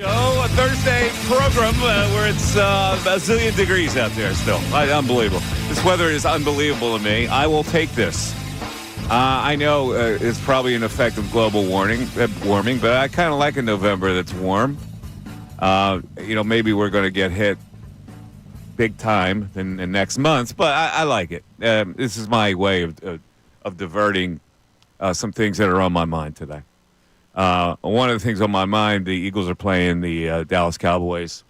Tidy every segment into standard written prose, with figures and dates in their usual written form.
A Thursday program where it's a zillion degrees out there still. Unbelievable. This weather is unbelievable to me. I will take this. I know it's probably an effect of global warming, but I kind of like a November that's warm. Maybe we're going to get hit big time in next month, but I like it. This is my way of diverting some things that are on my mind today. One of the things on my mind, the Eagles are playing the Dallas Cowboys.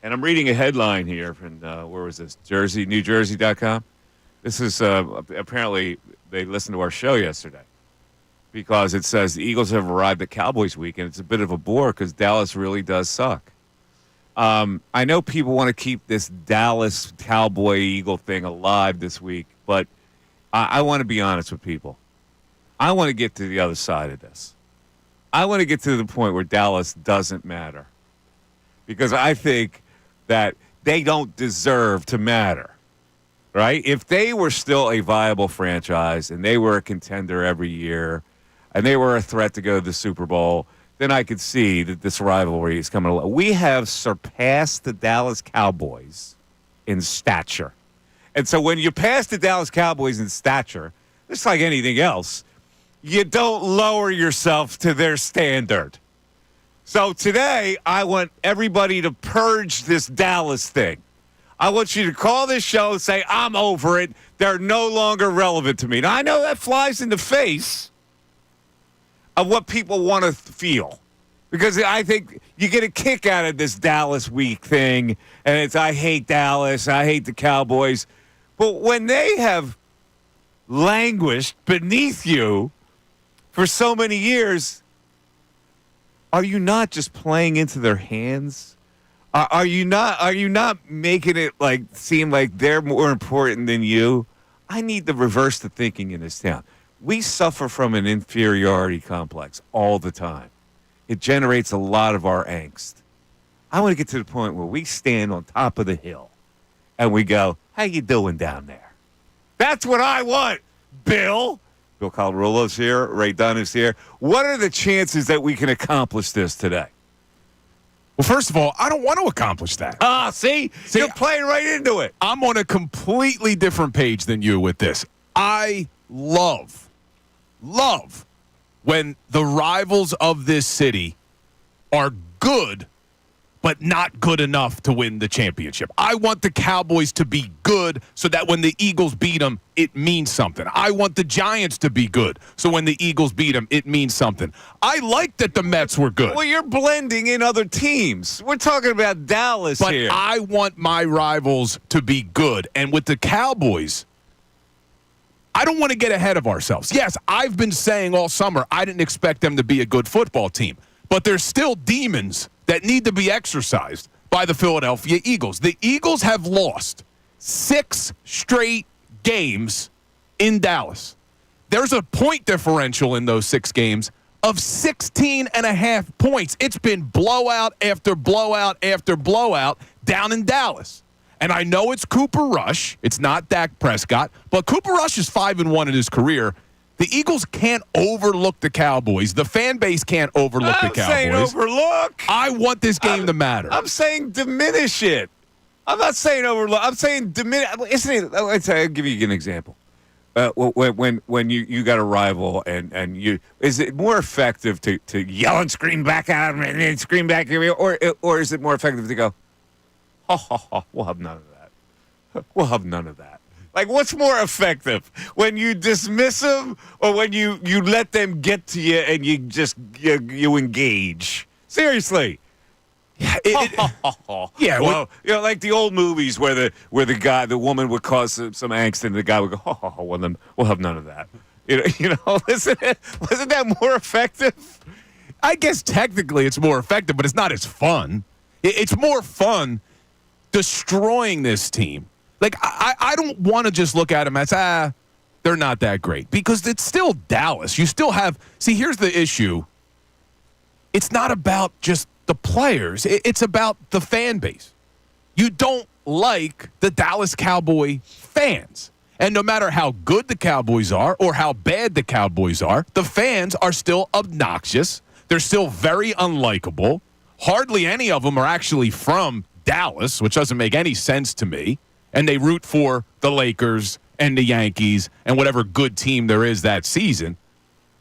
And I'm reading a headline here from, where was this, NewJersey.com. This is, apparently, they listened to our show yesterday because it says the Eagles have arrived at Cowboys week, and it's a bit of a bore because Dallas really does suck. I know people want to keep this Dallas Cowboy-Eagle thing alive this week, but I want to be honest with people. I want to get to the other side of this. I want to get to the point where Dallas doesn't matter because I think that they don't deserve to matter, right? If they were still a viable franchise and they were a contender every year and they were a threat to go to the Super Bowl, then I could see that this rivalry is coming along. We have surpassed the Dallas Cowboys in stature. And so when you pass the Dallas Cowboys in stature, just like anything else, you don't lower yourself to their standard. So today, I want everybody to purge this Dallas thing. I want you to call this show and say, I'm over it. They're no longer relevant to me. Now, I know that flies in the face of what people want to feel. Because I think you get a kick out of this Dallas week thing, and it's, I hate Dallas, I hate the Cowboys. But when they have languished beneath you for so many years, are you not just playing into their hands? Are you not making it seem like they're more important than you? I need to reverse the thinking in this town. We suffer from an inferiority complex all the time. It generates a lot of our angst. I want to get to the point where we stand on top of the hill and we go, how you doing down there? That's what I want, Bill. Bill Colarulo's here. Ray Dunn is here. What are the chances that we can accomplish this today? Well, first of all, I don't want to accomplish that. See, you're playing right into it. I'm on a completely different page than you with this. I love when the rivals of this city are good, but not good enough to win the championship. I want the Cowboys to be good so that when the Eagles beat them, it means something. I want the Giants to be good so when the Eagles beat them, it means something. I like that the Mets were good. Well, you're blending in other teams. We're talking about Dallas here. But I want my rivals to be good. And with the Cowboys, I don't want to get ahead of ourselves. Yes, I've been saying all summer I didn't expect them to be a good football team. But there's still demons that need to be exercised by the Philadelphia Eagles. The Eagles have lost 6 straight games in Dallas. There's a point differential in those 6 games of 16.5 points. It's been blowout after blowout after blowout down in Dallas. And I know it's Cooper Rush. It's not Dak Prescott. But Cooper Rush is 5-1 in his career. The Eagles can't overlook the Cowboys. The fan base can't overlook the Cowboys. I'm saying overlook. I want this game to matter. I'm saying diminish it. I'm not saying overlook. I'm saying diminish. I'll give you an example. When you got a rival and you, is it more effective to yell and scream back at them and then scream back at you, or is it more effective to go, ha ha ha, we'll have none of that. We'll have none of that. Like, what's more effective, when you dismiss them or when you let them get to you and you just you engage? Seriously. Yeah. Yeah. Well, like the old movies where the woman would cause some angst and the guy would go, well, we'll have none of that. Wasn't that more effective? I guess technically it's more effective, but it's not as fun. It's more fun destroying this team. Like, I don't want to just look at them as, they're not that great. Because it's still Dallas. You still have – see, here's the issue. It's not about just the players. It's about the fan base. You don't like the Dallas Cowboy fans. And no matter how good the Cowboys are or how bad the Cowboys are, the fans are still obnoxious. They're still very unlikable. hardly any of them are actually from Dallas, which doesn't make any sense to me. And they root for the Lakers and the Yankees and whatever good team there is that season.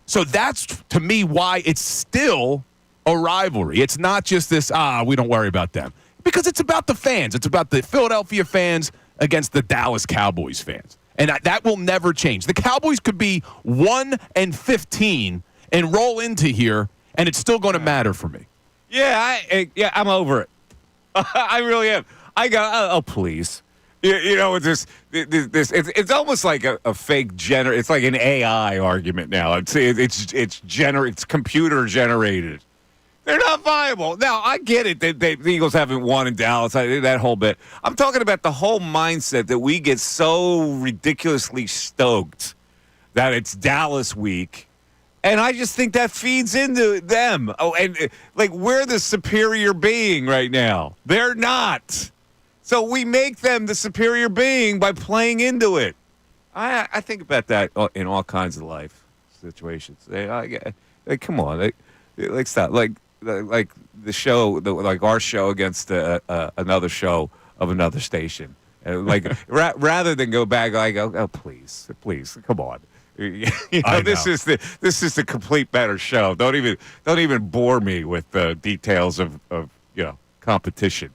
So that's, to me, why it's still a rivalry. It's not just this, we don't worry about them. Because it's about the fans. It's about the Philadelphia fans against the Dallas Cowboys fans. And that will never change. The Cowboys could be 1-15 and roll into here, and it's still going to matter for me. Yeah, I'm over it. I really am. I go, please. You know, it's almost like a fake it's like an AI argument now. It's computer generated. They're not viable. Now, I get it that the Eagles haven't won in Dallas, that whole bit. I'm talking about the whole mindset that we get so ridiculously stoked that it's Dallas week. And I just think that feeds into them. Oh, and like we're the superior being right now. They're not. So we make them the superior being by playing into it. I think about that in all kinds of life situations. Come on, stop. Like the show, like our show against another show of another station. Rather than go back, I go, please, come on. This is the complete better show. Don't even bore me with the details of competition.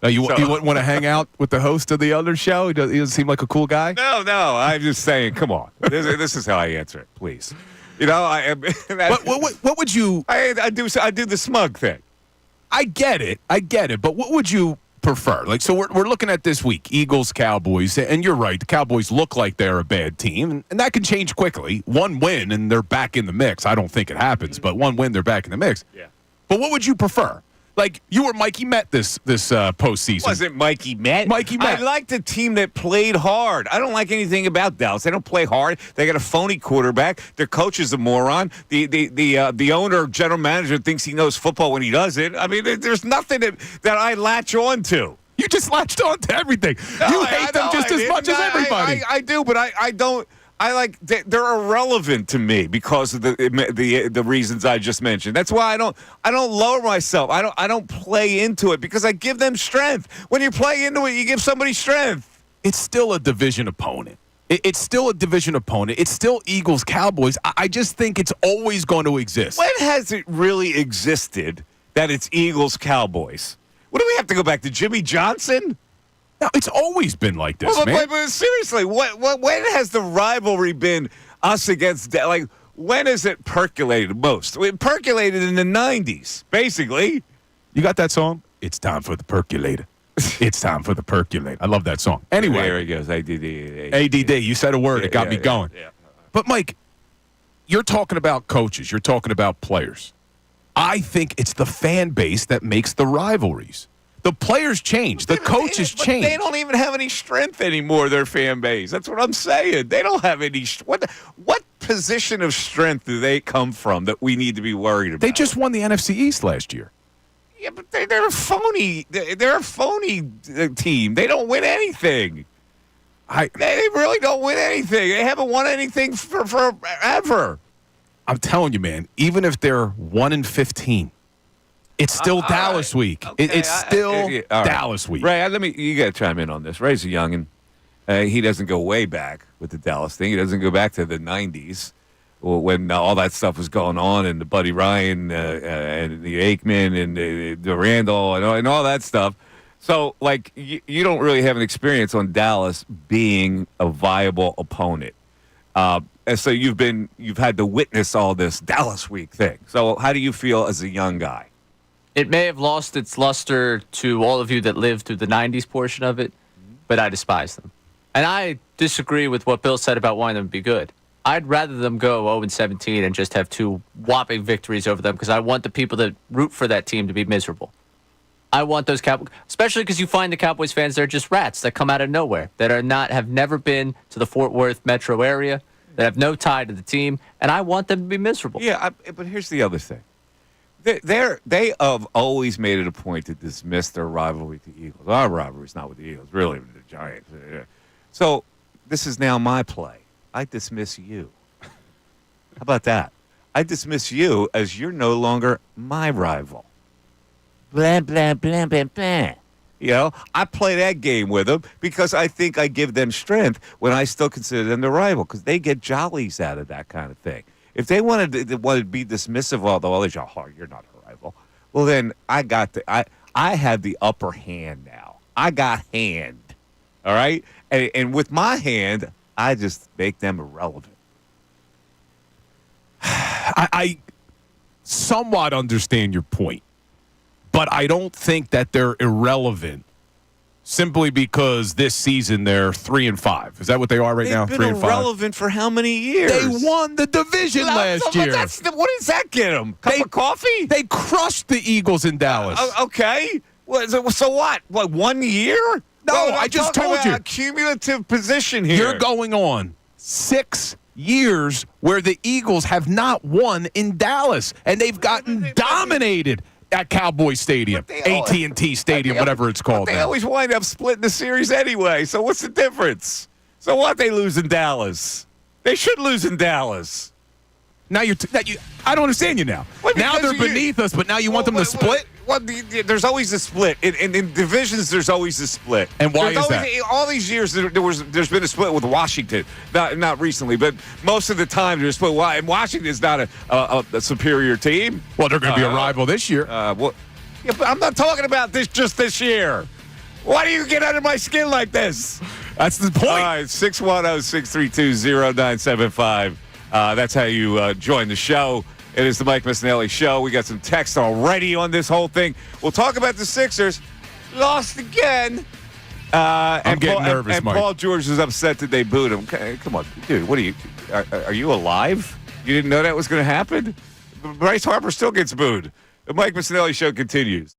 Now, you wouldn't want to hang out with the host of the other show? He doesn't seem like a cool guy? No. I'm just saying, come on. This is how I answer it, please. What would you... I do the smug thing. I get it. But what would you prefer? Like, so we're looking at this week, Eagles, Cowboys, and you're right. The Cowboys look like they're a bad team, and that can change quickly. One win, and they're back in the mix. I don't think it happens, but one win, they're back in the mix. Yeah. But what would you prefer? Like, you were Mikey Met this postseason. Wasn't Mikey Met. Mikey Met. I liked a team that played hard. I don't like anything about Dallas. They don't play hard. They got a phony quarterback. Their coach is a moron. The owner, general manager, thinks he knows football when he doesn't. I mean, there's nothing that I latch on to. You just latched on to everything. No, you hate them just as much as everybody. I do, but I don't. They're irrelevant to me because of the reasons I just mentioned. That's why I don't lower myself. I don't play into it because I give them strength. When you play into it, you give somebody strength. It's still a division opponent. It's still a division opponent. It's still Eagles, Cowboys. I just think it's always going to exist. When has it really existed that it's Eagles, Cowboys? What do we have to go back to Jimmy Johnson? No, it's always been like this, man. But seriously, when has the rivalry been us against? Like, when has it percolated most? It percolated in the 90s, basically. You got that song? It's time for the percolator. It's time for the percolator. I love that song. Anyway. There he goes. ADD. ADD. You said a word. It got me going. Yeah. But, Mike, you're talking about coaches. You're talking about players. I think it's the fan base that makes the rivalries. The players change. The coaches change. They don't even have any strength anymore, their fan base. That's what I'm saying. They don't have any what position of strength do they come from that we need to be worried about? They just won the NFC East last year. Yeah, but they're a phony. They're a phony team. They don't win anything. They really don't win anything. They haven't won anything for forever. I'm telling you, man, even if they're 1-15, it's still Dallas week. Okay. It's still Dallas week. Ray, you got to chime in on this. Ray's a youngin'. He doesn't go way back with the Dallas thing. He doesn't go back to the 90s when all that stuff was going on and the Buddy Ryan and the Aikman and the Randall and all that stuff. So, like, you don't really have an experience on Dallas being a viable opponent. And so you've had to witness all this Dallas week thing. So how do you feel as a young guy? It may have lost its luster to all of you that lived through the 90s portion of it, but I despise them. And I disagree with what Bill said about wanting them to be good. I'd rather them go 0-17 and just have 2 whopping victories over them because I want the people that root for that team to be miserable. I want those Cowboys, especially because you find the Cowboys fans, they're just rats that come out of nowhere, that have never been to the Fort Worth metro area, that have no tie to the team, and I want them to be miserable. Yeah, but here's the other thing. They have always made it a point to dismiss their rivalry with the Eagles. Our rivalry is not with the Eagles, really with the Giants. So this is now my play. I dismiss you. How about that? I dismiss you as you're no longer my rival. blah, blah, blah, blah, blah. You know, I play that game with them because I think I give them strength when I still consider them the rival because they get jollies out of that kind of thing. If they wanted to be dismissive of all the others, oh, you're not a rival. Well, then I have the upper hand now. I got hand. All right? And with my hand, I just make them irrelevant. I somewhat understand your point, but I don't think that they're irrelevant simply because this season they're 3-5. Is that what they are right now? They've been 3-5. irrelevant for how many years? They won the division last year. What does that get them? Cup of coffee? They crushed the Eagles in Dallas. Okay. So what? What, 1 year? No, I just told you. A cumulative position here. You're going on 6 years where the Eagles have not won in Dallas, and they've gotten dominated at Cowboys Stadium, AT&T Stadium, whatever it's called. They always wind up splitting the series anyway. So what's the difference? So what? They lose in Dallas. They should lose in Dallas. Now I don't understand you now. Now they're beneath us, but now you want them to split? There's always a split. In divisions, there's always a split. And why is that? All these years, there's been a split with Washington. Not recently, but most of the time there's a split. And Washington's not a superior team. Well, they're going to be a rival this year. But I'm not talking about this year. Why do you get under my skin like this? That's the point. All right, 610-632-0975. That's how you join the show. It is the Mike Missanelli Show. We got some text already on this whole thing. We'll talk about the Sixers. Lost again. I'm getting nervous, Mike. Paul George is upset that they booed him. Okay, come on, dude. What are you alive? You didn't know that was going to happen? Bryce Harper still gets booed. The Mike Missanelli Show continues.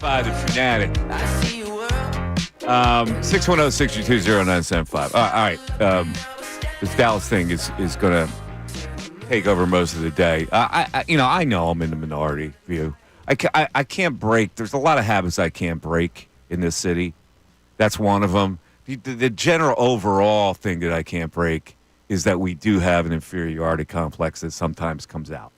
By the fanatic. 610-622-0975. All right. This Dallas thing is going to take over most of the day. I know I'm in the minority view. I can't break. There's a lot of habits I can't break in this city. That's one of them. The general overall thing that I can't break is that we do have an inferiority complex that sometimes comes out.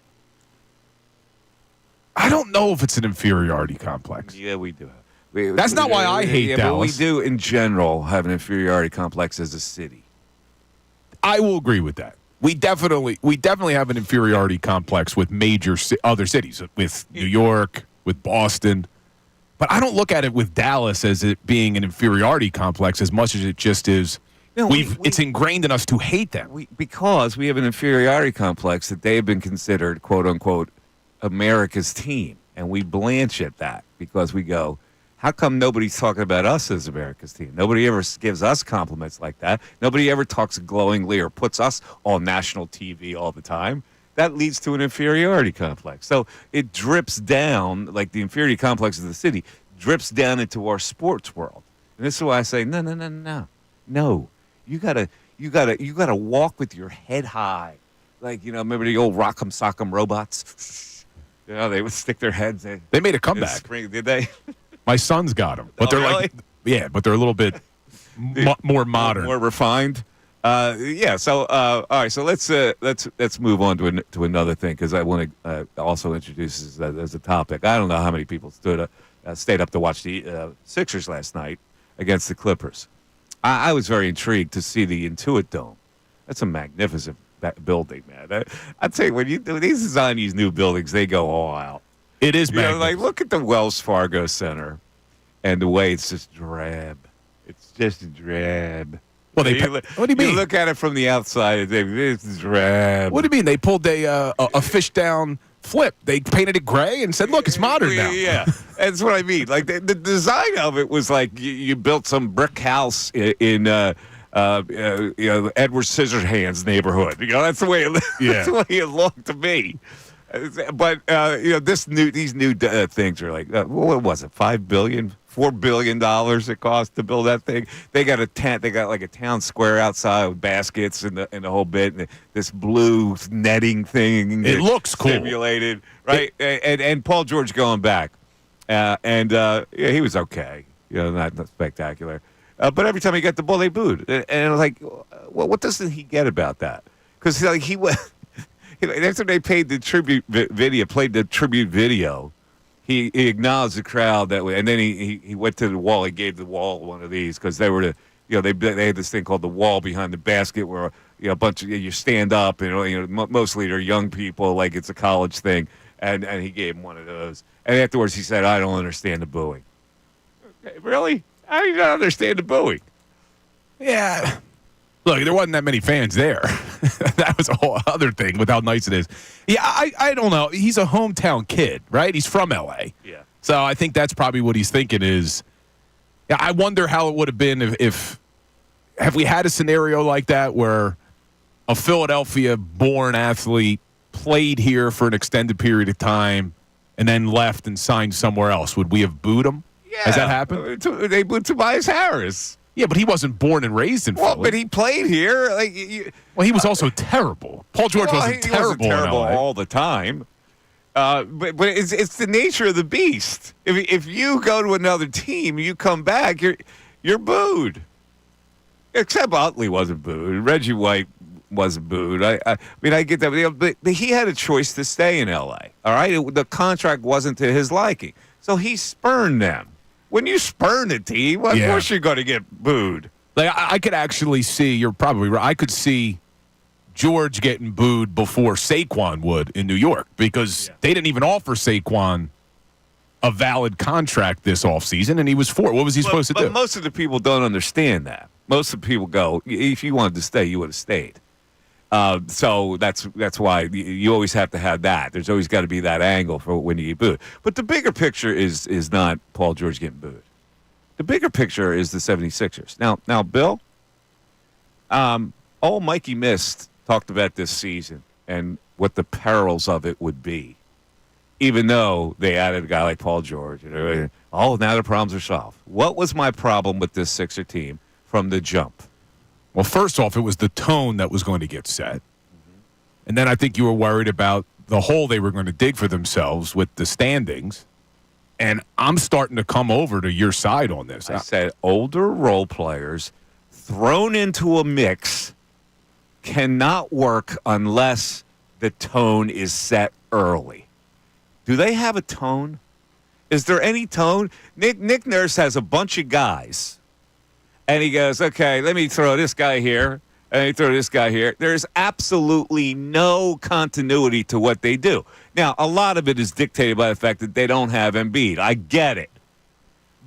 I don't know if it's an inferiority complex. Yeah, we do. That's not why I hate Dallas. But we do, in general, have an inferiority complex as a city. I will agree with that. We definitely have an inferiority complex with major other cities, with New York, with Boston. But I don't look at it with Dallas as it being an inferiority complex as much as it just is. It's ingrained in us to hate them. Because we have an inferiority complex that they have been considered, quote unquote, America's team. And we blanch at that because we go, how come nobody's talking about us as America's team? Nobody ever gives us compliments like that. Nobody ever talks glowingly or puts us on national TV all the time. That leads to an inferiority complex. So it drips down, like the inferiority complex of the city, drips down into our sports world. And this is why I say, no. You gotta walk with your head high. Like, remember the old Rock'em Sock'em robots? They would stick their heads in. They made a comeback. Spring, did they? My sons got them, but they're really? but they're a little bit more modern, more refined. So all right. So let's move on to another thing because I want to also introduce this as a topic. I don't know how many people stayed up to watch the Sixers last night against the Clippers. I was very intrigued to see the Intuit Dome. That's a magnificent building, man. I tell you, when you design these new buildings, they go all out. It is magnificent. Like look at the Wells Fargo Center, and the way it's just drab. It's just drab. Well, what do you mean? You look at it from the outside, it's drab. What do you mean? They pulled a fish down flip. They painted it gray and said, "Look, it's modern now." Yeah, that's what I mean. Like the design of it was like you built some brick house in Edward Scissorhands neighborhood. That's the way that's the way it looked to me. But these new things are like what was it? $4 billion it cost to build that thing. They got a tent. They got like a town square outside with baskets and the whole bit. And this blue netting thing. It looks cool. Simulated, right? And Paul George going back, he was okay. Not spectacular. But every time he got the ball, they booed. And I was like, well, what doesn't he get about that? Because he went. After they played the tribute video, he acknowledged the crowd that way, and then he went to the wall. He gave the wall one of these because they were they had this thing called the wall behind the basket where a bunch of you stand up and mostly they're young people like it's a college thing, and he gave him one of those. And afterwards he said, "I don't understand the booing." Okay, really? How do you not understand the booing? Yeah. Look, there wasn't that many fans there. That was a whole other thing with how nice it is. Yeah, I don't know. He's a hometown kid, right? He's from L.A. Yeah. So I think that's probably what he's thinking is, I wonder how it would have been if have we had a scenario like that where a Philadelphia-born athlete played here for an extended period of time and then left and signed somewhere else? Would we have booed him? Yeah. Has that happened? They booed Tobias Harris. Yeah, but he wasn't born and raised in Philly. Well, but he played here. Well, he was also terrible. Paul George wasn't terrible all the time. But it's the nature of the beast. If you go to another team, you come back, you're booed. Except Utley wasn't booed. Reggie White wasn't booed. I mean, I get that, but he had a choice to stay in L.A. All right, the contract wasn't to his liking, so he spurned them. When you spurn a team, of course you're going to get booed. Like I could actually see, you're probably right, I could see George getting booed before Saquon would in New York because they didn't even offer Saquon a valid contract this offseason, and he was for it. What was he supposed to do? But most of the people don't understand that. Most of the people go, if you wanted to stay, you would have stayed. So that's why you always have to have that. There's always got to be that angle for when you get booed. But the bigger picture is not Paul George getting booed. The bigger picture is the 76ers. Now, Bill, old Mikey Mist talked about this season and what the perils of it would be, even though they added a guy like Paul George. Oh, now the problems are solved. What was my problem with this Sixer team from the jump? Well, first off, it was the tone that was going to get set. And then I think you were worried about the hole they were going to dig for themselves with the standings. And I'm starting to come over to your side on this. I said older role players thrown into a mix cannot work unless the tone is set early. Do they have a tone? Is there any tone? Nick Nurse has a bunch of guys, and he goes, okay, let me throw this guy here, and let me throw this guy here. There's absolutely no continuity to what they do. Now, a lot of it is dictated by the fact that they don't have Embiid. I get it.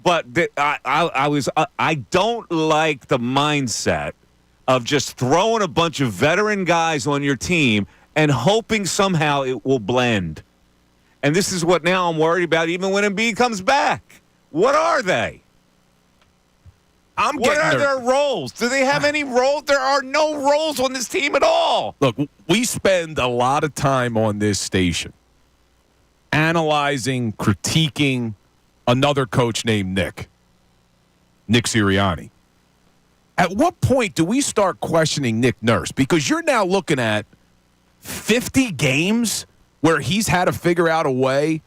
But I don't like the mindset of just throwing a bunch of veteran guys on your team and hoping somehow it will blend. And this is what now I'm worried about even when Embiid comes back. What are they? What are their roles? Do they have any roles? There are no roles on this team at all. Look, we spend a lot of time on this station analyzing, critiquing another coach named Nick Sirianni. At what point do we start questioning Nick Nurse? Because you're now looking at 50 games where he's had to figure out a way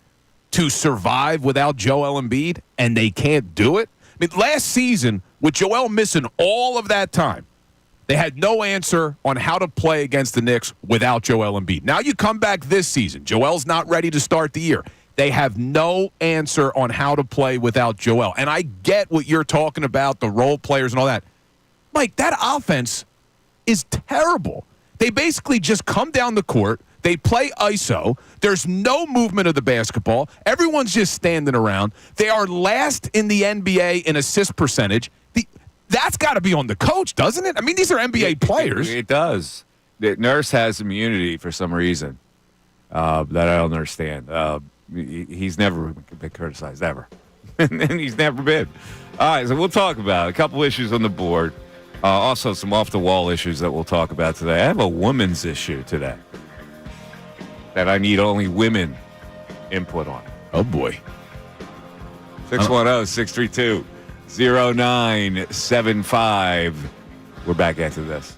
to survive without Joel Embiid, and they can't do it. I mean, last season, with Joel missing all of that time, they had no answer on how to play against the Knicks without Joel Embiid. Now you come back this season. Joel's not ready to start the year. They have no answer on how to play without Joel. And I get what you're talking about, the role players and all that. Mike, that offense is terrible. They basically just come down the court. They play ISO. There's no movement of the basketball. Everyone's just standing around. They are last in the NBA in assist percentage. That's got to be on the coach, doesn't it? I mean, these are NBA players. It does. Nurse has immunity for some reason that I don't understand. He's never been criticized, ever. And he's never been. All right, so we'll talk about it. A couple issues on the board. Also, some off-the-wall issues that we'll talk about today. I have a women's issue today that I need only women input on. Oh, boy. 610-632-0975. We're back after this.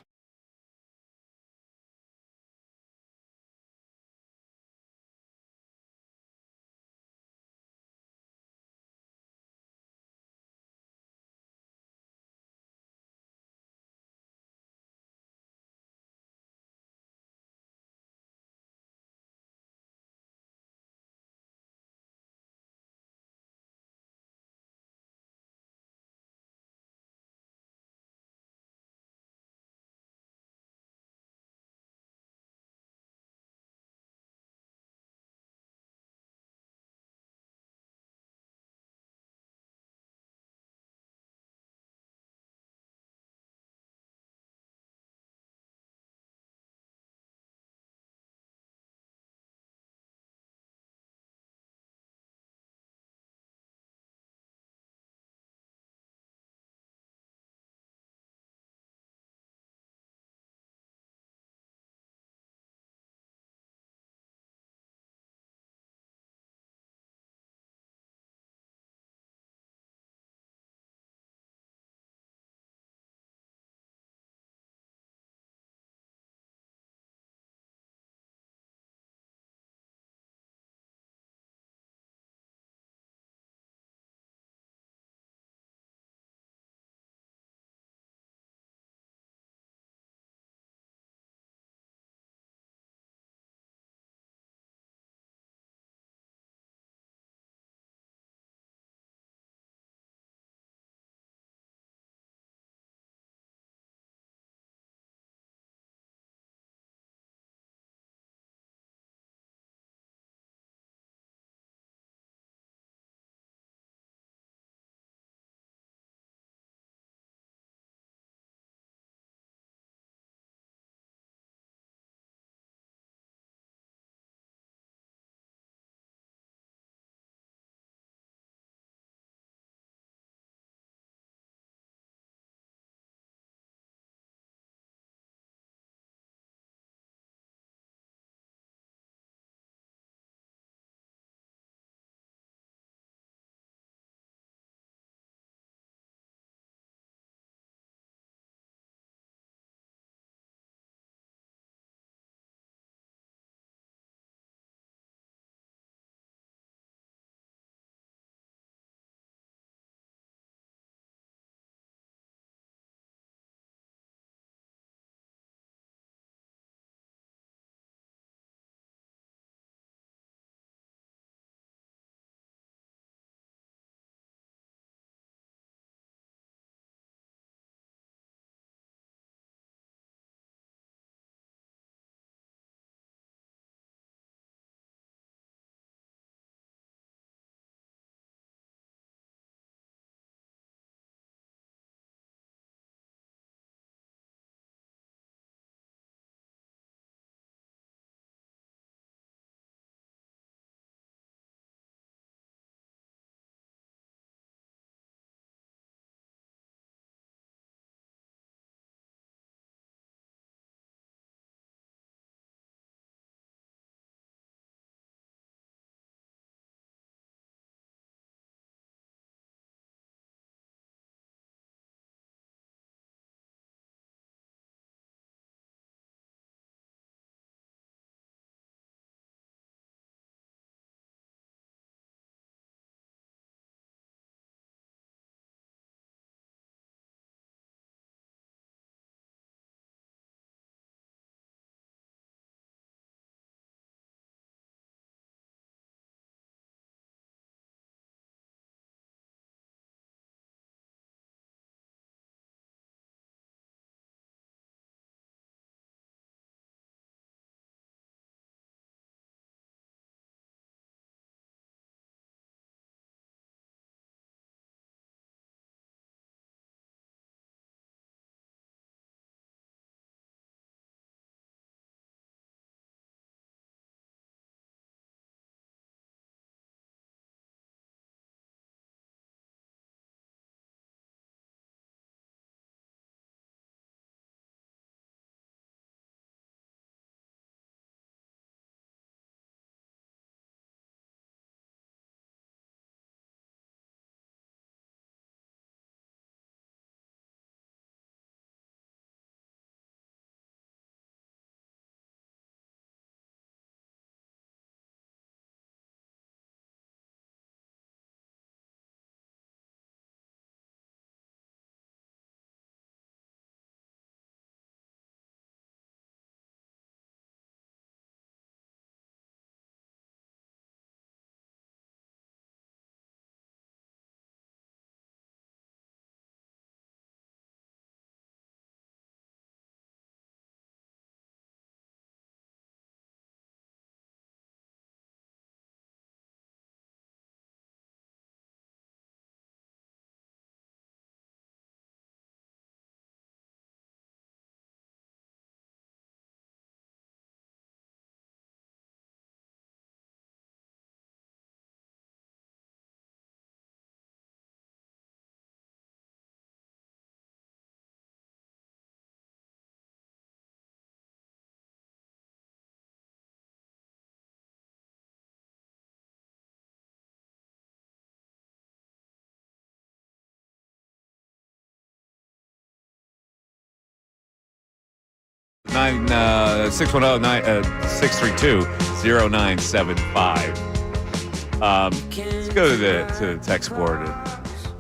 610-632-0975. Let's go to the text board.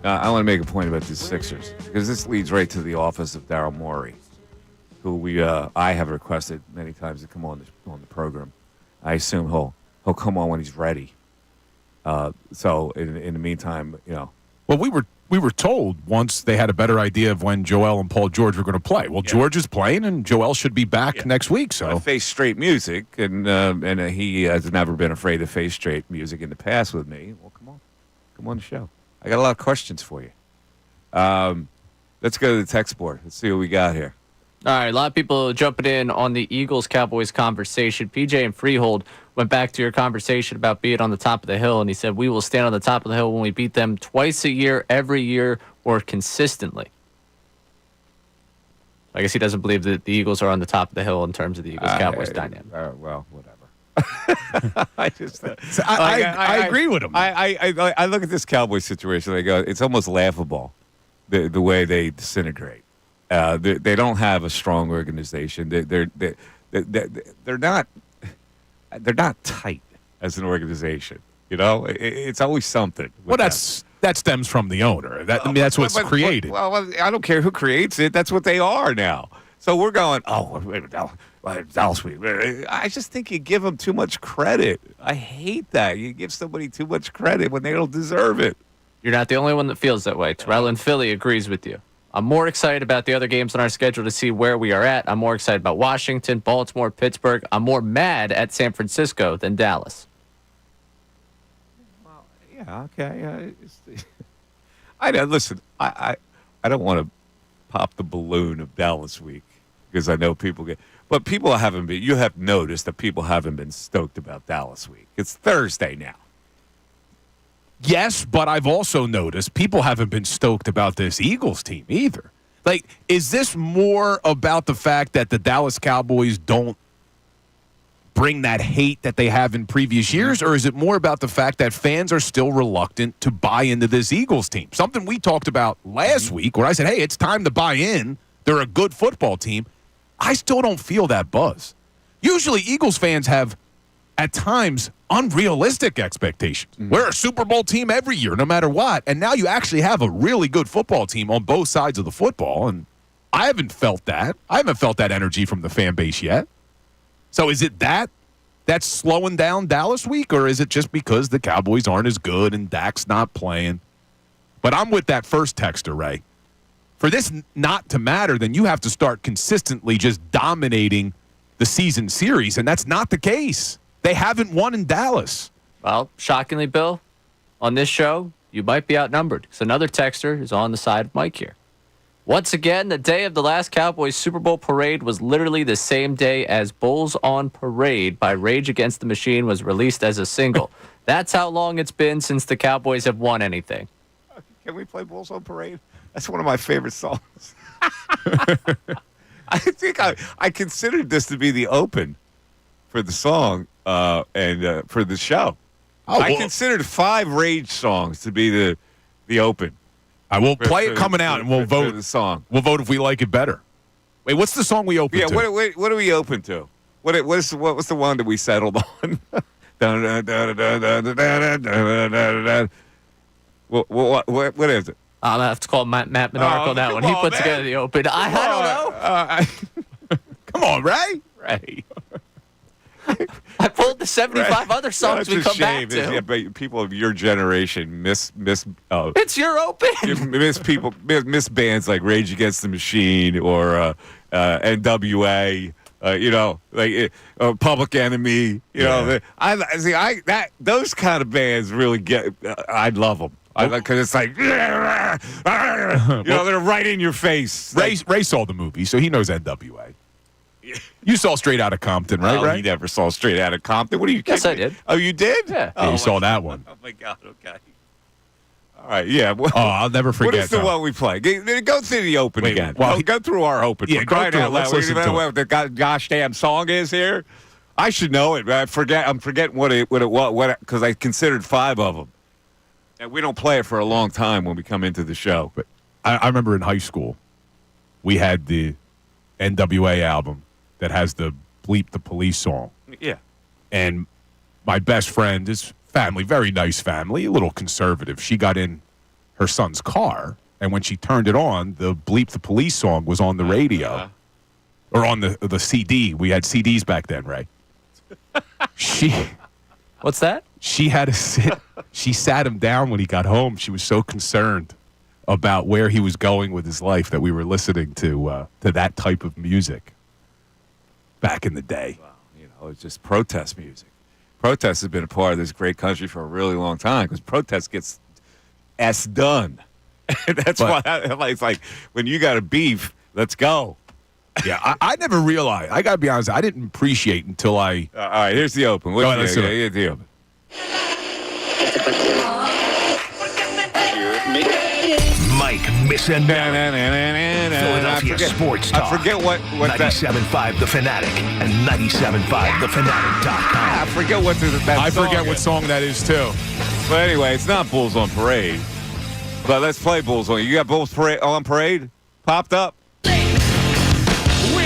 I want to make a point about these Sixers because this leads right to the office of Daryl Morey, who I have requested many times to come on the program. I assume he'll come on when he's ready. So in the meantime, Well, we were told once they had a better idea of when Joel and Paul George were going to play. Well, George is playing, and Joel should be back next week. So face straight music, and he has never been afraid to face straight music in the past with me. Well, come on the show. I got a lot of questions for you. Let's go to the text board. Let's see what we got here. All right, a lot of people jumping in on the Eagles-Cowboys conversation. PJ and Freehold went back to your conversation about being on the top of the hill, and he said, we will stand on the top of the hill when we beat them twice a year, every year, or consistently. I guess he doesn't believe that the Eagles are on the top of the hill in terms of the Eagles-Cowboys dynamic. Well, whatever. I agree with him. I look at this Cowboys situation. I go, it's almost laughable, the way they disintegrate. They don't have a strong organization. They're not tight as an organization. It's always something. Well, that stems from the owner. That's what's created. Well, I don't care who creates it. That's what they are now. So we're going, Dallas. I just think you give them too much credit. I hate that. You give somebody too much credit when they don't deserve it. You're not the only one that feels that way. Terrell in Philly agrees with you. I'm more excited about the other games on our schedule to see where we are at. I'm more excited about Washington, Baltimore, Pittsburgh. I'm more mad at San Francisco than Dallas. Well, yeah, okay. I know. Listen, I don't want to pop the balloon of Dallas week because I know people get. But people haven't been. You have noticed that people haven't been stoked about Dallas week. It's Thursday now. Yes, but I've also noticed people haven't been stoked about this Eagles team either. Like, is this more about the fact that the Dallas Cowboys don't bring that hate that they have in previous years, or is it more about the fact that fans are still reluctant to buy into this Eagles team? Something we talked about last week where I said, hey, it's time to buy in. They're a good football team. I still don't feel that buzz. Usually Eagles fans have, at times, unrealistic expectations. Mm-hmm. We're a Super Bowl team every year, no matter what. And now you actually have a really good football team on both sides of the football. And I haven't felt that. I haven't felt that energy from the fan base yet. So is it that's slowing down Dallas week, or is it just because the Cowboys aren't as good and Dak's not playing? But I'm with that first texter, Ray. For this not to matter, then you have to start consistently just dominating the season series, and that's not the case. They haven't won in Dallas. Well, shockingly, Bill, on this show, you might be outnumbered because another texter is on the side of Mike here. Once again, the day of the last Cowboys Super Bowl parade was literally the same day as Bulls on Parade by Rage Against the Machine was released as a single. That's how long it's been since the Cowboys have won anything. Can we play Bulls on Parade? That's one of my favorite songs. I think I considered this to be the open for the song and for the show. I considered 5 Rage songs to be the open. I will play it coming out, and we'll vote for the song. We'll vote if we like it better. Wait, what's the song we opened to? What are we open to? What was the one that we settled on? What is it? I'm going to have to call Matt Menard on that one. He put together the open. I don't know. Come on, Ray. Ray. I pulled the 75 other songs we come back to. Yeah, but people of your generation miss. It's your open. Miss bands like Rage Against the Machine or NWA. Public Enemy. Those kind of bands really get. I love them. Because it's like, they're right in your face. Ray saw the movie, so he knows NWA. You saw Straight Outta Compton, right? Right? He never saw Straight Outta Compton. What are you kidding? Yes, I did. Oh, you did? Yeah. You saw that one. Oh, my God. Okay. All right. Yeah. Well, I'll never forget. What is the one we play? Go through the open again. Well, go through our open. Yeah, go through it. Let's listen to what the gosh damn song is here. I should know it, but I'm forgetting what it was because I considered 5 of them. And we don't play it for a long time when we come into the show. But I remember in high school, we had the NWA album that has the Bleep the Police song. Yeah. And my best friend, his family, very nice family, a little conservative. She got in her son's car, and when she turned it on, the Bleep the Police song was on the radio. Or on the CD. We had CDs back then, Ray. What's that? She had to sit. She sat him down when he got home. She was so concerned about where he was going with his life that we were listening to that type of music back in the day. Well, it's just protest music. Protest has been a part of this great country for a really long time because protest gets S done. That's why it's like when you got a beef, let's go. Yeah, I never realized. I got to be honest. I didn't appreciate until I. All right, here's the open. Go ahead, let's do it. Here's the open. Mike Missanelli. Philadelphia Sports Talk. I forget what 97.5 The Fanatic and 97.5thefanatic.com. I forget what that I song forget what is. song that is too. But anyway, it's not Bulls on Parade. But let's play Bulls on. You got Bulls on Parade popped up. With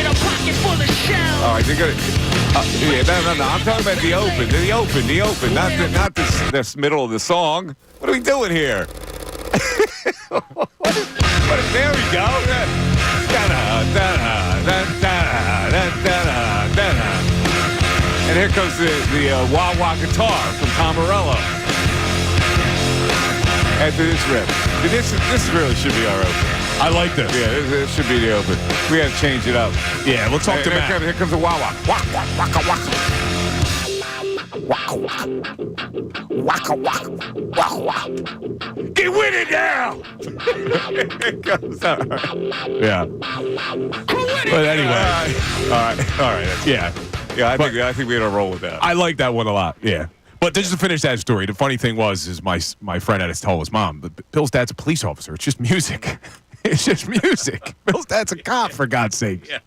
a pocket full of shells. All right, you're gonna. No. I'm talking about the open, not this middle of the song. What are we doing here? There we go. And here comes the wah-wah guitar from Tom Morello. After this riff. This really should be our open. I like this. Yeah, this should be the open. We got to change it up. Yeah, we'll talk to Matt. Here comes the wah-wah. Waka, waka. Waka, waka. Waka, waka. Get with it now! It goes, all right. Yeah. But anyway. All right. Yeah. Yeah, I think we're going to roll with that. I like that one a lot. Yeah. But just to finish that story, the funny thing is my friend had to tell his mom, but Bill's dad's a police officer. It's just music. It's just music. Bill's dad's a cop, for God's sake. Yeah.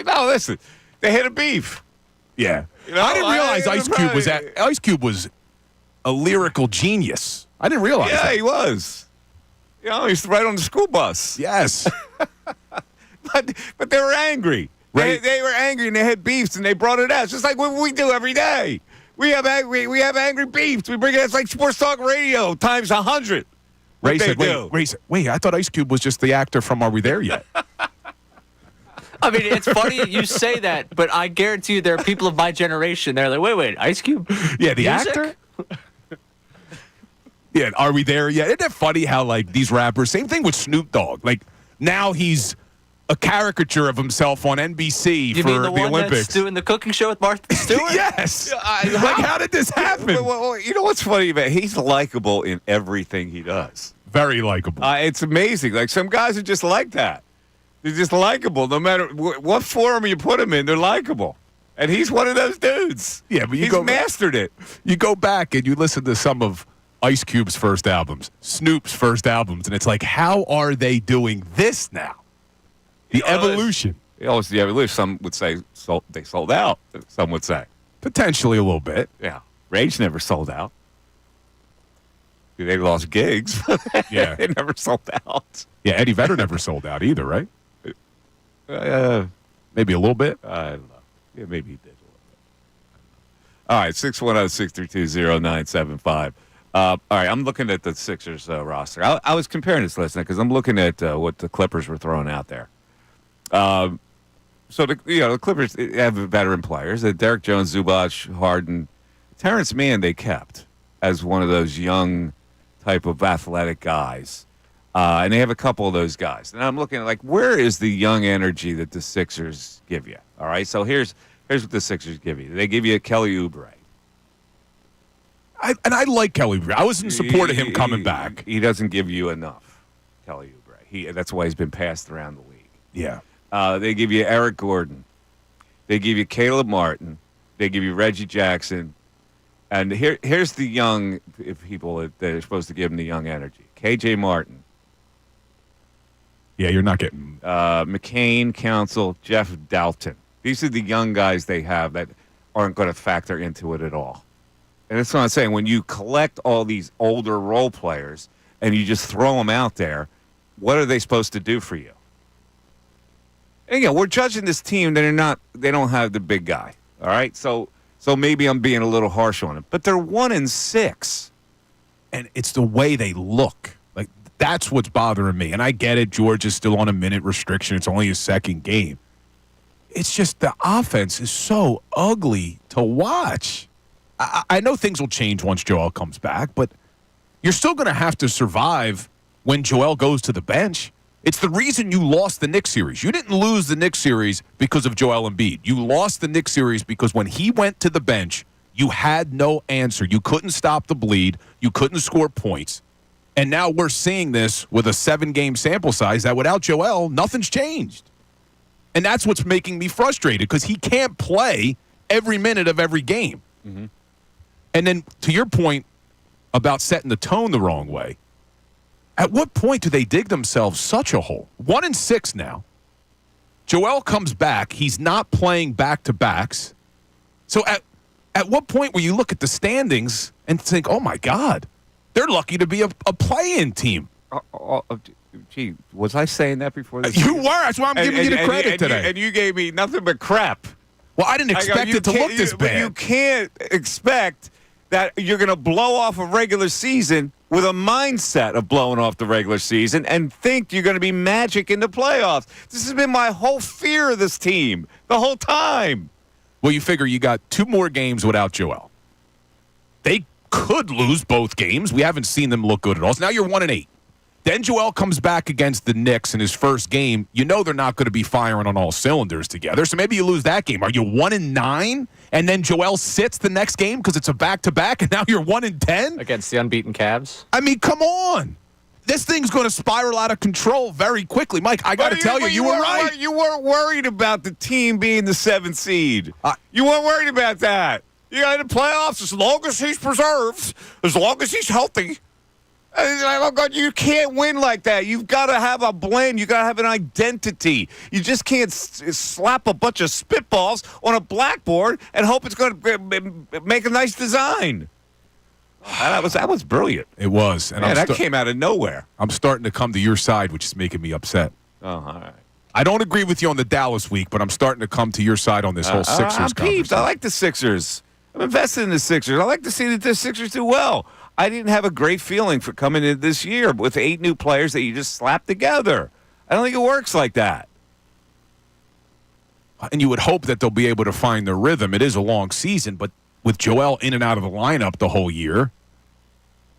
No, listen. They had a beef. Yeah. You know, I didn't realize Ice Cube was a lyrical genius. I didn't realize Yeah, that. he was. He's right on the school bus. Yes. But they were angry. Right. They were angry and they had beefs and they brought it out. It's just like what we do every day. We have angry beefs. We bring it. It's like sports talk radio times 100. Ray said, wait, I thought Ice Cube was just the actor from Are We There Yet? I mean, it's funny you say that, but I guarantee you there are people of my generation. They're like, wait, Ice Cube? Yeah, the Music? actor? Yeah, Are We There Yet? Isn't that funny how, like, these rappers, same thing with Snoop Dogg. Like, now he's a caricature of himself on NBC You for mean the one Olympics. that's doing the cooking show with Martha Stewart? Yes. Like, how did this happen? Well, you know what's funny about he's likable in everything he does. Very likable. It's amazing. Like some guys are just like that. They're just likable. No matter what form you put them in, they're likable. And he's one of those dudes. Yeah, but he's mastered it. You go back and you listen to some of Ice Cube's first albums, Snoop's first albums, and it's like, how are they doing this now? The evolution. The evolution. Some would say they sold out. Some would say. Potentially a little bit. Yeah. Rage never sold out. They lost gigs. Yeah. They never sold out. Yeah, Eddie Vedder never sold out either, right? Maybe a little bit. I don't know. Yeah, maybe he did a little bit. All right, 610-632-0975. All right, I'm looking at the Sixers roster. I was comparing this last night because I'm looking at what the Clippers were throwing out there. So the Clippers have veteran players. Derek Jones, Zubac, Harden, Terrence Mann they kept as one of those young type of athletic guys. And they have a couple of those guys. And I'm looking at, like, where is the young energy that the Sixers give you? All right, so here's what the Sixers give you. They give you a Kelly Oubre. I like Kelly Oubre. I was in support of him coming back. He doesn't give you enough, Kelly Oubre. That's why he's been passed around the league. Yeah. They give you Eric Gordon. They give you Caleb Martin. They give you Reggie Jackson. And here's the young people that are supposed to give him the young energy. KJ Martin. Yeah, you're not getting... McCain, Council, Jeff Dalton. These are the young guys they have that aren't going to factor into it at all. And that's what I'm saying. When you collect all these older role players and you just throw them out there, what are they supposed to do for you? And, we're judging this team. They don't have the big guy. All right, so maybe I'm being a little harsh on it, but they're 1-6, and it's the way they look. Like, that's what's bothering me. And I get it. George is still on a minute restriction. It's only his second game. It's just the offense is so ugly to watch. I know things will change once Joel comes back, but you're still going to have to survive when Joel goes to the bench. It's the reason you lost the Knicks series. You didn't lose the Knicks series because of Joel Embiid. You lost the Knicks series because when he went to the bench, you had no answer. You couldn't stop the bleed. You couldn't score points. And now we're seeing this with a 7-game sample size that without Joel, nothing's changed. And that's what's making me frustrated because he can't play every minute of every game. Mm-hmm. And then to your point about setting the tone the wrong way, at what point do they dig themselves such a hole? 1-6 now. Joel comes back. He's not playing back-to-backs. So at what point will you look at the standings and think, oh, my God, they're lucky to be a play-in team? Gee, was I saying that before this? You were. That's why I'm giving you the credit today. And you gave me nothing but crap. Well, I didn't expect it to look this bad. You can't expect that you're going to blow off a regular season with a mindset of blowing off the regular season and think you're going to be magic in the playoffs. This has been my whole fear of this team the whole time. Well, you figure you got 2 more games without Joel. They could lose both games. We haven't seen them look good at all. So now you're 1-8. Then Joel comes back against the Knicks in his first game. You know they're not going to be firing on all cylinders together, so maybe you lose that game. Are you 1-9? And then Joel sits the next game because it's a back-to-back, and now you're 1-10? Against the unbeaten Cavs? I mean, come on. This thing's going to spiral out of control very quickly. Mike, I got to tell you, you were right. You weren't worried about the team being the 7th seed. You weren't worried about that. You got in the playoffs as long as he's preserved, as long as he's healthy. Oh, God, you can't win like that. You've got to have a blend. You've got to have an identity. You just can't slap a bunch of spitballs on a blackboard and hope it's going to make a nice design. That was brilliant. It was. And that came out of nowhere. I'm starting to come to your side, which is making me upset. Oh, all right. I don't agree with you on the Dallas week, but I'm starting to come to your side on this whole Sixers I'm peeved. I conversation. like the Sixers. I'm invested in the Sixers. I like to see that the Sixers do well. I didn't have a great feeling for coming in this year with 8 new players that you just slapped together. I don't think it works like that. And you would hope that they'll be able to find their rhythm. It is a long season, but with Joel in and out of the lineup the whole year,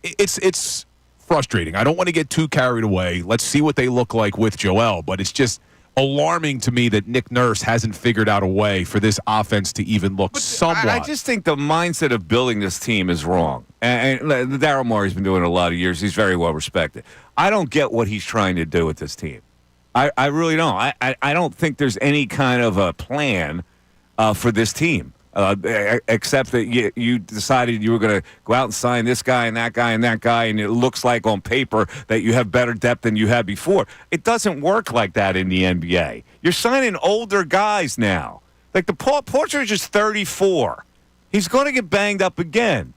it's frustrating. I don't want to get too carried away. Let's see what they look like with Joel, but it's just alarming to me that Nick Nurse hasn't figured out a way for this offense to even look somewhat. I just think the mindset of building this team is wrong. And Daryl Morey's been doing it a lot of years. He's very well respected. I don't get what he's trying to do with this team. I really don't. I don't think there's any kind of a plan for this team. Except that you decided you were going to go out and sign this guy and that guy and that guy, and it looks like on paper that you have better depth than you had before. It doesn't work like that in the NBA. You're signing older guys now. Like Porter's is 34. He's going to get banged up again.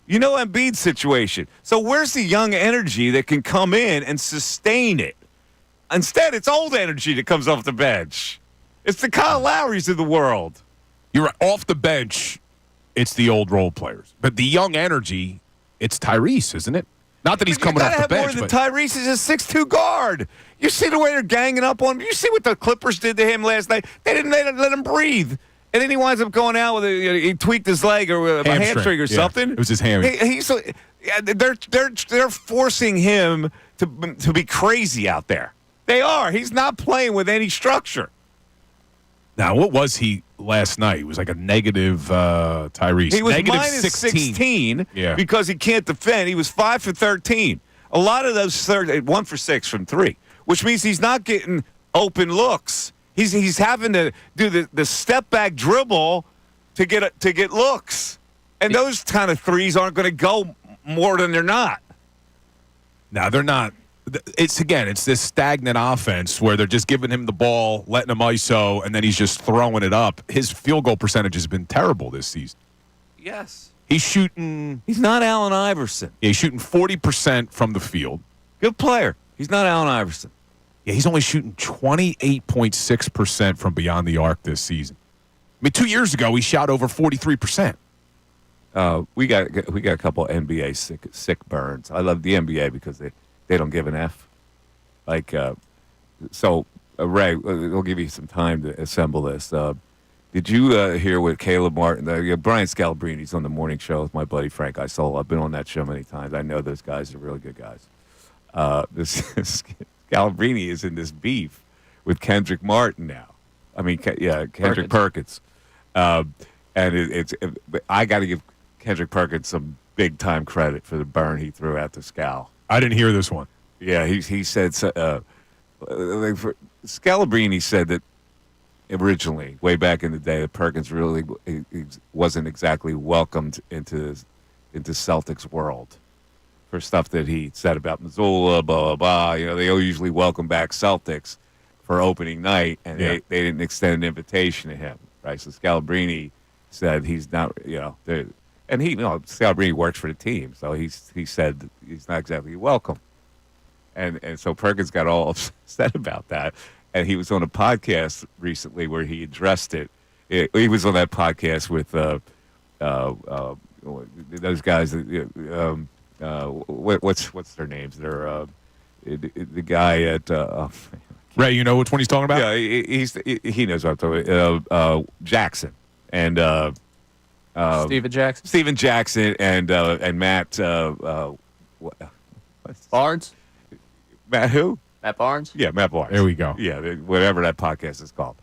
You know Embiid's situation. So where's the young energy that can come in and sustain it? Instead, it's old energy that comes off the bench. It's the Kyle Lowrys of the world. You're right. Off the bench, it's the old role players. But the young energy, it's Tyrese, isn't it? Not that he's coming off the bench. More than Tyrese is a 6'2" guard. You see the way they're ganging up on him. You see what the Clippers did to him last night. They didn't let him breathe. And then he winds up going out with he tweaked his leg or a hamstring or something. It was his hammy. They're forcing him to be crazy out there. They are. He's not playing with any structure. Now, what was he last night? It was like a negative Tyrese. He was negative minus 16 yeah. because he can't defend. He was 5 for 13. A lot of those 1 for 6 from 3, which means he's not getting open looks. He's having to do the step back dribble to get looks, and those kind of threes aren't going to go more than they're not. Now they're not. It's this stagnant offense where they're just giving him the ball, letting him ISO, and then he's just throwing it up. His field goal percentage has been terrible this season. Yes. He's not Allen Iverson. Yeah, he's shooting 40% from the field. Good player. He's not Allen Iverson. Yeah, he's only shooting 28.6% from beyond the arc this season. I mean, 2 years ago, he shot over 43%. We got a couple NBA sick burns. I love the NBA because they don't give an F. Like, Ray, we'll give you some time to assemble this. Did you hear what Caleb Martin, Brian Scalabrini's on the morning show with my buddy Frank Isol. I've been on that show many times. I know those guys are really good guys. This Scalabrini is in this beef with Kendrick Martin now. I mean, Kendrick Perkins. And I got to give Kendrick Perkins some big time credit for the burn he threw at the Scal. I didn't hear this one. Yeah, he said Scalabrini said that originally, way back in the day, that Perkins really he wasn't exactly welcomed into Celtics world for stuff that he said about Missoula, blah, blah, blah. You know, they usually welcome back Celtics for opening night, and they didn't extend an invitation to him, right? So Scalabrini said he's not, and Scalabrini works for the team, so he said that he's not exactly welcome. And so Perkins got all upset about that. And he was on a podcast recently where he addressed it. He was on that podcast with those guys. What's their names? They're the guy at Ray, you know which one he's talking about? Yeah, he knows what I'm talking about. Jackson and Steven Jackson and Matt Barnes. Matt who? Matt Barnes? Yeah, Matt Barnes. There we go. Yeah, whatever that podcast is called.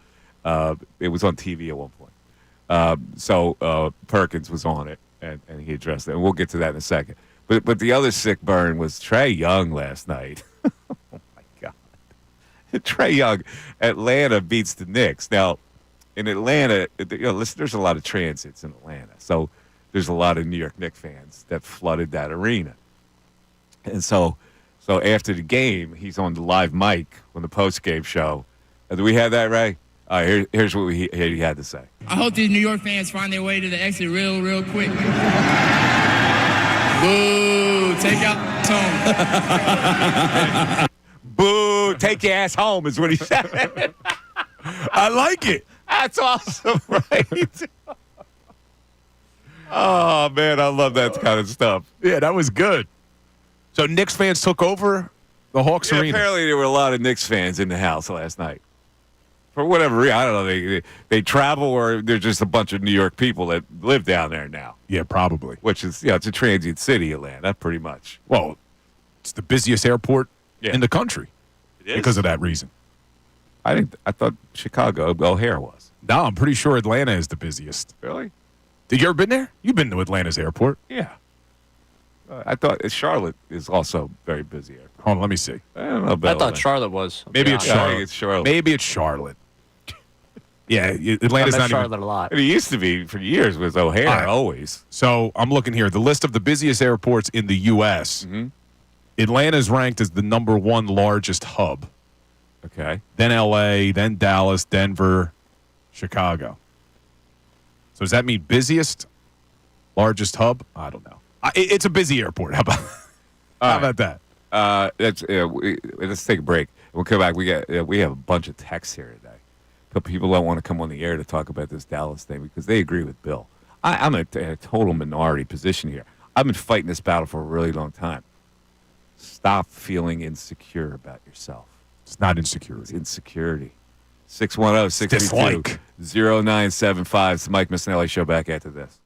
It was on TV at one point. So Perkins was on it, and he addressed it. And we'll get to that in a second. But the other sick burn was Trae Young last night. Oh, my God. Trae Young, Atlanta beats the Knicks. Now, in Atlanta, listen, there's a lot of transits in Atlanta. So there's a lot of New York Knicks fans that flooded that arena. And so after the game, he's on the live mic on the post-game show. Do we have that, Ray? All right, here's what he had to say. I hope these New York fans find their way to the exit real quick. Boo, take your ass home. Boo, take your ass home is what he said. I like it. That's awesome, right? Oh, man, I love that kind of stuff. Yeah, that was good. So Knicks fans took over the Hawks arena. Apparently there were a lot of Knicks fans in the house last night. For whatever reason, I don't know. They travel, or they're just a bunch of New York people that live down there now. Yeah, probably. Which is, it's a transient city, Atlanta, pretty much. Well, it's the busiest airport in the country because of that reason. I thought Chicago, O'Hare was. No, I'm pretty sure Atlanta is the busiest. Really? Did you ever been there? You've been to Atlanta's airport. Yeah. I thought Charlotte is also very busy. Hold on, let me see. I don't know about I thought Charlotte was. Maybe it's Charlotte. I think it's Charlotte. Maybe it's Charlotte. Yeah, Atlanta's not Charlotte even. a lot. It used to be for years with O'Hare always. So I'm looking here. The list of the busiest airports in the U.S. Mm-hmm. Atlanta's ranked as the number one largest hub. Okay. Then L.A., then Dallas, Denver, Chicago. So does that mean busiest, largest hub? I don't know. It's a busy airport. How about that? Let's take a break. We'll come back. We have a bunch of texts here today. A couple people don't want to come on the air to talk about this Dallas thing because they agree with Bill. I'm in a total minority position here. I've been fighting this battle for a really long time. Stop feeling insecure about yourself. It's not insecurity. It's insecurity. 610-632-0975. It's the Mike Missanelli Show. Back after this.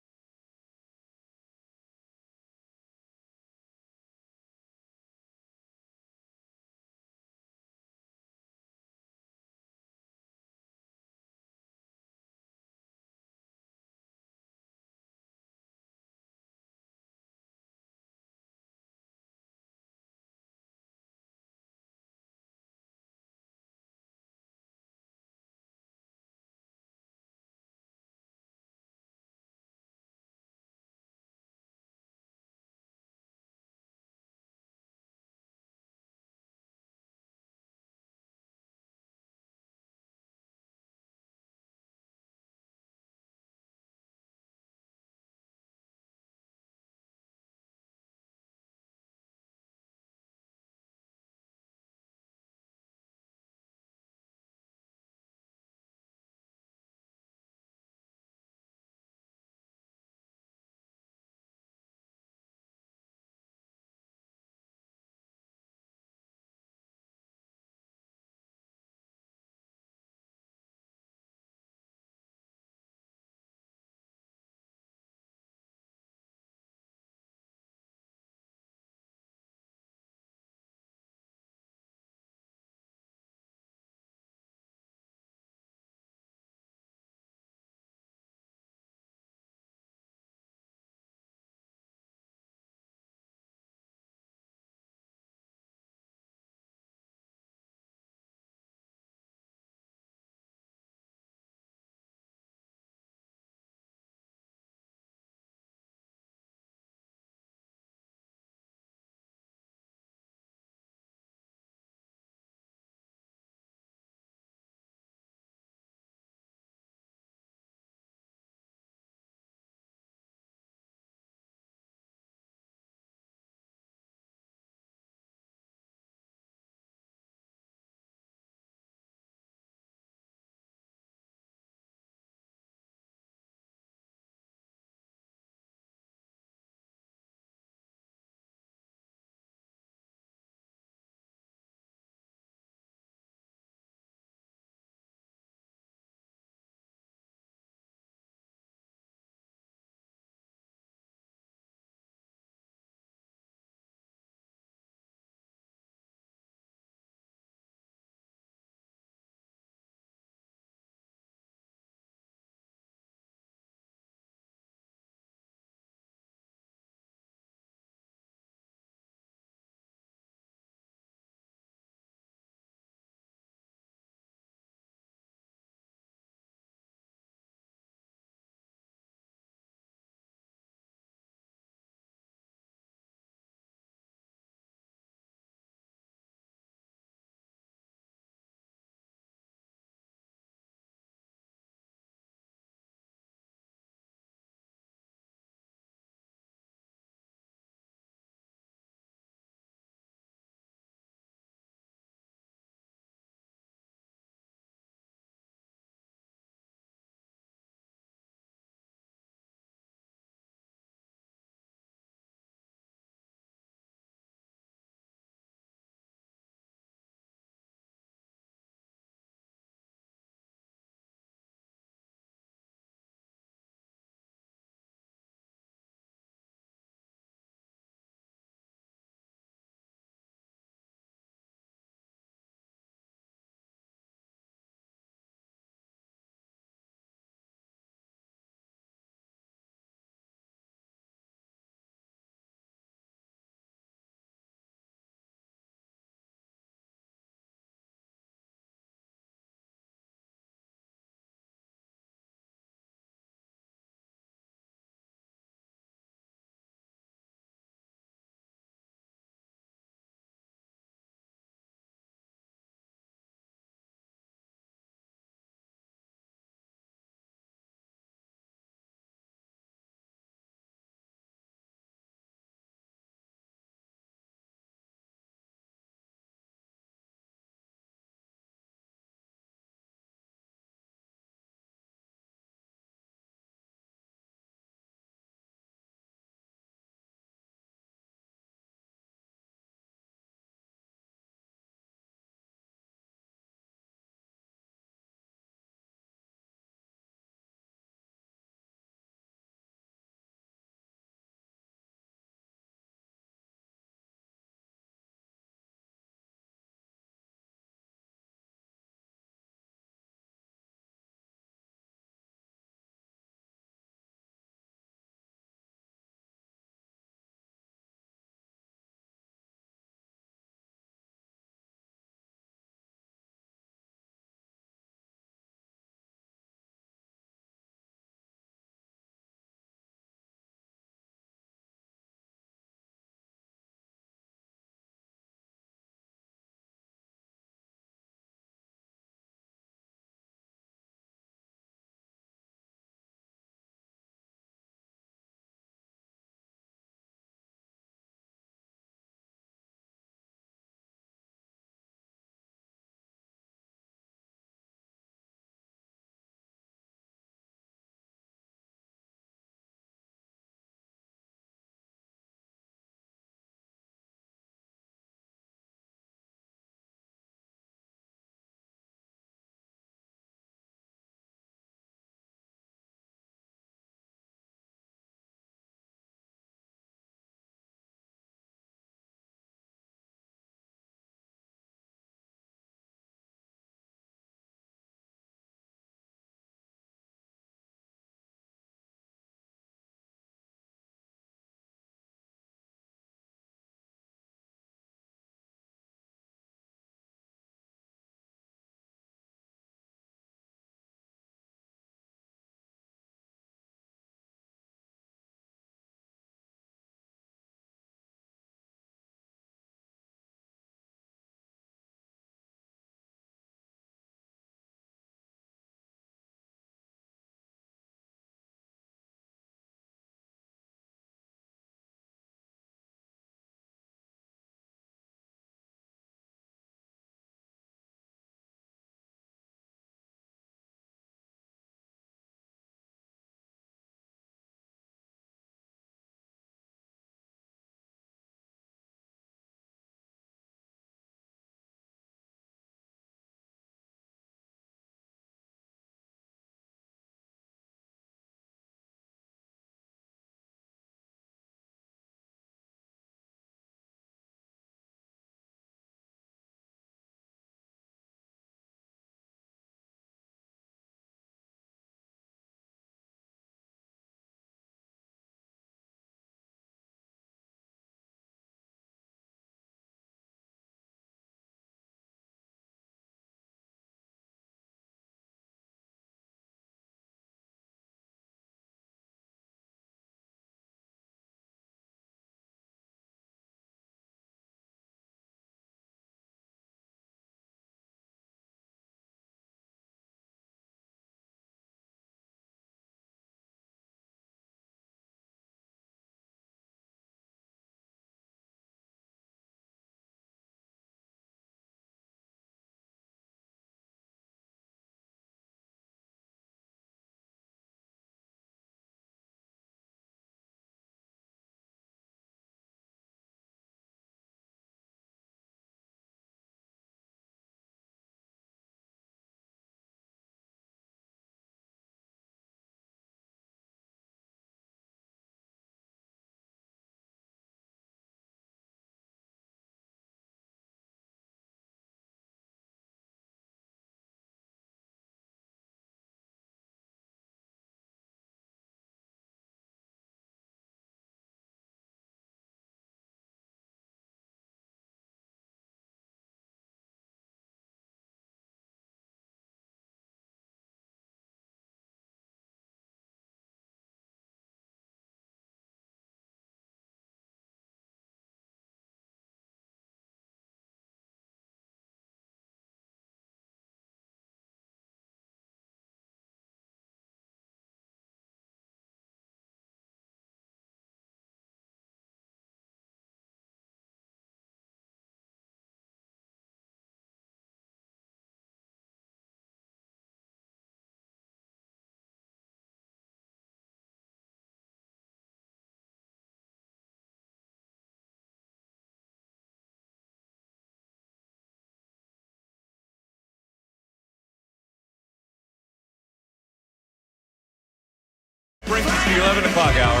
the 11 o'clock hour.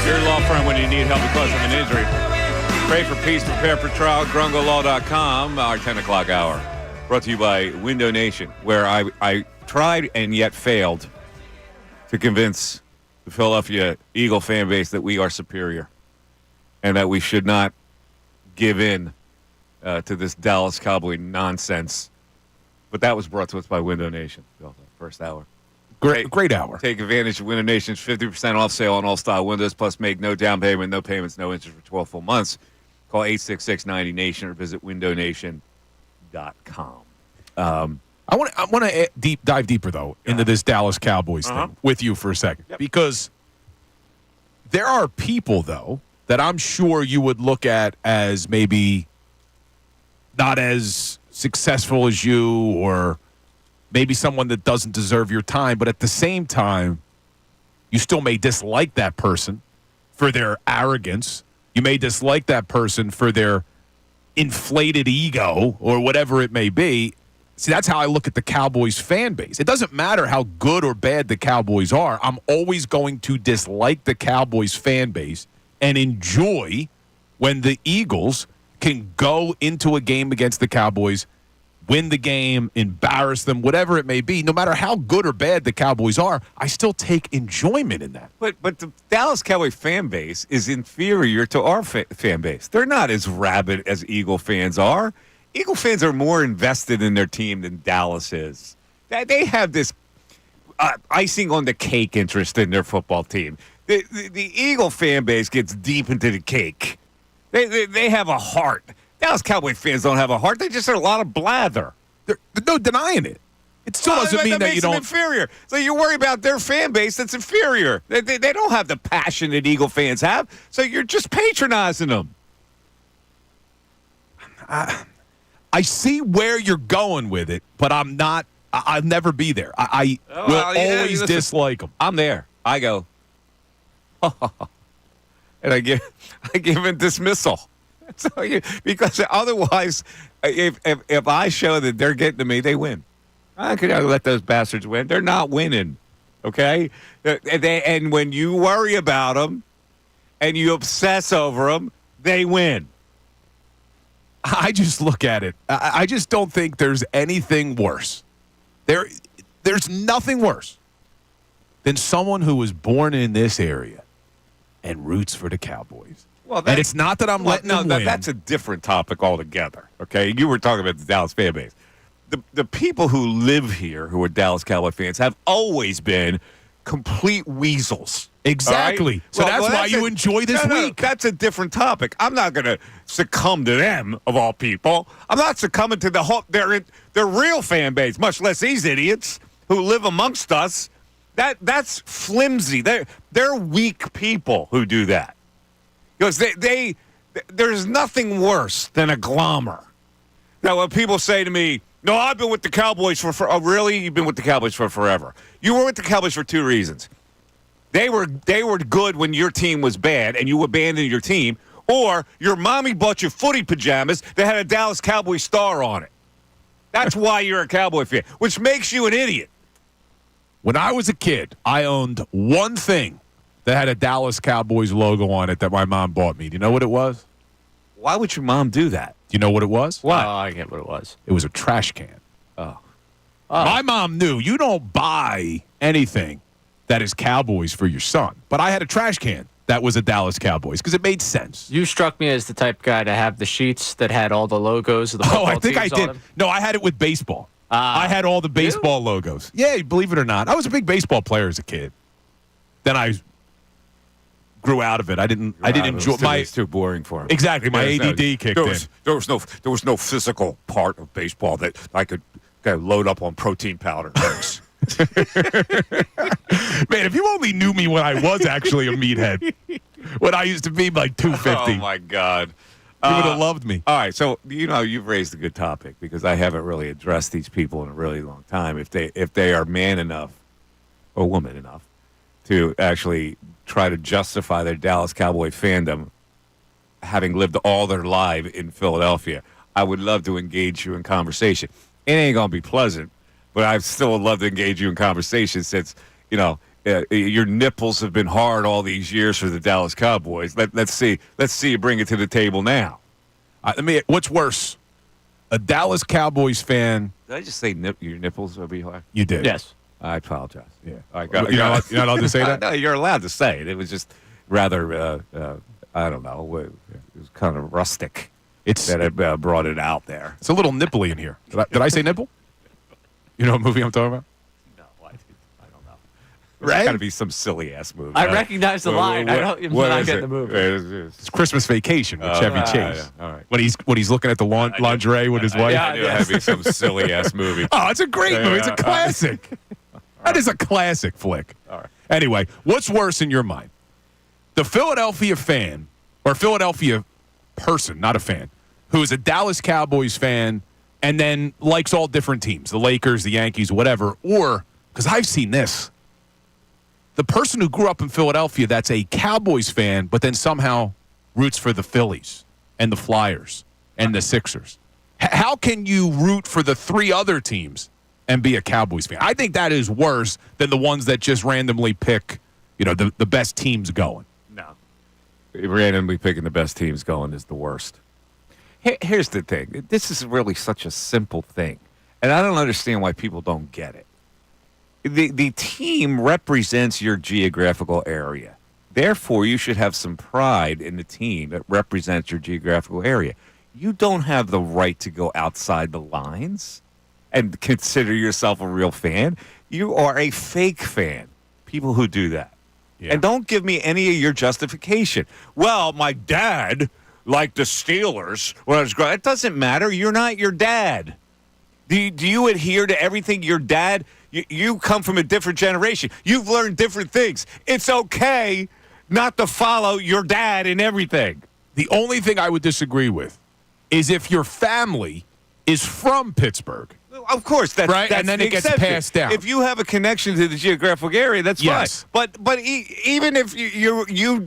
Your law firm when you need help because of an injury. Pray for peace, prepare for trial, grungolaw.com. Our 10 o'clock hour. Brought to you by Window Nation, where I tried and yet failed to convince the Philadelphia Eagle fan base that we are superior and that we should not give in to this Dallas Cowboy nonsense. But that was brought to us by Window Nation. First hour. Great hour. Take advantage of Window Nation's 50% off sale on all style windows, plus make no down payment, no payments, no interest for 12 full months. Call 866-90-NATION or visit windownation.com. I want to dive deeper, though, into this Dallas Cowboys thing with you for a second. Yep. Because there are people, though, that I'm sure you would look at as maybe not as successful as you, or maybe someone that doesn't deserve your time, but at the same time, you still may dislike that person for their arrogance. You may dislike that person for their inflated ego or whatever it may be. See, that's how I look at the Cowboys fan base. It doesn't matter how good or bad the Cowboys are. I'm always going to dislike the Cowboys fan base and enjoy when the Eagles can go into a game against the Cowboys, win the game, embarrass them, whatever it may be. No matter how good or bad the Cowboys are, I still take enjoyment in that. But the Dallas Cowboy fan base is inferior to our fan base. They're not as rabid as Eagle fans are. Eagle fans are more invested in their team than Dallas is. They have this icing on the cake interest in their football team. The Eagle fan base gets deep into the cake. They have a heart. Dallas Cowboy fans don't have a heart. They just are a lot of blather. There's no denying it. It still doesn't mean that you don't. Inferior. So you worry about their fan base that's inferior. They don't have the passion that Eagle fans have. So you're just patronizing them. I see where you're going with it, but I'm not. I'll never be there. I will always dislike them. I'm there. I go, and I give a dismissal. So because otherwise, if I show that they're getting to me, they win. I could let those bastards win. They're not winning, okay? And when you worry about them and you obsess over them, they win. I just look at it. I just don't think there's anything worse. There's nothing worse than someone who was born in this area and roots for the Cowboys. Well, and it's not that I'm letting them win. That's a different topic altogether, okay? You were talking about the Dallas fan base. The people who live here who are Dallas Cowboy fans have always been complete weasels. Exactly. Right? So that's why you enjoy this week. That's a different topic. I'm not going to succumb to them, of all people. I'm not succumbing to their real fan base, much less these idiots who live amongst us. That's flimsy. They're weak people who do that. Because there's nothing worse than a glommer. Now, when people say to me, no, I've been with the Cowboys for oh, really? You've been with the Cowboys for forever. You were with the Cowboys for two reasons. They were good when your team was bad and you abandoned your team, or your mommy bought you footy pajamas that had a Dallas Cowboy star on it. That's why you're a Cowboy fan, which makes you an idiot. When I was a kid, I owned one thing that had a Dallas Cowboys logo on it that my mom bought me. Do you know what it was? Why would your mom do that? Do you know what it was? What? Oh, I get what it was. It was a trash can. Oh. My mom knew you don't buy anything that is Cowboys for your son. But I had a trash can that was a Dallas Cowboys because it made sense. You struck me as the type of guy to have the sheets that had all the logos of the football I think I teams on did. them. No, I had it with baseball. I had all the baseball logos. Yeah, believe it or not. I was a big baseball player as a kid. Then I grew out of it. I didn't enjoy my. It's too boring for him. Exactly, my ADD kicked in. There was no physical part of baseball that I could load up on protein powder. Thanks. Man, if you only knew me when I was actually a meathead, when I used to be like 250. Oh my God, you would have loved me. All right, so you've raised a good topic because I haven't really addressed these people in a really long time. If they are man enough or woman enough to actually try to justify their Dallas Cowboy fandom, having lived all their life in Philadelphia, I would love to engage you in conversation. It ain't gonna be pleasant, but I still would love to engage you in conversation since your nipples have been hard all these years for the Dallas Cowboys. Let's see you bring it to the table now. What's worse, a Dallas Cowboys fan? Did I just say your nipples will be hard? You did. Yes. I apologize. Yeah. You're not allowed to say that? No, you're allowed to say it. It was just rather, I don't know, it was kind of rustic that I brought it out there. It's a little nipply in here. Did I say nipple? You know what movie I'm talking about? No, I don't know. There's got to be some silly-ass movie. I recognize the line. I don't not get the movie. It's Christmas Vacation with Chevy Chase. Yeah. All right. When he's looking at the lingerie with his wife. I knew it had to be some silly-ass movie. Oh, it's a great movie. It's a classic. That is a classic flick. All right. Anyway, what's worse in your mind? The Philadelphia fan, or Philadelphia person, not a fan, who is a Dallas Cowboys fan and then likes all different teams, the Lakers, the Yankees, whatever, or, because I've seen this, the person who grew up in Philadelphia that's a Cowboys fan but then somehow roots for the Phillies and the Flyers and the Sixers. How can you root for the three other teams and be a Cowboys fan? I think that is worse than the ones that just randomly pick, the best teams going. No. Randomly picking the best teams going is the worst. Here's the thing. This is really such a simple thing, and I don't understand why people don't get it. The team represents your geographical area. Therefore, you should have some pride in the team that represents your geographical area. You don't have the right to go outside the lines and consider yourself a real fan. You are a fake fan. People who do that. Yeah. And don't give me any of your justification. Well, my dad liked the Steelers when I was growing up. It doesn't matter. You're not your dad. Do you adhere to everything your dad? You come from a different generation. You've learned different things. It's okay not to follow your dad in everything. The only thing I would disagree with is if your family is from Pittsburgh. Of course, that's right, that's and then the it gets exception. passed down. If you have a connection to the geographic area, that's yes. fine. But even if you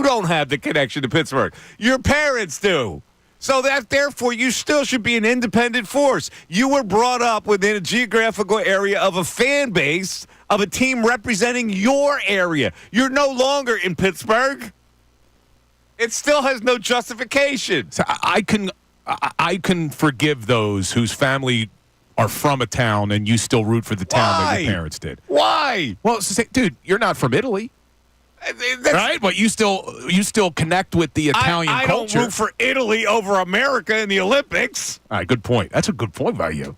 don't have the connection to Pittsburgh, your parents do. So that therefore you still should be an independent force. You were brought up within a geographical area of a fan base of a team representing your area. You're no longer in Pittsburgh. It still has no justification. So I can forgive those whose family are from a town and you still root for the town that your parents did. Why? Well, dude, you're not from Italy. Right? But you still connect with the Italian culture. I don't root for Italy over America in the Olympics. All right, good point. That's a good point by you.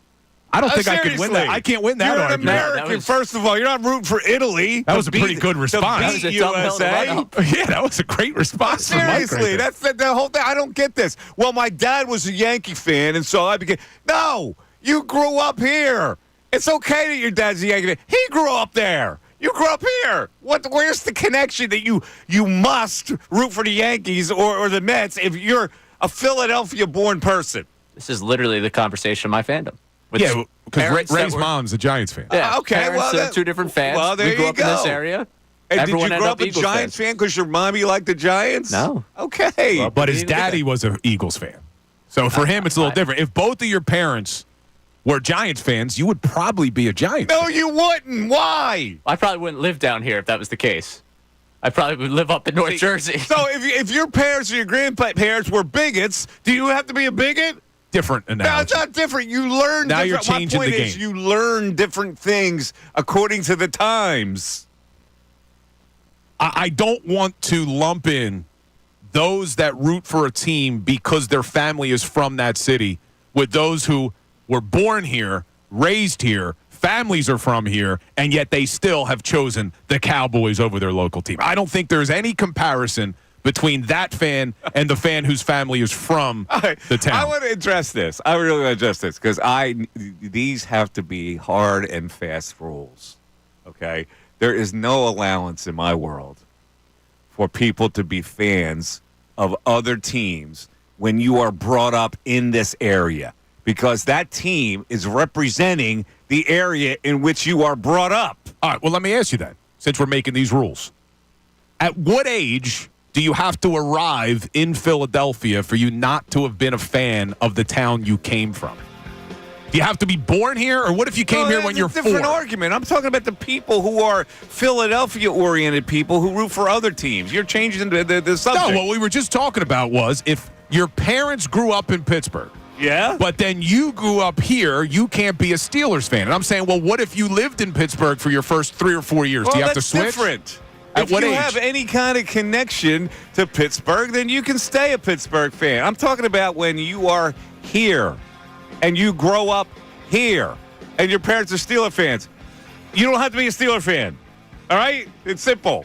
I don't think I can win that. I can't win that You're argument. An American, first of all. You're not rooting for Italy. That was a pretty good response. That was a dumb hill to run up. Yeah, that was a great response. Seriously, that's the whole thing. I don't get this. Well, my dad was a Yankee fan, and so I became. No, you grew up here. It's okay that your dad's a Yankee fan. He grew up there. You grew up here. Where's the connection that you must root for the Yankees or the Mets if you're a Philadelphia-born person? This is literally the conversation of my fandom. Yeah, because Ray's mom's a Giants fan. Yeah, okay. Well, two different fans. Well, there we grew you up go. in this area. And Everyone did you grow up a Eagles Giants fans. fan because your mommy liked the Giants? No. Okay. Well, but his daddy was an Eagles fan. So for him, it's a little different. If both of your parents were Giants fans, you would probably be a Giants fan. No, you wouldn't. Why? I probably wouldn't live down here if that was the case. I probably would live up in North Jersey. So if your parents or your grandparents were bigots, do you have to be a bigot? Different analogy. No, it's not different. You learn. Now different. you're changing My point the is, game. you learn different things according to the times. I don't want to lump in those that root for a team because their family is from that city with those who were born here, raised here, families are from here, and yet they still have chosen the Cowboys over their local team. I don't think there's any comparison between that fan and the fan whose family is from the town. I want to address this. I really want to address this because these have to be hard and fast rules. Okay? There is no allowance in my world for people to be fans of other teams when you are brought up in this area because that team is representing the area in which you are brought up. All right, well, let me ask you then, since we're making these rules. At what age do you have to arrive in Philadelphia for you not to have been a fan of the town you came from? Do you have to be born here, or what if you came here when you're 4? Different argument. I'm talking about the people who are Philadelphia-oriented people who root for other teams. You're changing the subject. No, what we were just talking about was if your parents grew up in Pittsburgh, yeah, but then you grew up here, you can't be a Steelers fan. And I'm saying, well, what if you lived in Pittsburgh for your first 3 or 4 years? Well, Do you have to that's switch? Different. At what if you age? have any kind of connection to Pittsburgh, then you can stay a Pittsburgh fan. I'm talking about when you are here and you grow up here and your parents are Steeler fans. You don't have to be a Steeler fan. All right? It's simple.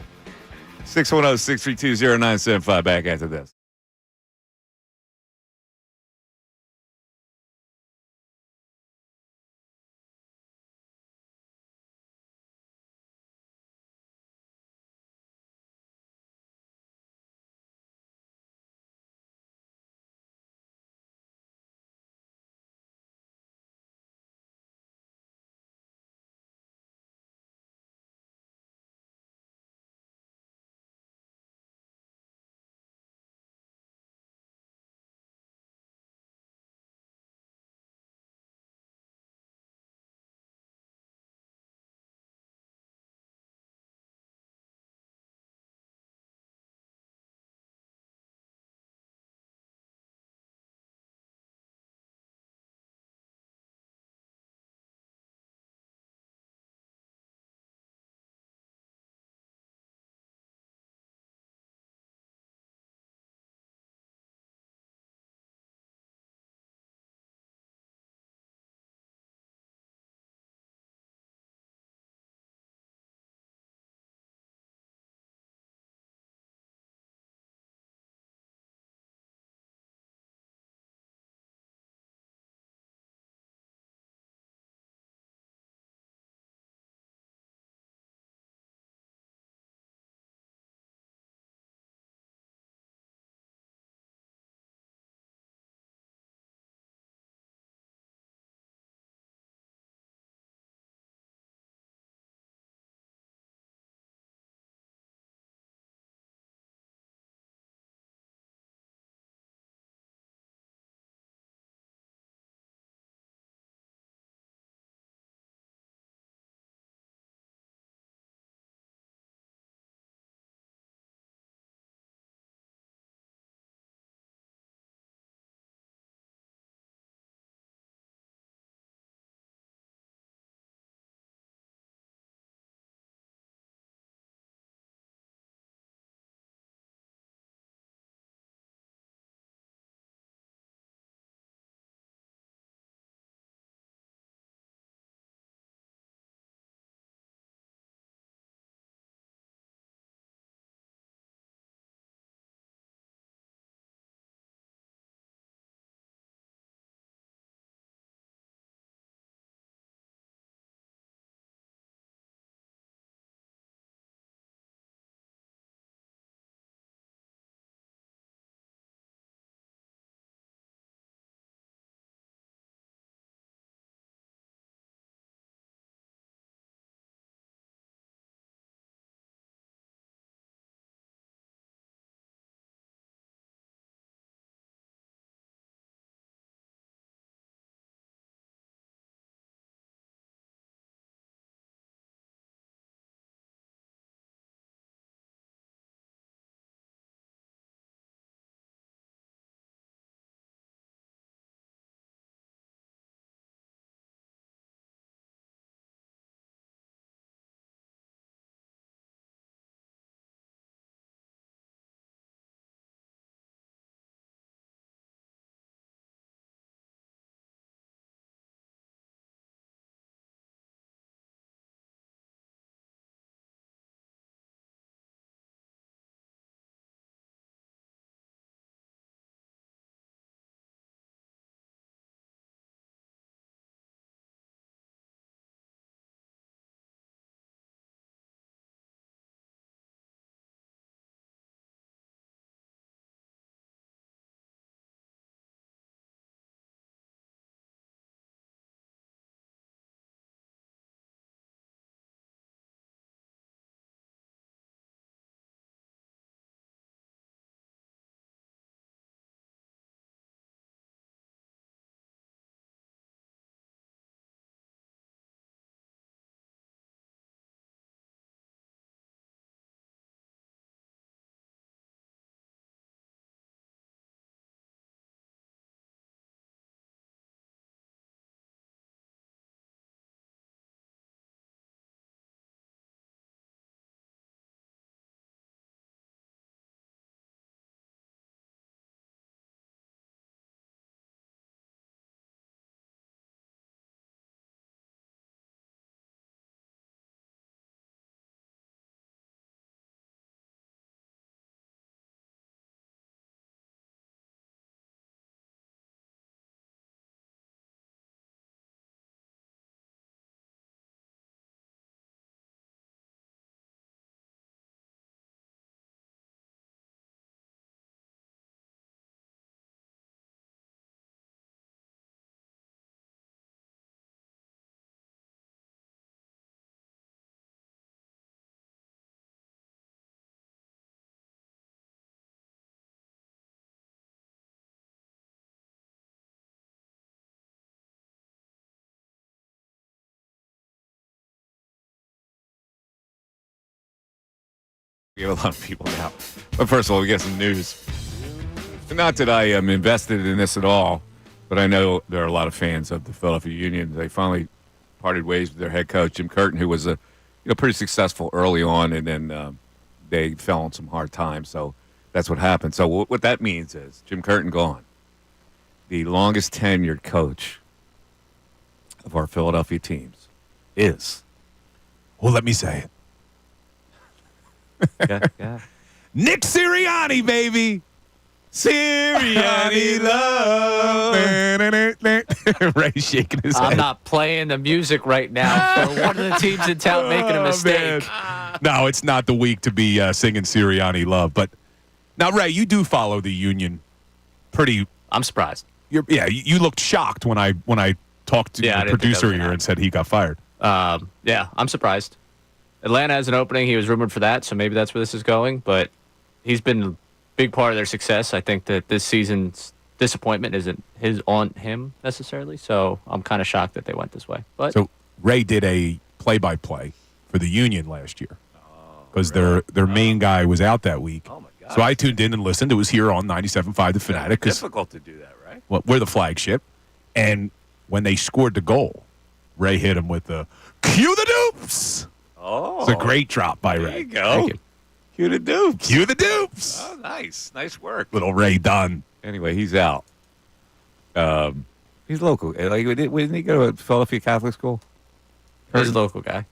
610-632-0975. Back after this. We have a lot of people now. But first of all, we got some news. Not that I am invested in this at all, but I know there are a lot of fans of the Philadelphia Union. They finally parted ways with their head coach, Jim Curtin, who was pretty successful early on, and then they fell on some hard times. So that's what happened. So what that means is Jim Curtin gone. The longest tenured coach of our Philadelphia teams is. Well, let me say it. Yeah. Nick Sirianni, baby. Sirianni love. Ray's shaking his head. I'm not playing the music right now for one of the teams in town making a mistake. Man. No, it's not the week to be singing Sirianni love. But now, Ray, you do follow the Union pretty. I'm surprised. You looked shocked when I talked to the producer here and said he got fired. Yeah, I'm surprised. Atlanta has an opening. He was rumored for that, so maybe that's where this is going. But he's been a big part of their success. I think that this season's disappointment isn't on him necessarily. So I'm kind of shocked that they went this way. But so Ray did a play-by-play for the Union last year because their main guy was out that week. Oh my God! So I tuned in and listened. It was here on 97.5 The Fanatic. It's difficult to do that, right? Well, we're the flagship. And when they scored the goal, Ray hit him with the cue the dupes. Oh, it's a great drop by Ray. There you go. Cue the dupes. Cue the dupes. Oh, nice work. Little Ray done. Anyway, he's out. He's local. Like, didn't he go to Philadelphia Catholic School? he's a local guy.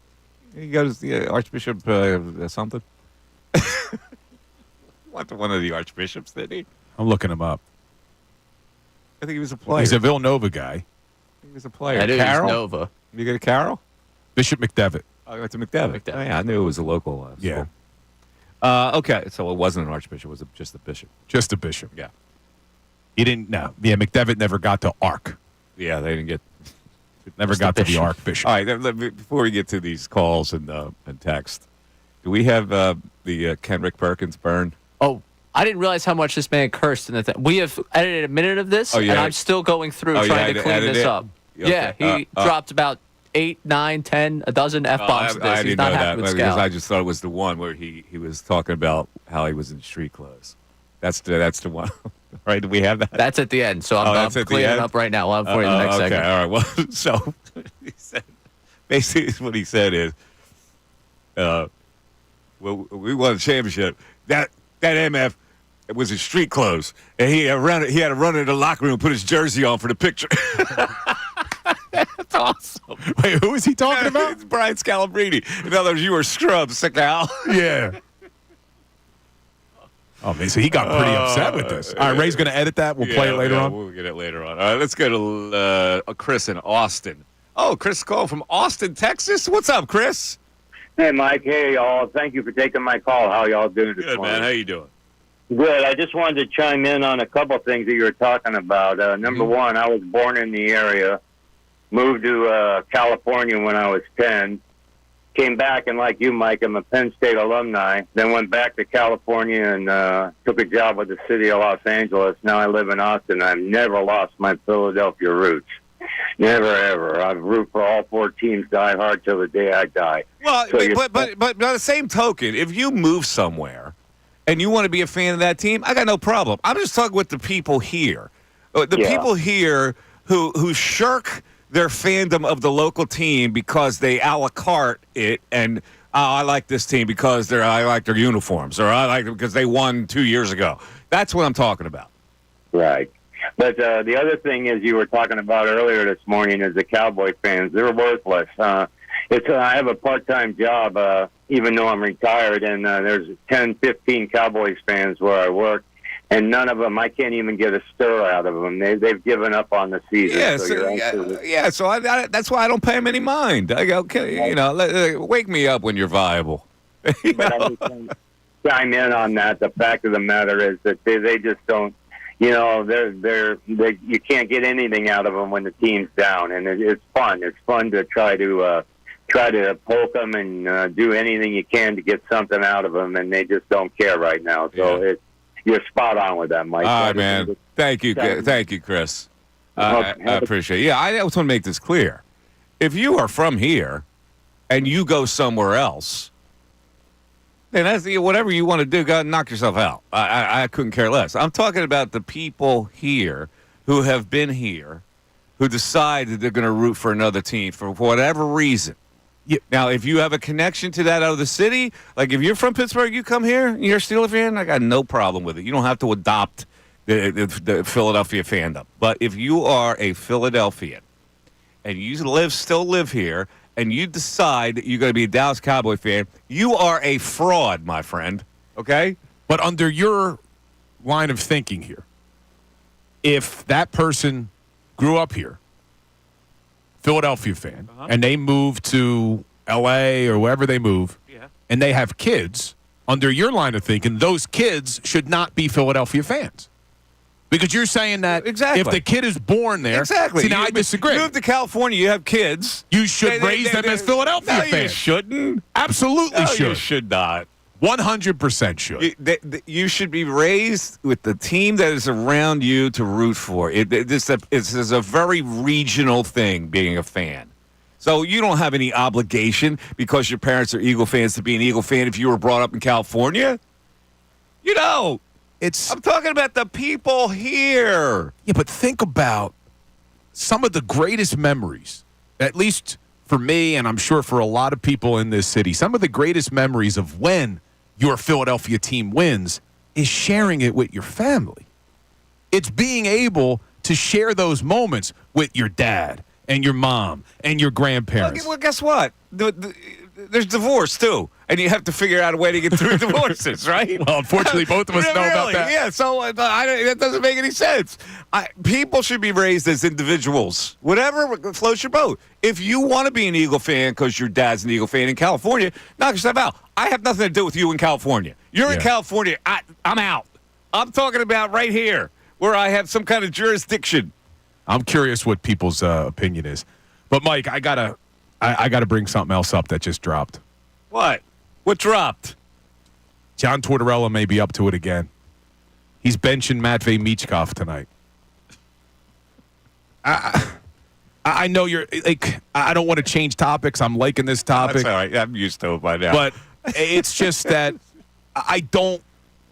He goes to Archbishop something. Went to one of the archbishops, didn't he? I'm looking him up. I think he was a player. He's a Villanova guy. He was a player. I knew he was Carroll? Nova. You go to Carroll? Bishop McDevitt. I went to McDevitt. McDevitt. Oh, yeah, I knew it was a local school. Yeah. Okay, so it wasn't an archbishop. It was just a bishop. Just a bishop. Yeah. He didn't. No. Yeah, McDevitt never got to Ark. Yeah, they didn't get. Never got to the Archbishop. All right, before we get to these calls and text, do we have the Kenrick Perkins burn? Oh, I didn't realize how much this man cursed in the thing. We have edited a minute of this, and I'm still going through trying to clean this up. Okay. Yeah, he dropped about 8, 9, 10, a dozen F-bombs. I He's didn't not know happy that with because Scal. I just thought it was the one where he was talking about how he was in street clothes. That's the one, right? Do we have that? That's at the end, so I'm cleaning it up right now. We'll have it for you in the next segment. Okay, all right. Well, so he said, basically what he said is, well, we won the championship. That MF was in street clothes, and he had to run into the locker room and put his jersey on for the picture. That's awesome. Wait, who is he talking about? It's Brian Scalabrine. In other words, you were scrubbed, Cal. Yeah. Oh, man, so he got pretty upset with this. All right, Ray's going to edit that. We'll play it later on. We'll get it later on. All right, let's go to Chris in Austin. Oh, Chris called from Austin, Texas. What's up, Chris? Hey, Mike. Hey, y'all. Thank you for taking my call. How y'all doing this Good, morning? man. How you doing? Good. I just wanted to chime in on a couple of things that you were talking about. Number one, I was born in the area, moved to California when I was 10, came back, and like you, Mike, I'm a Penn State alumni, then went back to California and took a job with the city of Los Angeles. Now I live in Austin. I've never lost my Philadelphia roots. Never, ever. I root for all four teams, die hard till the day I die. Well, So but by the same token, if you move somewhere and you want to be a fan of that team, I got no problem. I'm just talking with the people here. The people here who shirk their fandom of the local team because they a la carte it and I like this team because I like their uniforms, or I like them because they won 2 years ago. That's what I'm talking about. Right. But the other thing is you were talking about earlier this morning is the Cowboy fans. They're worthless. I have a part-time job, even though I'm retired, and there's 10, 15 Cowboys fans where I work, and none of them, I can't even get a stir out of them. They've given up on the season. Yeah, so I that's why I don't pay them any mind. I go, okay, wake me up when you're viable. But I just want to chime in on that. The fact of the matter is that they just don't. You can't get anything out of them when the team's down, and it's fun. It's fun to try to poke them and do anything you can to get something out of them, and they just don't care right now. So you're spot on with that, Mike. All right, man. Thank you, Chris. I appreciate it. Yeah, I just want to make this clear. If you are from here and you go somewhere else, then that's whatever you want to do. Go knock yourself out. I couldn't care less. I'm talking about the people here who have been here, who decide that they're going to root for another team for whatever reason. Yeah. Now, if you have a connection to that out of the city, like if you're from Pittsburgh, you come here and you're a Steelers fan, I got no problem with it. You don't have to adopt the Philadelphia fandom. But if you are a Philadelphian and you still live here, and you decide that you're going to be a Dallas Cowboy fan, you are a fraud, my friend. Okay? But under your line of thinking here, if that person grew up here, Philadelphia fan, and they move to L.A. or wherever they move, and they have kids, under your line of thinking, those kids should not be Philadelphia fans. Because you're saying that if the kid is born there. Exactly. See, now I disagree. You move to California, you have kids. You should raise them as Philadelphia fans. You shouldn't. Absolutely should. You should not. 100% should. You should be raised with the team that is around you to root for. This is a very regional thing, being a fan. So you don't have any obligation because your parents are Eagle fans to be an Eagle fan if you were brought up in California. You know. I'm talking about the people here. Yeah, but think about some of the greatest memories, at least for me and I'm sure for a lot of people in this city, some of the greatest memories of when your Philadelphia team wins is sharing it with your family. It's being able to share those moments with your dad and your mom and your grandparents. Well, guess what? There's divorce, too. And you have to figure out a way to get through divorces, right? Well, unfortunately, both of us know about that. Yeah, so that doesn't make any sense. People should be raised as individuals. Whatever floats your boat. If you want to be an Eagle fan because your dad's an Eagle fan in California, knock yourself out. I have nothing to do with you in California. You're in California. I'm out. I'm talking about right here where I have some kind of jurisdiction. I'm curious what people's opinion is. But, Mike, I gotta bring something else up that just dropped. What? What dropped? John Tortorella may be up to it again. He's benching Matvei Michkov tonight. I know you're like. I don't want to change topics. I'm liking this topic. That's all right. I'm used to it by now. But it's just that I don't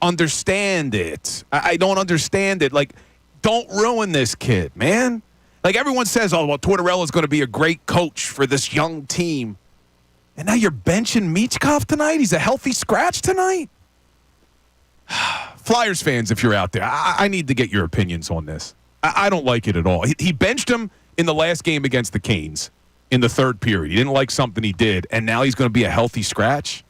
understand it. I don't understand it. Like, don't ruin this kid, man. Like, everyone says, oh, well, Tortorella's going to be a great coach for this young team. And now you're benching Michkov tonight? He's a healthy scratch tonight? Flyers fans, if you're out there, I need to get your opinions on this. I don't like it at all. He benched him in the last game against the Canes in the third period. He didn't like something he did, and now he's going to be a healthy scratch?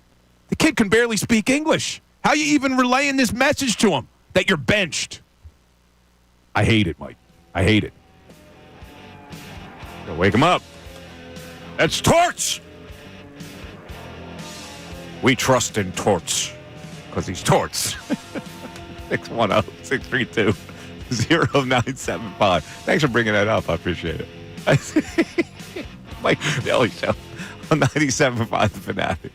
The kid can barely speak English. How are you even relaying this message to him that you're benched? I hate it, Mike. I hate it. Wake him up. That's Torts. We trust in Torts because he's Torts. 610-632-0975. Thanks for bringing that up. I appreciate it. Mike Missanelli Show on 97.5 The Fanatic.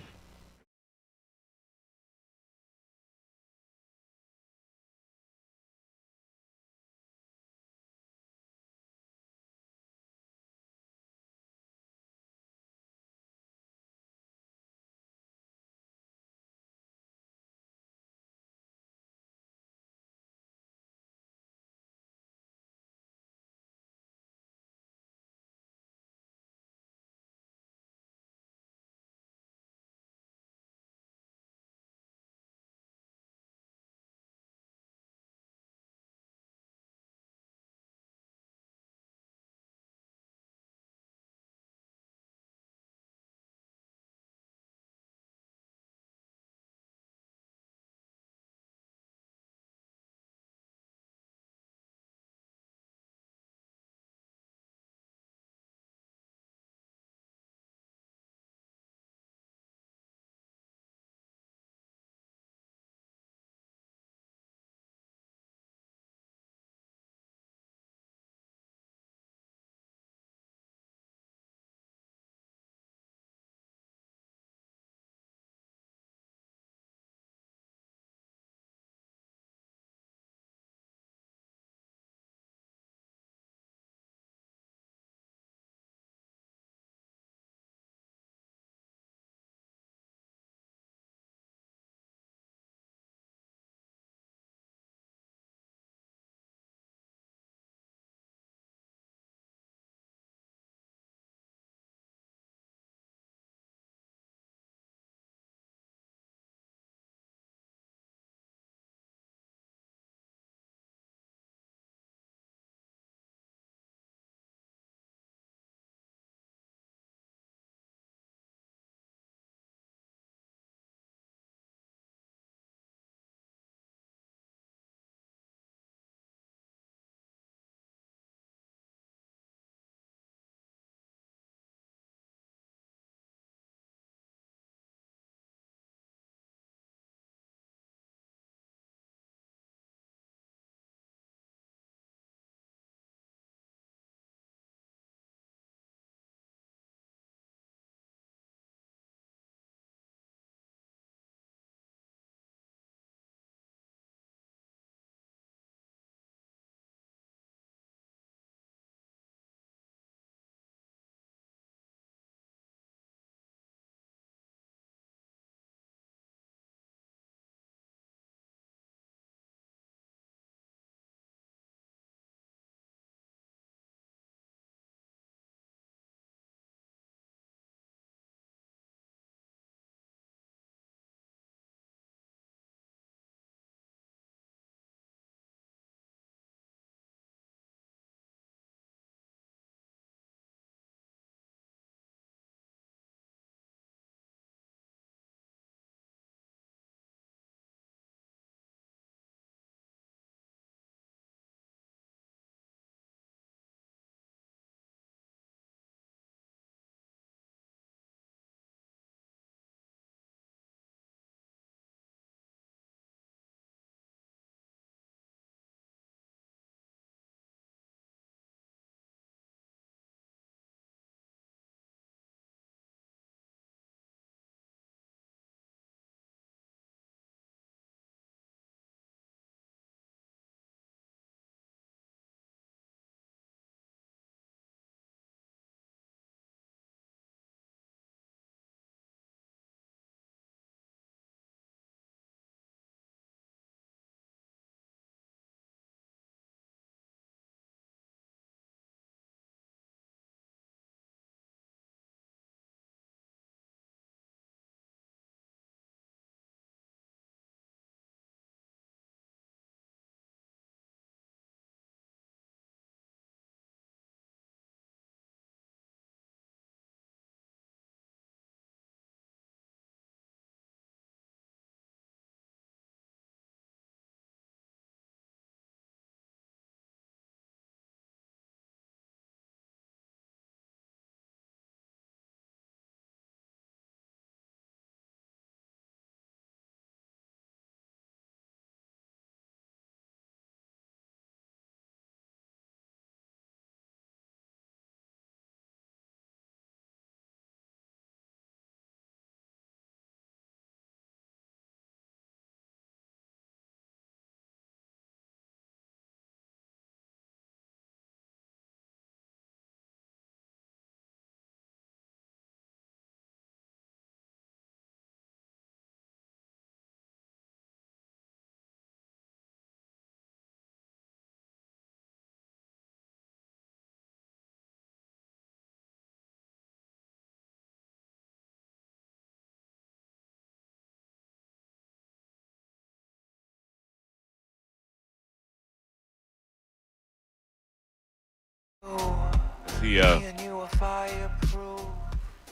He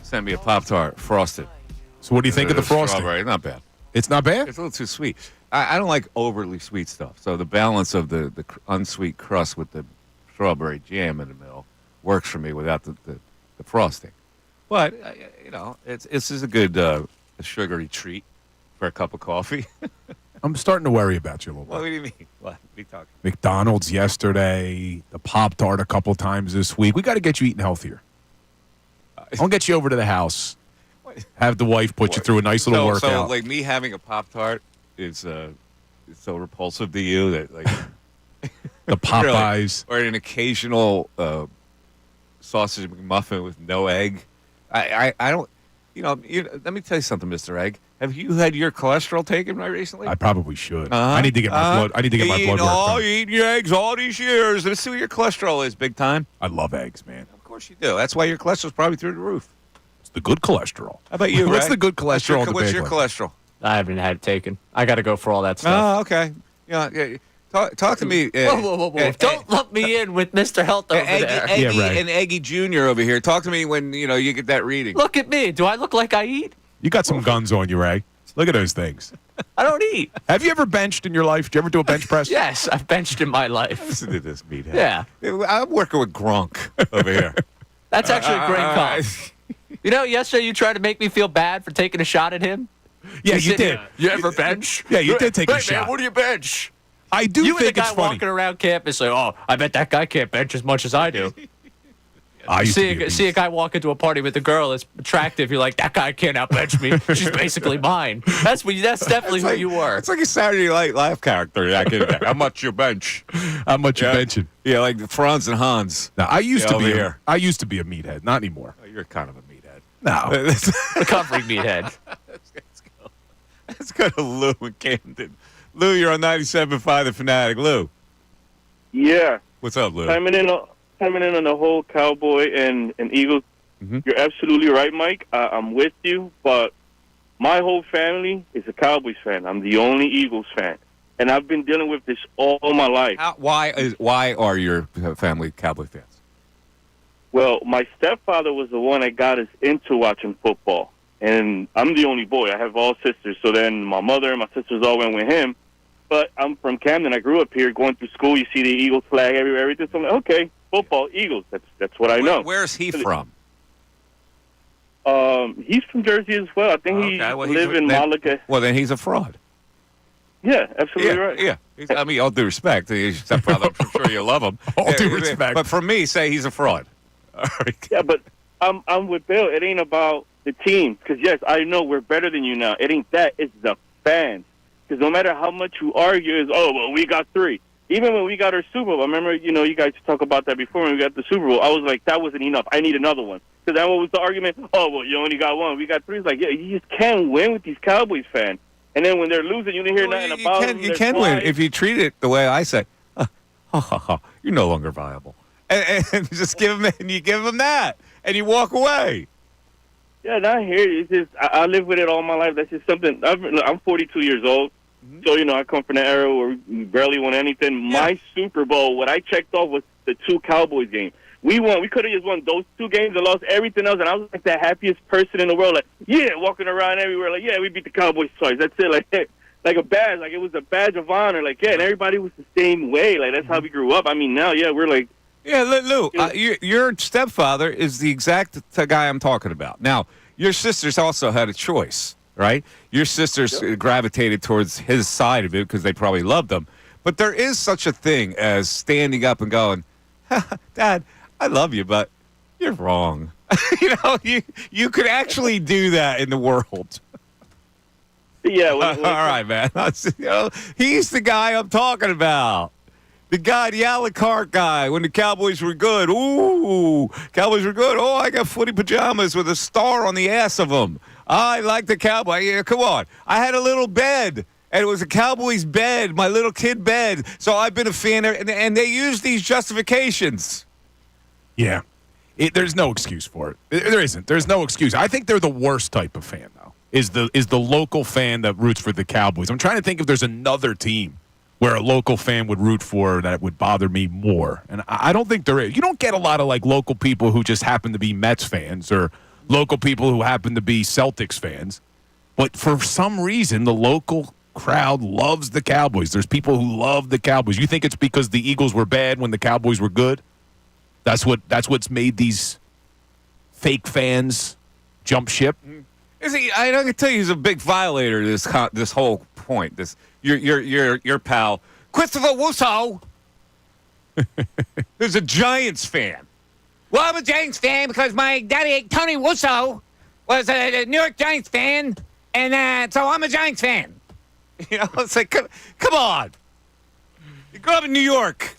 sent me a Pop-Tart, frosted. So what do you think of the frosting? Strawberry, not bad. It's not bad? It's a little too sweet. I don't like overly sweet stuff. So the balance of the unsweet crust with the strawberry jam in the middle works for me without the frosting. But, this is a good sugary treat for a cup of coffee. I'm starting to worry about you a little bit. What do you mean? What are you talking? McDonald's yesterday, the Pop-Tart a couple times this week. We got to get you eating healthier. I'll get you over to the house. Have the wife put you through a nice little workout. So, like, me having a Pop-Tart is so repulsive to you that, like... the Popeyes. Really? Or an occasional sausage McMuffin with no egg. I don't... let me tell you something, Mr. Egg. Have you had your cholesterol taken recently? I probably should. I need to get my blood. I need to get my blood work done. You eating your eggs all these years. Let's see what your cholesterol is, big time. I love eggs, man. Of course you do. That's why your cholesterol's probably through the roof. It's the good cholesterol. How about you, What's Ray? the good cholesterol? What's your cholesterol? I haven't had it taken. I got to go for all that stuff. Oh, okay. Yeah. Talk to me. Whoa. Don't lump me in with Mr. Health over there. Eggy right. and Eggy Jr. over here. Talk to me when, you get that reading. Look at me. Do I look like I eat? You got some guns on you, Ray. Look at those things. I don't eat. Have you ever benched in your life? Did you ever do a bench press? Yes, I've benched in my life. Listen to this meathead. Yeah. I'm working with Gronk over here. That's actually a great call. Yesterday you tried to make me feel bad for taking a shot at him. Yeah, you did. You ever bench? Yeah, you did take a shot. Man, what do you bench? I do You and the think guy it's funny. walking around campus like, oh, I bet that guy can't bench as much as I do. I used to be See a guy walk into a party with a girl that's attractive. You're like, that guy can't outbench me. She's basically mine. That's definitely who you were. It's like a Saturday Night Live character. How much you bench? How much you benching? Yeah, like Franz and Hans. Now, I used to over be here. I used to be a meathead. Not anymore. Oh, you're kind of a meathead. No. Recovering meathead. Let's go to Lou in Camden. Lou, you're on 97.5 The Fanatic. Lou. Yeah. What's up, Lou? Coming in on the whole Cowboy and Eagles. Mm-hmm. You're absolutely right, Mike. I'm with you, but my whole family is a Cowboys fan. I'm the only Eagles fan, and I've been dealing with this all my life. Why are your family Cowboy fans? Well, my stepfather was the one that got us into watching football, and I'm the only boy. I have all sisters, so then my mother and my sisters all went with him. But I'm from Camden. I grew up here. Going through school, you see the Eagles flag everywhere, everything. So I'm like, okay, football, Eagles. That's what I know. Where's he from? He's from Jersey as well. I think he lives in Malaga. Well, then he's a fraud. Yeah, absolutely right. Yeah. I mean, all due respect. He's your stepfather. I'm sure you love him. All due respect. But for me, say he's a fraud. All right. Yeah, but I'm with Bill. It ain't about the team. Because, yes, I know we're better than you now. It ain't that. It's the fans. Because no matter how much you argue, is we got 3. Even when we got our Super Bowl, I remember, you guys talked about that before when we got the Super Bowl. I was like, that wasn't enough. I need another one. Because then what was the argument? You only got 1. We got 3. It's like, yeah, you just can't win with these Cowboys fans. And then when they're losing, you don't hear nothing about them. You can win if you treat it the way I say. You're no longer viable. And just give them, and you give them that, and you walk away. Yeah, not here. It's just I live with it all my life. That's just something. I'm 42 years old, so I come from the era where we barely won anything. Yeah. My Super Bowl, what I checked off was the 2 Cowboys games. We won. We could have just won those 2 games and lost everything else. And I was like the happiest person in the world. Like, walking around everywhere. Like, we beat the Cowboys twice. That's it. Like a badge. Like, it was a badge of honor. Like, and everybody was the same way. Like, that's how we grew up. I mean, now, we're like. Yeah, Lou, your stepfather is the exact guy I'm talking about. Now, your sisters also had a choice, right? Your sisters gravitated towards his side of it because they probably loved him. But there is such a thing as standing up and going, Dad, I love you, but you're wrong. You could actually do that in the world. Yeah. All right, man. He's the guy I'm talking about. The guy, the a la carte guy, when the Cowboys were good. Ooh, Cowboys were good. Oh, I got footy pajamas with a star on the ass of them. I like the Cowboy. Yeah, come on. I had a little bed, and it was a Cowboys bed, my little kid bed. So I've been a fan, and they use these justifications. Yeah. There's no excuse for it. There isn't. There's no excuse. I think they're the worst type of fan, though, is the local fan that roots for the Cowboys. I'm trying to think if there's another team where a local fan would root for that would bother me more. And I don't think there is. You don't get a lot of like local people who just happen to be Mets fans or local people who happen to be Celtics fans. But for some reason, the local crowd loves the Cowboys. There's people who love the Cowboys. You think it's because the Eagles were bad when the Cowboys were good? That's what's made these fake fans jump ship. Is he? I can tell you, he's a big violator of this whole point. This your pal Christopher Wusso, who's a Giants fan. Well, I'm a Giants fan because my daddy Tony Wusso was a New York Giants fan, and so I'm a Giants fan. You know, it's like, come on. You grew up in New York.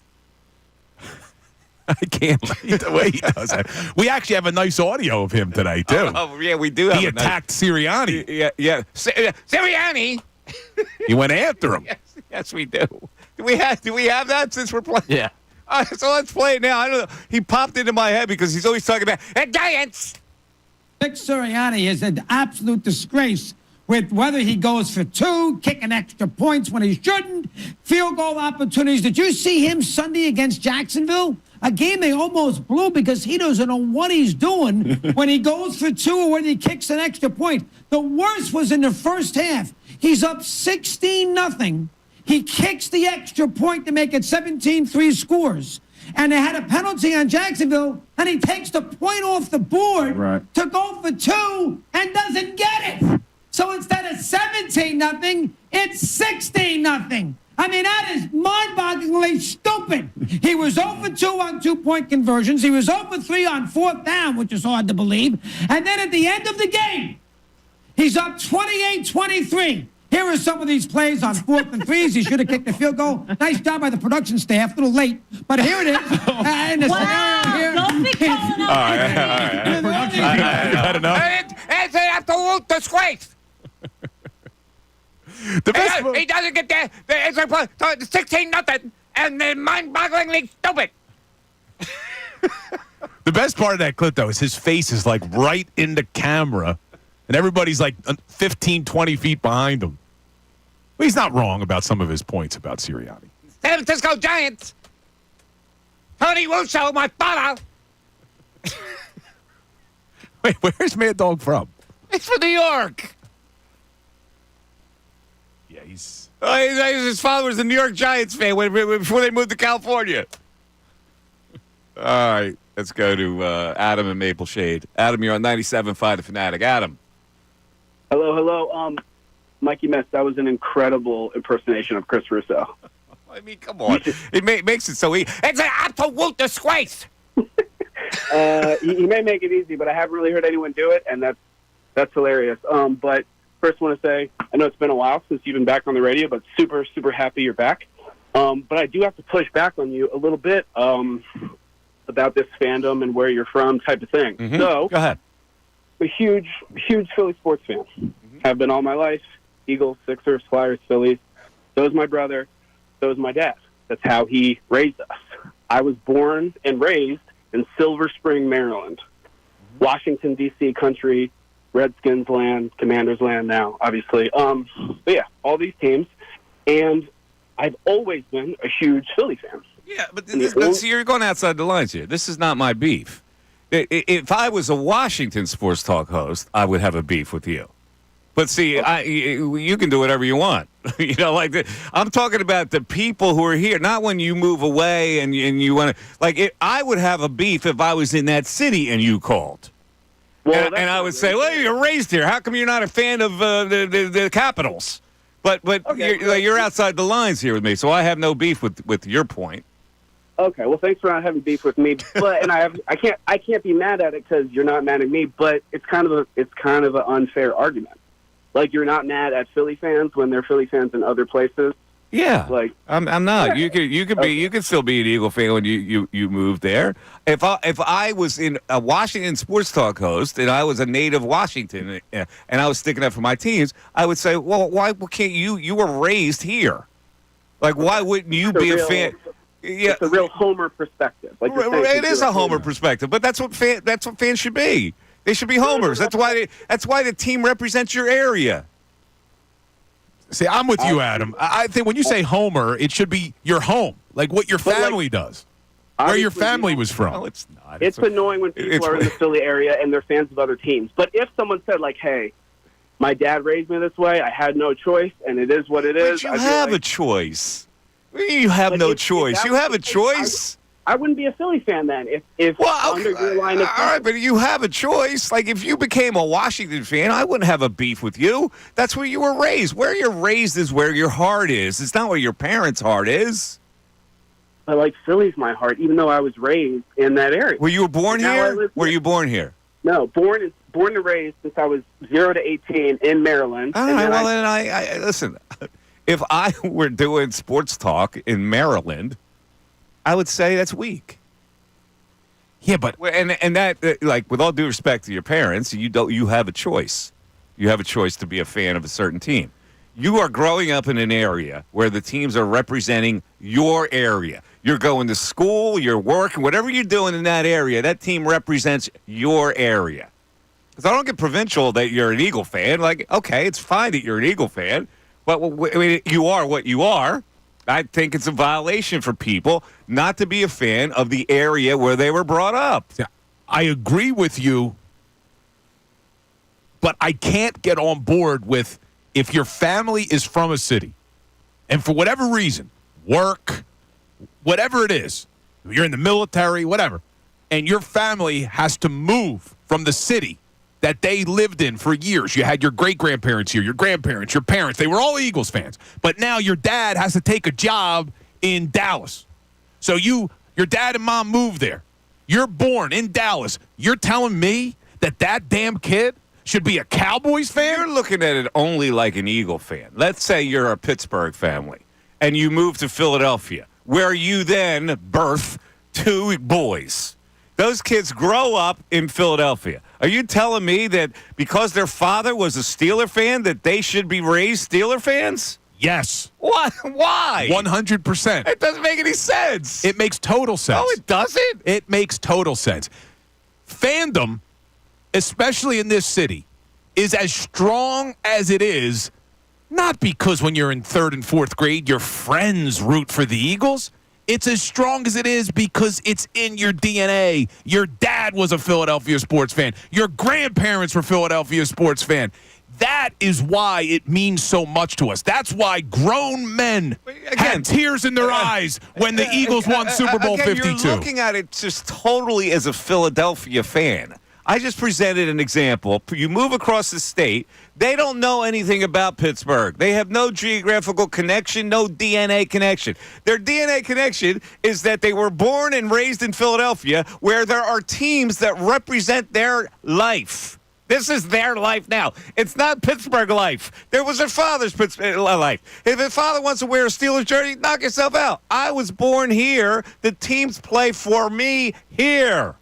I can't believe the way he does that. We actually have a nice audio of him today, too. Oh yeah, we do. He attacked Sirianni. Yeah. Sirianni. He went after him. Yes, we do. Do we have that since we're playing? Yeah. So let's play it now. I don't know. He popped into my head because he's always talking about Giants. Nick Sirianni is an absolute disgrace with whether he goes for two, kicking extra points when he shouldn't, field goal opportunities. Did you see him Sunday against Jacksonville? A game they almost blew because he doesn't know what he's doing when he goes for two or when he kicks an extra point. The worst was in the first half. He's up 16-0. He kicks the extra point to make it 17-3 scores. And they had a penalty on Jacksonville, and he takes the point off the board to go for two and doesn't get it. So instead of 17-0, it's 16-0. I mean, that is mind-bogglingly stupid. He was 0 for 2 on two-point conversions. He was 0 for 3 on fourth down, which is hard to believe. And then at the end of the game, he's up 28-23. Here are some of these plays on 4th and 3s. He should have kicked the field goal. Nice job by the production staff. A little late, but here it is. In the scenario here. Don't be calling All right. Had enough? It's an absolute disgrace. The best He doesn't get there. It's like 16-0, and they're mind-bogglingly stupid. The best part of that clip, though, is his face is like right in the camera, and everybody's like 15, 20 feet behind him. Well, he's not wrong about some of his points about Sirianni. San Francisco Giants. Tony Russo, my father. Wait, where's Mad Dog from? He's from New York. Yeah, he's... His father was a New York Giants fan before they moved to California. All right, let's go to Adam in Maple Shade. Adam, you're on 97.5 The Fanatic. Adam. Hello. Mikey Mess, that was an incredible impersonation of Chris Russo. I mean, come on. It makes it so easy. It's an absolute disgrace. He may make it easy, but I haven't really heard anyone do it, and that's hilarious. But first, I want to say, I know it's been a while since you've been back on the radio, but super, super happy you're back. But I do have to push back on you a little bit about this fandom and where you're from type of thing. Mm-hmm. So, go ahead. I'm a huge Philly sports fan. Mm-hmm. Have been all my life. Eagles, Sixers, Flyers, Phillies. So is my brother. So is my dad. That's how he raised us. I was born and raised in Silver Spring, Maryland. Washington, D.C. country, Redskins land, Commanders land now, obviously. But yeah, all these teams. And I've always been a huge Philly fan. Yeah, but see, you're going outside the lines here. This is not my beef. If I was a Washington sports talk host, I would have a beef with you. But see, you can do whatever you want. You know, like I'm talking about the people who are here, not when you move away and you want to. Like, I would have a beef if I was in that city and you called. Well, and I would say, well, you're raised here. How come you're not a fan of the Capitals? But okay, you're outside the lines here with me, so I have no beef with your point. Okay, well, thanks for not having beef with me, but I can't be mad at it because you're not mad at me. But it's kind of an unfair argument. Like, you're not mad at Philly fans when they're Philly fans in other places. Yeah, like I'm not. Yeah. You could still be an Eagle fan when you moved there. If I was in a Washington sports talk host and I was a native Washington and I was sticking up for my teams, I would say, well, why can't you? You were raised here. Like, why wouldn't you be a fan? Yeah, it's a real Homer perspective. Like it is a Homer perspective, but that's what fans should be. They should be homers. That's why the team represents your area. See, I'm with you, Adam. I think when you say homer, it should be your home, like what your family does, where your family was from. No, it's not. It's annoying when people are in the Philly area and they're fans of other teams. But if someone said, like, hey, my dad raised me this way, I had no choice, and it is what it is. But you have a choice. You have no choice. You have a choice. I wouldn't be a Philly fan then. If under your line of all right, but you have a choice. Like if you became a Washington fan, I wouldn't have a beef with you. That's where you were raised. Where you're raised is where your heart is. It's not where your parents' heart is. But like Philly's my heart, even though I was raised in that area. Were you born here? Were you born here? No, born and raised since I was 0 to 18 in Maryland. All right. Well, then I listen. If I were doing sports talk in Maryland, I would say that's weak. Yeah, but and that like with all due respect to your parents, you have a choice. You have a choice to be a fan of a certain team. You are growing up in an area where the teams are representing your area. You're going to school, you're working, whatever you're doing in that area, that team represents your area. Because I don't get provincial that you're an Eagle fan. Like, okay, it's fine that you're an Eagle fan, but I mean, you are what you are. I think it's a violation for people not to be a fan of the area where they were brought up. Yeah, I agree with you, but I can't get on board with if your family is from a city and for whatever reason, work, whatever it is, you're in the military, whatever, and your family has to move from the city that they lived in for years. You had your great-grandparents here, your grandparents, your parents. They were all Eagles fans. But now your dad has to take a job in Dallas. So your dad and mom moved there. You're born in Dallas. You're telling me that damn kid should be a Cowboys fan? You're looking at it only like an Eagle fan. Let's say you're a Pittsburgh family, and you move to Philadelphia, where you then birth two boys. Those kids grow up in Philadelphia. Are you telling me that because their father was a Steeler fan that they should be raised Steeler fans? Yes. What? Why? 100%. It doesn't make any sense. It makes total sense. No, it doesn't. It makes total sense. Fandom, especially in this city, is as strong as it is, not because when you're in 3rd and 4th grade, your friends root for the Eagles. It's as strong as it is because it's in your DNA. Your dad was a Philadelphia sports fan. Your grandparents were Philadelphia sports fan. That is why it means so much to us. That's why grown men had tears in their eyes when the Eagles won Super Bowl 52. You're looking at it just totally as a Philadelphia fan. I just presented an example. You move across the state, they don't know anything about Pittsburgh. They have no geographical connection, no DNA connection. Their DNA connection is that they were born and raised in Philadelphia, where there are teams that represent their life. This is their life now. It's not Pittsburgh life. There was their father's Pittsburgh life. If his father wants to wear a Steelers jersey, knock yourself out. I was born here. The teams play for me here.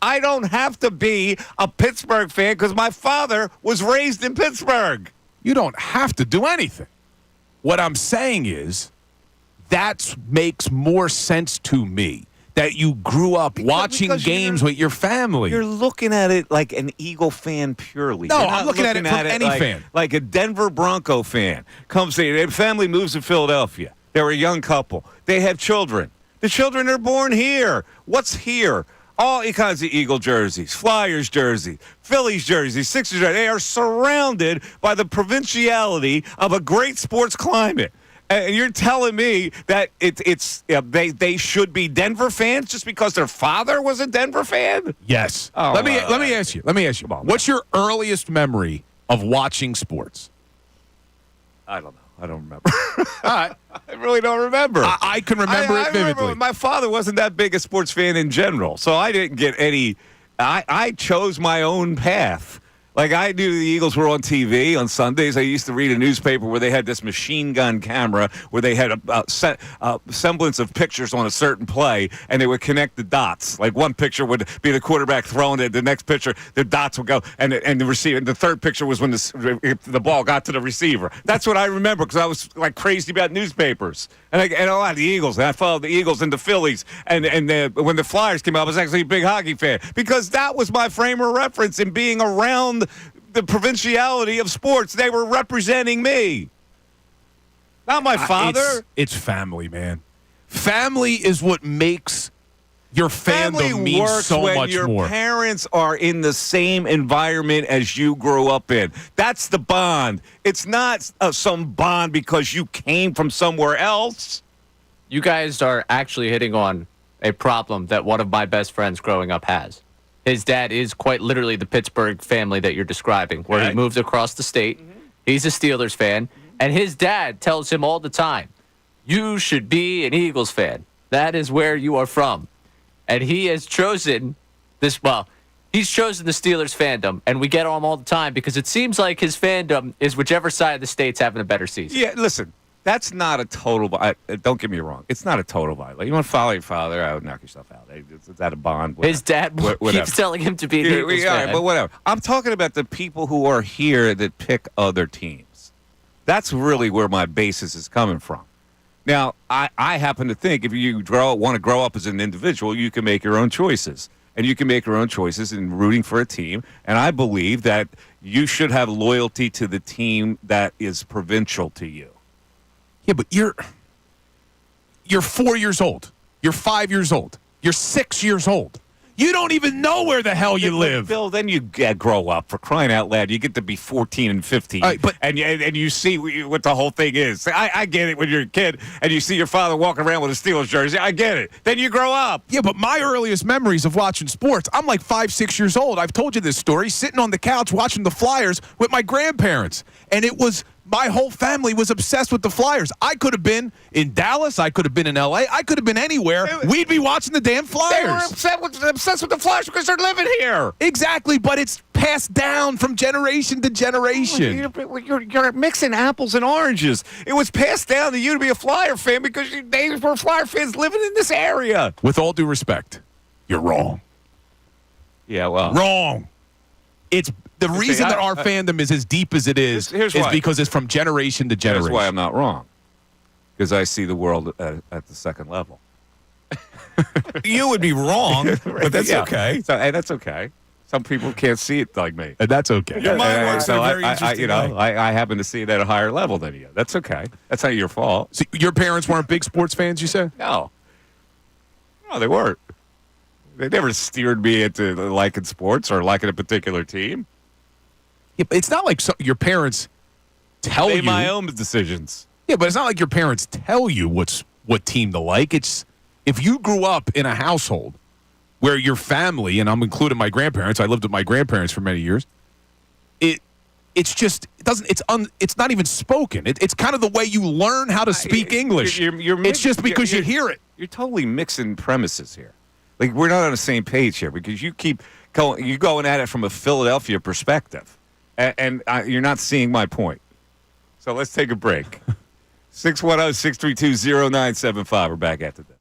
I don't have to be a Pittsburgh fan because my father was raised in Pittsburgh. You don't have to do anything. What I'm saying is that makes more sense to me, that you grew up watching games with your family. You're looking at it like an Eagle fan purely. No, I'm looking at it from any fan. Like a Denver Bronco fan. Comes in, their family moves to Philadelphia. They're a young couple. They have children. The children are born here. What's here? All kinds of Eagle jerseys, Flyers jerseys, Phillies jerseys, Sixers jerseys. They are surrounded by the provinciality of a great sports climate. And you're telling me that they should be Denver fans just because their father was a Denver fan? Yes. Oh, let me ask you. What's your earliest memory of watching sports? I don't know. I don't remember. I really don't remember. I can remember it vividly. Remember my father wasn't that big a sports fan in general, so I didn't get any. I chose my own path. Like, I knew the Eagles were on TV on Sundays. I used to read a newspaper where they had this machine gun camera where they had a semblance of pictures on a certain play, and they would connect the dots. Like, one picture would be the quarterback throwing it. The next picture, the dots would go, and the receiver. And the third picture was when the ball got to the receiver. That's what I remember because I was, like, crazy about newspapers. And a lot of the Eagles. And I followed the Eagles and the Phillies. And when the Flyers came out, I was actually a big hockey fan because that was my frame of reference in being around the provinciality of sports. They were representing me. Not my father. It's family, man. Family is what makes your Family fandom mean works so when much your more. parents are in the same environment as you grew up in. That's the bond. It's not some bond because you came from somewhere else. You guys are actually hitting on a problem that one of my best friends growing up has. His dad is quite literally the Pittsburgh family that you're describing, where he moved across the state. He's a Steelers fan, and his dad tells him all the time, you should be an Eagles fan. That is where you are from. And he has chosen this, he's chosen the Steelers fandom, and we get on him all the time because it seems like his fandom is whichever side of the state's having a better season. Yeah, listen, that's not a total, don't get me wrong. It's not a total violation. You want to follow your father, I would knock yourself out. Is that a bond? Whatever. His dad keeps telling him to be an Eagles fan. Right, but whatever. I'm talking about the people who are here that pick other teams. That's really where my basis is coming from. Now, I happen to think if you want to grow up as an individual, you can make your own choices. And you can make your own choices in rooting for a team. And I believe that you should have loyalty to the team that is provincial to you. Yeah, but you're 4 years old. You're 5 years old. You're 6 years old. You don't even know where the hell you live. Bill, then you grow up, for crying out loud. You get to be 14 and 15, and you see what the whole thing is. I get it when you're a kid, and you see your father walking around with a Steelers jersey. I get it. Then you grow up. Yeah, but my earliest memories of watching sports, I'm like 5, 6 years old. I've told you this story, sitting on the couch watching the Flyers with my grandparents, and it was my whole family was obsessed with the Flyers. I could have been in Dallas. I could have been in L.A. I could have been anywhere. We'd be watching the damn Flyers. They were obsessed with the Flyers because they're living here. Exactly, but it's passed down from generation to generation. You're mixing apples and oranges. It was passed down to you to be a Flyer fan because they were Flyer fans living in this area. With all due respect, you're wrong. Yeah, well. Wrong. It's the reason that our fandom is as deep as it is because it's from generation to generation. Here's why I'm not wrong. Because I see the world at the second level. You would be wrong, but that's okay. So, and that's okay. Some people can't see it like me. And that's okay. Your mind works in a very interesting way. I happen to see it at a higher level than you. That's okay. That's not your fault. So your parents weren't big sports fans, you said? No, they weren't. They never steered me into liking sports or liking a particular team. Yeah, but it's not like your parents tell you. Made my own decisions. Yeah, but it's not like your parents tell you what team to like. It's if you grew up in a household where your family, and I'm including my grandparents, I lived with my grandparents for many years. It's not even spoken. It's kind of the way you learn how to speak English. It's just because you hear it. You're totally mixing premises here. Like we're not on the same page here because you keep going at it from a Philadelphia perspective. And you're not seeing my point. So let's take a break. 610-632-0975. We're back after this.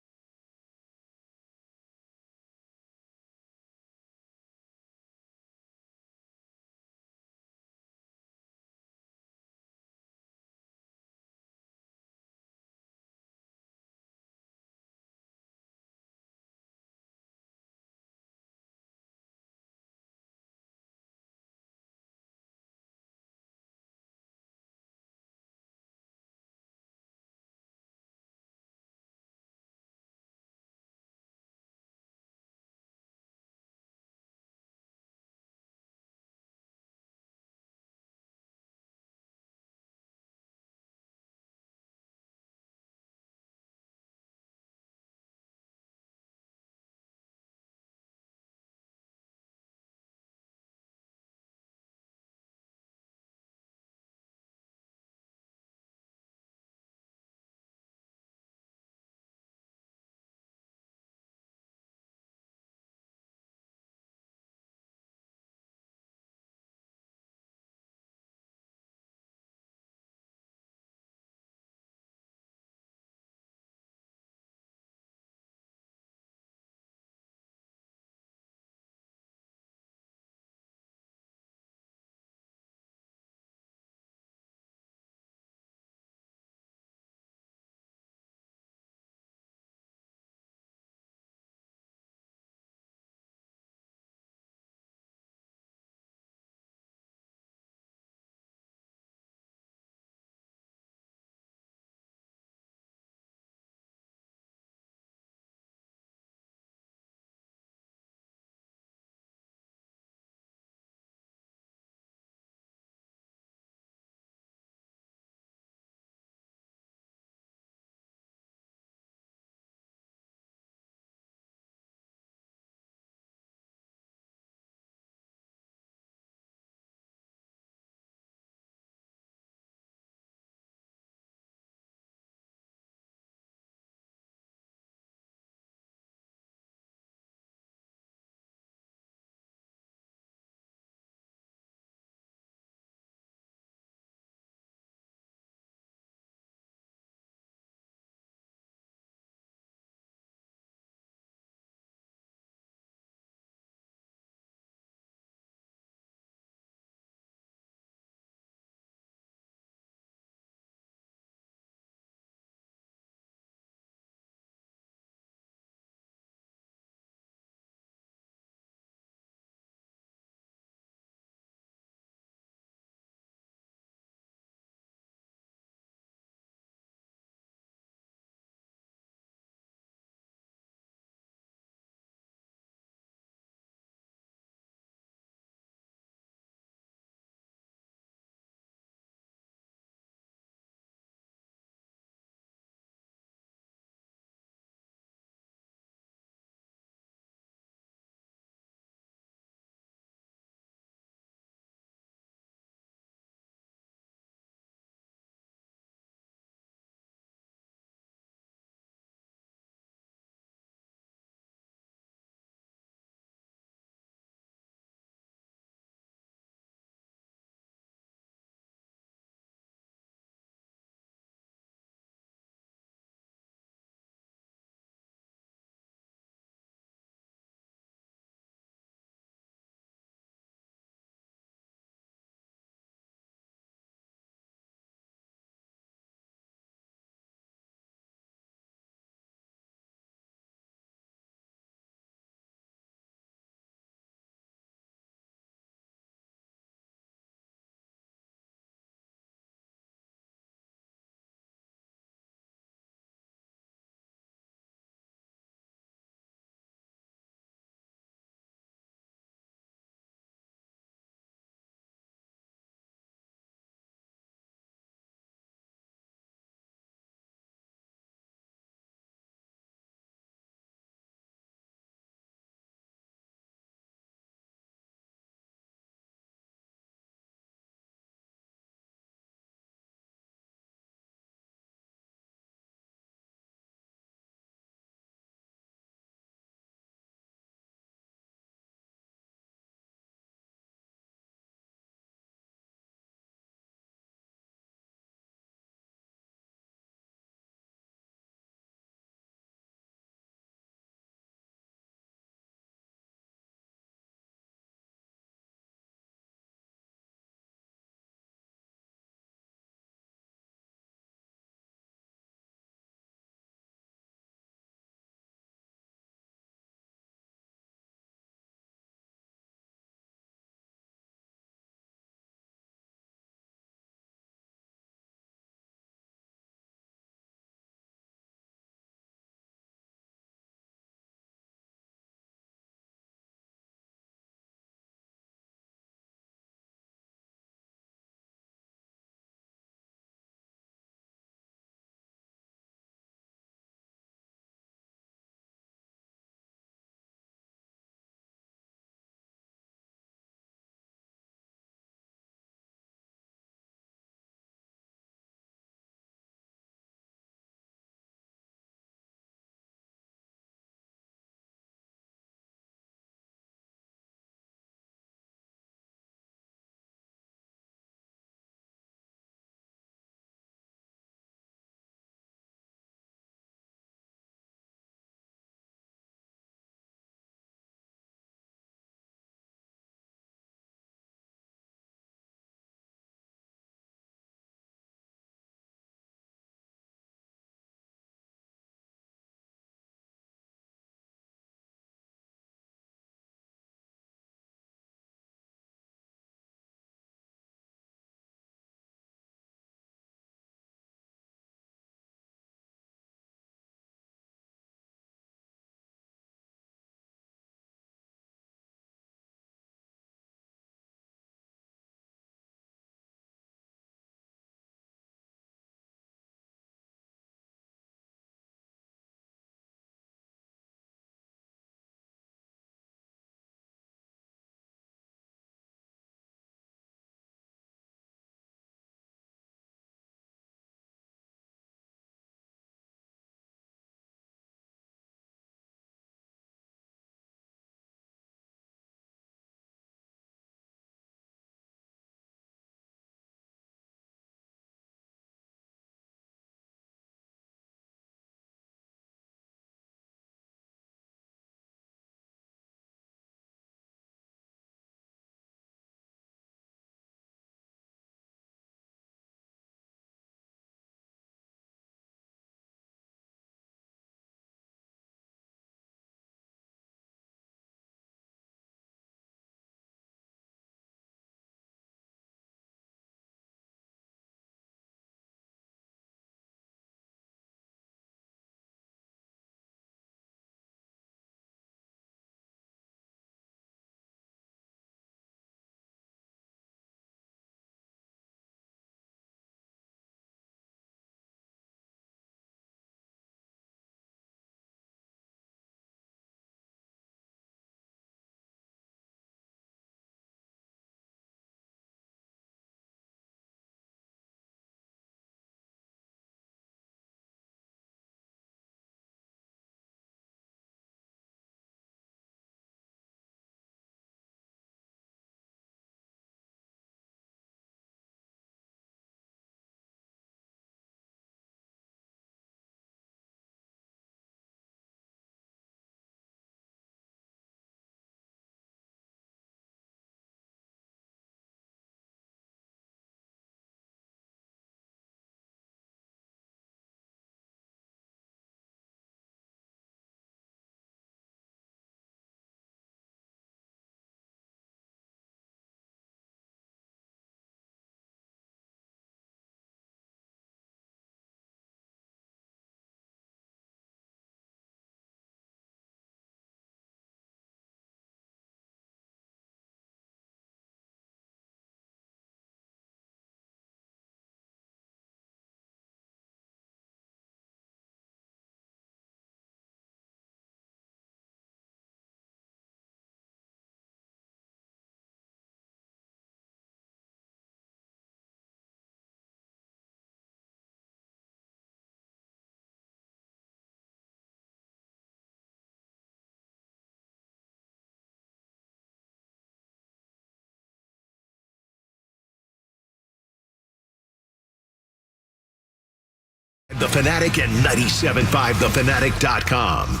Fanatic and 97.5thefanatic.com.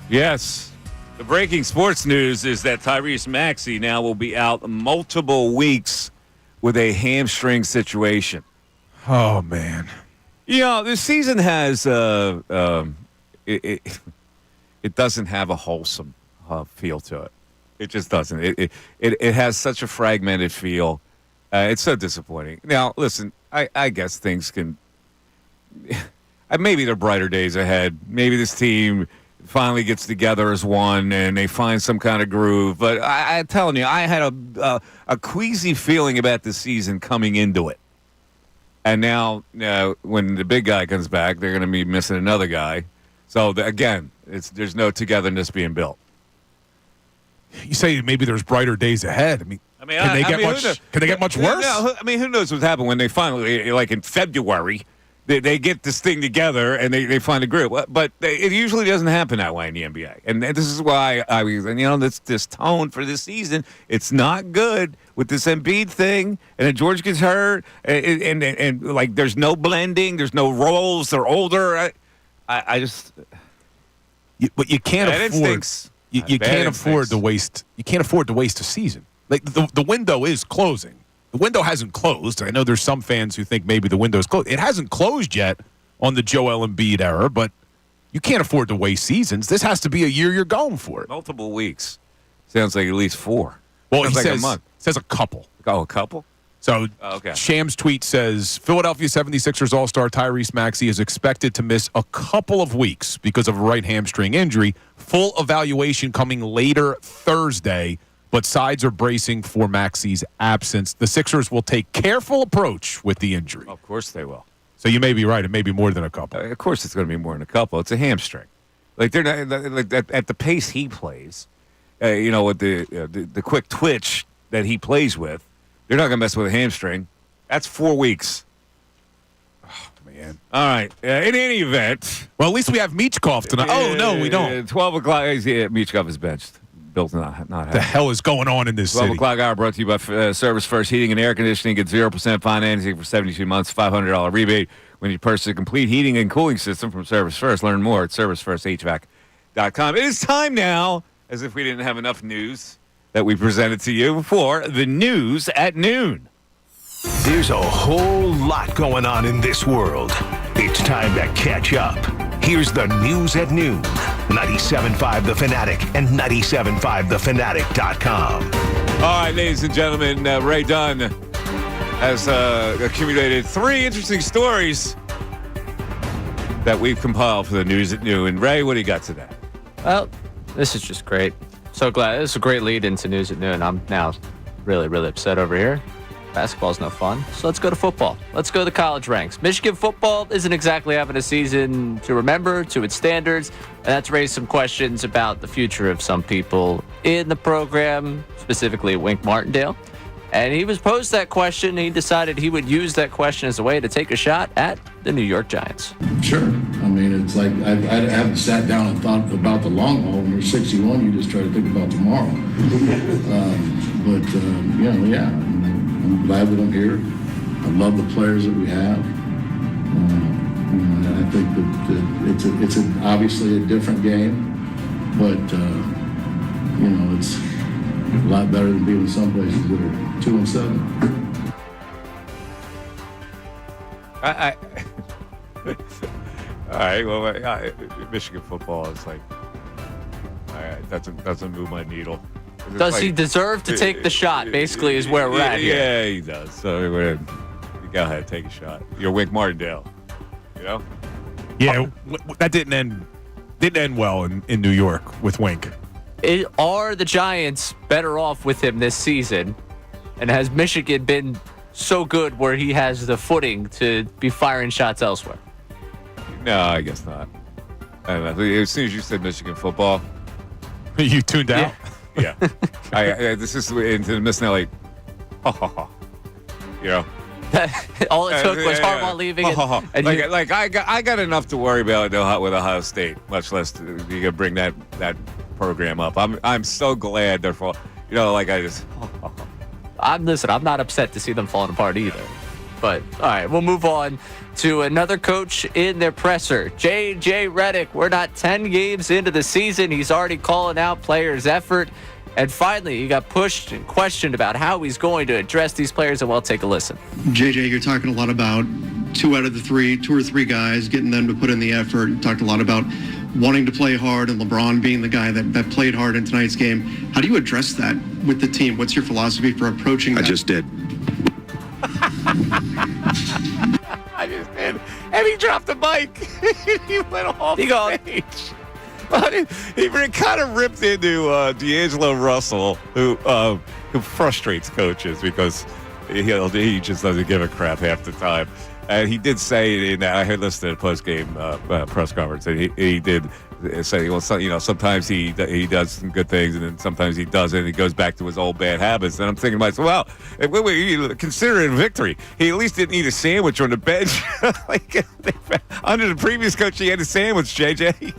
Yes. The breaking sports news is that Tyrese Maxey now will be out multiple weeks with a hamstring situation. Oh, man. You know, this season has it doesn't have a wholesome feel to it. It just doesn't. It has such a fragmented feel. It's so disappointing. Now, listen, I guess things can. Maybe there are brighter days ahead. Maybe this team finally gets together as one and they find some kind of groove. But I'm telling you, I had a queasy feeling about this season coming into it. And now, when the big guy comes back, they're going to be missing another guy. So, again, there's no togetherness being built. You say maybe there's brighter days ahead. Can they get much worse? No, who knows what's happened when they finally, like in February, they get this thing together and they find a groove. But it usually doesn't happen that way in the NBA. And this is why this tone for this season, it's not good with this Embiid thing. And then George gets hurt. And like, there's no blending. There's no roles. They're older. I just... But you can't afford... You can't afford to waste. You can't afford to waste a season. Like the window is closing. The window hasn't closed. I know there's some fans who think maybe the window's closed. It hasn't closed yet on the Joel Embiid era, but you can't afford to waste seasons. This has to be a year you're going for it. Multiple weeks. Sounds like at least 4. Well, Sounds he like says, a month. Says a couple. Oh, a couple? So okay. Shams' tweet says, Philadelphia 76ers All-Star Tyrese Maxey is expected to miss a couple of weeks because of a right hamstring injury. Full evaluation coming later Thursday, but sides are bracing for Maxey's absence. The Sixers will take careful approach with the injury. Of course they will. So you may be right. It may be more than a couple. Of course it's going to be more than a couple. It's a hamstring. Like they're not like at the pace he plays, with the quick twitch that he plays with. They're not going to mess with a hamstring. That's 4 weeks. Oh, man. All right. In any event. Well, at least we have Michkov tonight. Oh, no, we don't. 12 o'clock. Yeah, Michkov is benched. Bill's not happy. The hell is going on in this 12 city? 12 o'clock hour brought to you by Service First Heating and Air Conditioning. Get 0% financing for 72 months, $500 rebate when you purchase a complete heating and cooling system from Service First. Learn more at ServiceFirstHVAC.com. It is time now, as if we didn't have enough news that we presented to you for the news at noon. There's a whole lot going on in this world. It's time to catch up. Here's the news at noon. 97.5 The Fanatic and 97.5thefanatic.com. All right, ladies and gentlemen, Ray Dunn has accumulated 3 interesting stories that we've compiled for the news at noon. And Ray, what do you got today? Well, this is just great. So glad. This is a great lead into news at noon. I'm now really, really upset over here. Basketball's no fun. So let's go to football. Let's go to the college ranks. Michigan football isn't exactly having a season to remember to its standards, and that's raised some questions about the future of some people in the program, specifically Wink Martindale. And he was posed that question, and he decided he would use that question as a way to take a shot at the New York Giants. Sure. I mean, it's like I haven't sat down and thought about the long haul. When you're 61, you just try to think about tomorrow. Yeah. I'm glad that I'm here. I love the players that we have. I think that it's obviously a different game, but it's a lot better than being in some places that are 2-7. All right. Well, Michigan football is like, all right, doesn't move my needle. Does he deserve to take the shot? Basically, is where we're at here. Yeah, he does. So you go ahead, take a shot. You're Wink Martindale. You know? Yeah, that didn't end well in New York with Wink. Are the Giants better off with him this season? And has Michigan been so good where he has the footing to be firing shots elsewhere? No, I guess not. I don't know. As soon as you said Michigan football, you tuned out. Yeah. This is into the Missanelli. You know. All it took was Harbaugh leaving. I got enough to worry about with Ohio State, much less you can bring that program up. I'm so glad they're I'm not upset to see them falling apart either. But, all right, we'll move on to another coach in their presser. J.J. Redick, we're not 10 games into the season. He's already calling out players' effort. And finally, he got pushed and questioned about how he's going to address these players, and we'll take a listen. JJ, you're talking a lot about two or three guys, getting them to put in the effort. You talked a lot about wanting to play hard and LeBron being the guy that played hard in tonight's game. How do you address that with the team? What's your philosophy for approaching that? I just did. I just did. And he dropped the mic. He went off stage. He kind of ripped into D'Angelo Russell, who frustrates coaches because he just doesn't give a crap half the time. And he did say, I had listened to the post-game press conference, and he did say, well, sometimes he does some good things, and then sometimes he doesn't. He goes back to his old bad habits. And I'm thinking to myself, well, consider it a victory. He at least didn't eat a sandwich on the bench. Under the previous coach, he had a sandwich, JJ.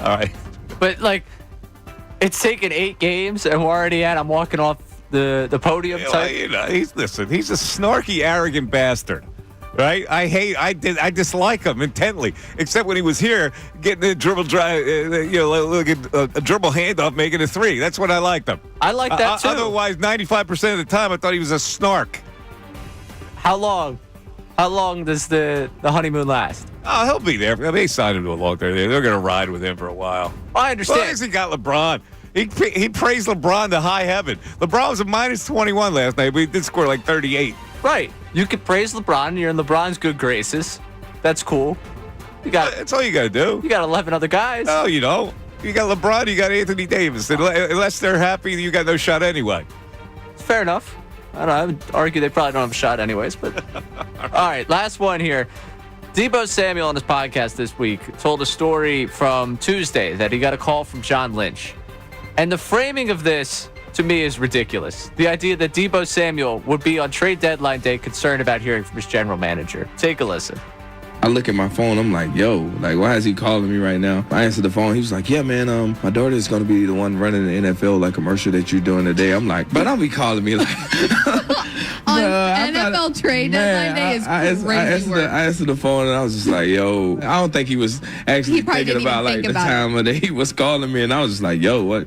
All right. But, it's taken 8 games, and we're already I'm walking off the podium type. He's a snarky, arrogant bastard, right? I dislike him intently, except when he was here getting a dribble drive, a dribble handoff, making a 3. That's when I liked him. I like that too. Otherwise, 95% of the time, I thought he was a snark. How long does the honeymoon last? Oh, he'll be there. They signed him to a long term. They're going to ride with him for a while. I understand. As long as he got LeBron. He praised LeBron to high heaven. LeBron was a minus 21 last night, but he did score 38. Right. You can praise LeBron, and you're in LeBron's good graces. That's cool. That's all you got to do. You got 11 other guys. No, you don't. You got LeBron, you got Anthony Davis. Unless they're happy, you got no shot anyway. Fair enough. I would argue they probably don't have a shot anyways. But all right, last one here. Deebo Samuel on his podcast this week told a story from Tuesday that he got a call from John Lynch. And the framing of this, to me, is ridiculous. The idea that Deebo Samuel would be on trade deadline day concerned about hearing from his general manager. Take a listen. I look at my phone, I'm like, yo, why is he calling me right now? I answer the phone, he was like, yeah, man, my daughter is going to be the one running the NFL, commercial that you're doing today. I'm like, but don't be calling me on NFL trade deadline day is crazy work. I answered the phone, and I was just like, yo, I don't think he was actually thinking about, the time of day he was calling me, and I was just like, yo, what?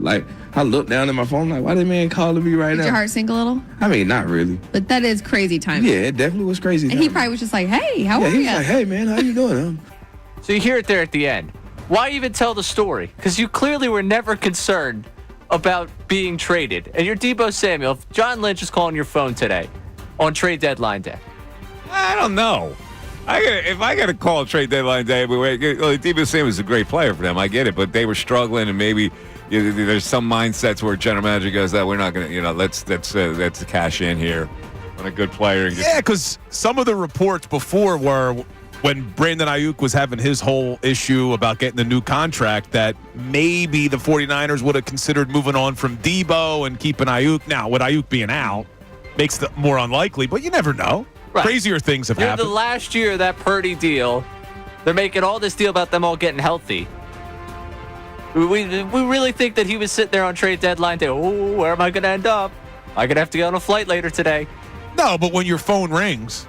I looked down at my phone, why the man calling me right now? Did your heart sink a little? I mean, not really. But that is crazy timing. Yeah, it definitely was crazy timing. And he probably was just like, hey, how are you? He was like, hey, man, how you doing? So you hear it there at the end. Why even tell the story? Because you clearly were never concerned about being traded. And you're Deebo Samuel. If John Lynch is calling your phone today on trade deadline day. I don't know. If I got to call trade deadline day, Deebo Samuel is a great player for them. I get it, but they were struggling, and maybe there's some mindsets where general manager goes, that we're not going to, let's cash in here on a good player. And because some of the reports before were when Brandon Ayuk was having his whole issue about getting the new contract, that maybe the 49ers would have considered moving on from Deebo and keeping Ayuk. Now, with Ayuk being out, makes it more unlikely, but you never know. Right. Crazier things have happened. The last year of that Purdy deal, they're making all this deal about them all getting healthy. We really think that he was sitting there on trade deadline day. Oh, where am I going to end up? I'm going to have to get on a flight later today. No, but when your phone rings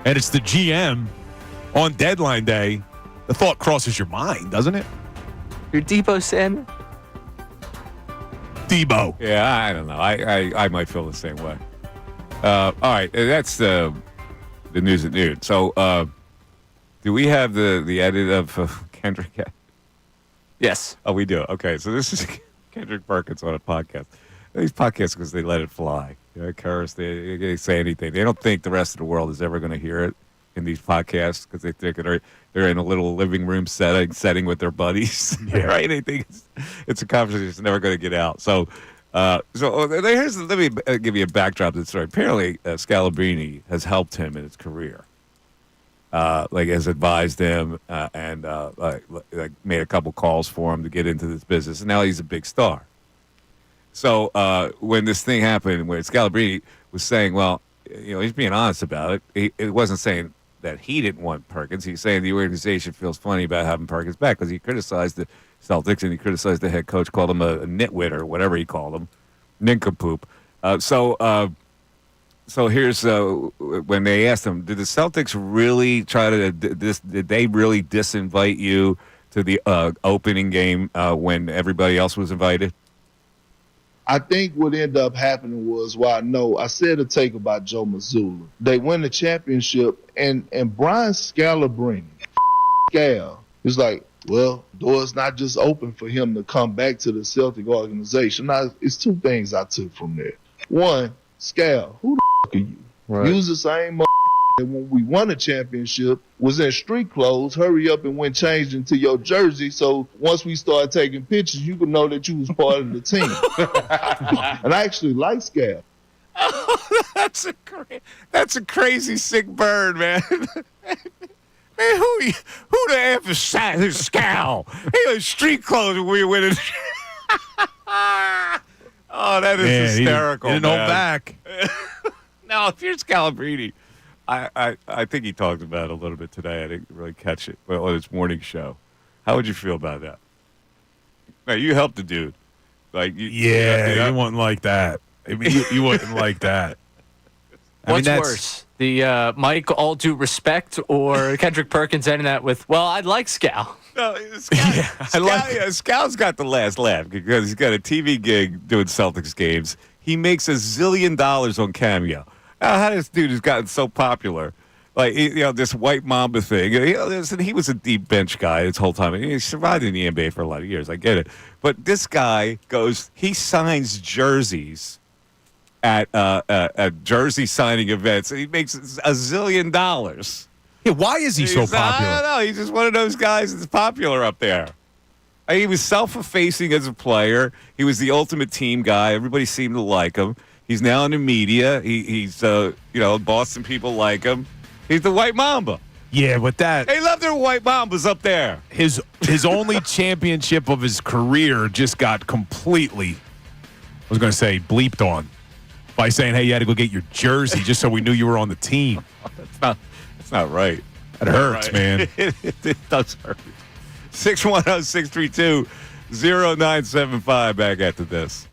and it's the GM on deadline day, the thought crosses your mind, doesn't it? You're Deebo Samuel? Deebo. Yeah, I don't know. I might feel the same way. All right, that's the news at noon. So, do we have the edit of Kendrick? Yes. Oh, we do. Okay, so this is Kendrick Perkins on a podcast. These podcasts, because they let it fly. Curse, they say anything. They don't think the rest of the world is ever going to hear it in these podcasts because they think they're in a little living room setting with their buddies. Yeah. Right? They think it's a conversation that's never going to get out. So let me give you a backdrop to the story. Apparently, Scalabrine has helped him in his career. Has advised him and made a couple calls for him to get into this business. And now he's a big star. So when this thing happened, where Scalabrine was saying, well, he's being honest about it. It wasn't saying that he didn't want Perkins. He's saying the organization feels funny about having Perkins back because he criticized the Celtics and he criticized the head coach, called him a nitwit or whatever he called him, nincompoop. So here's when they asked him, did the Celtics really try to did they really disinvite you to the opening game when everybody else was invited? I think what ended up happening was, I said a take about Joe Mazzulla. They win the championship, and Brian Scalabrine, is like, well, door's not just open for him to come back to the Celtic organization. Now, it's two things I took from there. One, Scal, who the are you? Right. Use the same that when we won a championship was in street clothes. Hurry up and went changed into your jersey, so once we started taking pictures, you could know that you was part of the team. And I actually like Scal. Oh, that's a crazy sick bird, man. Man, who the F is Scal? He was street clothes when we went in. Oh, that is hysterical. He didn't hold back. No, if you're Scalabrine, I think he talked about it a little bit today. I didn't really catch it on his morning show. How would you feel about that? Now, you helped the dude. Like, you wouldn't like that. I mean, you wouldn't like that. What's worse? The Mike, all due respect, or Kendrick Perkins ending that with, well, I'd like Scal. No, Scal's got the last laugh because he's got a TV gig doing Celtics games. He makes $1 zillion on Cameo. Now, how this dude has gotten so popular? Like, this white Mamba thing. Listen, he was a deep bench guy this whole time. He survived in the NBA for a lot of years. I get it. But this guy he signs jerseys at jersey signing events, and he makes $1 zillion. Yeah, why is he so popular? I don't know. He's just one of those guys that's popular up there. He was self-effacing as a player. He was the ultimate team guy. Everybody seemed to like him. He's now in the media. He's Boston people like him. He's the white Mamba. Yeah, but they love their white Mambas up there. His only championship of his career just got completely, I was going to say, bleeped on by saying, hey, you had to go get your jersey just so we knew you were on the team. That's not right. That hurts, man. It does hurt. 610-632-0975 back after this.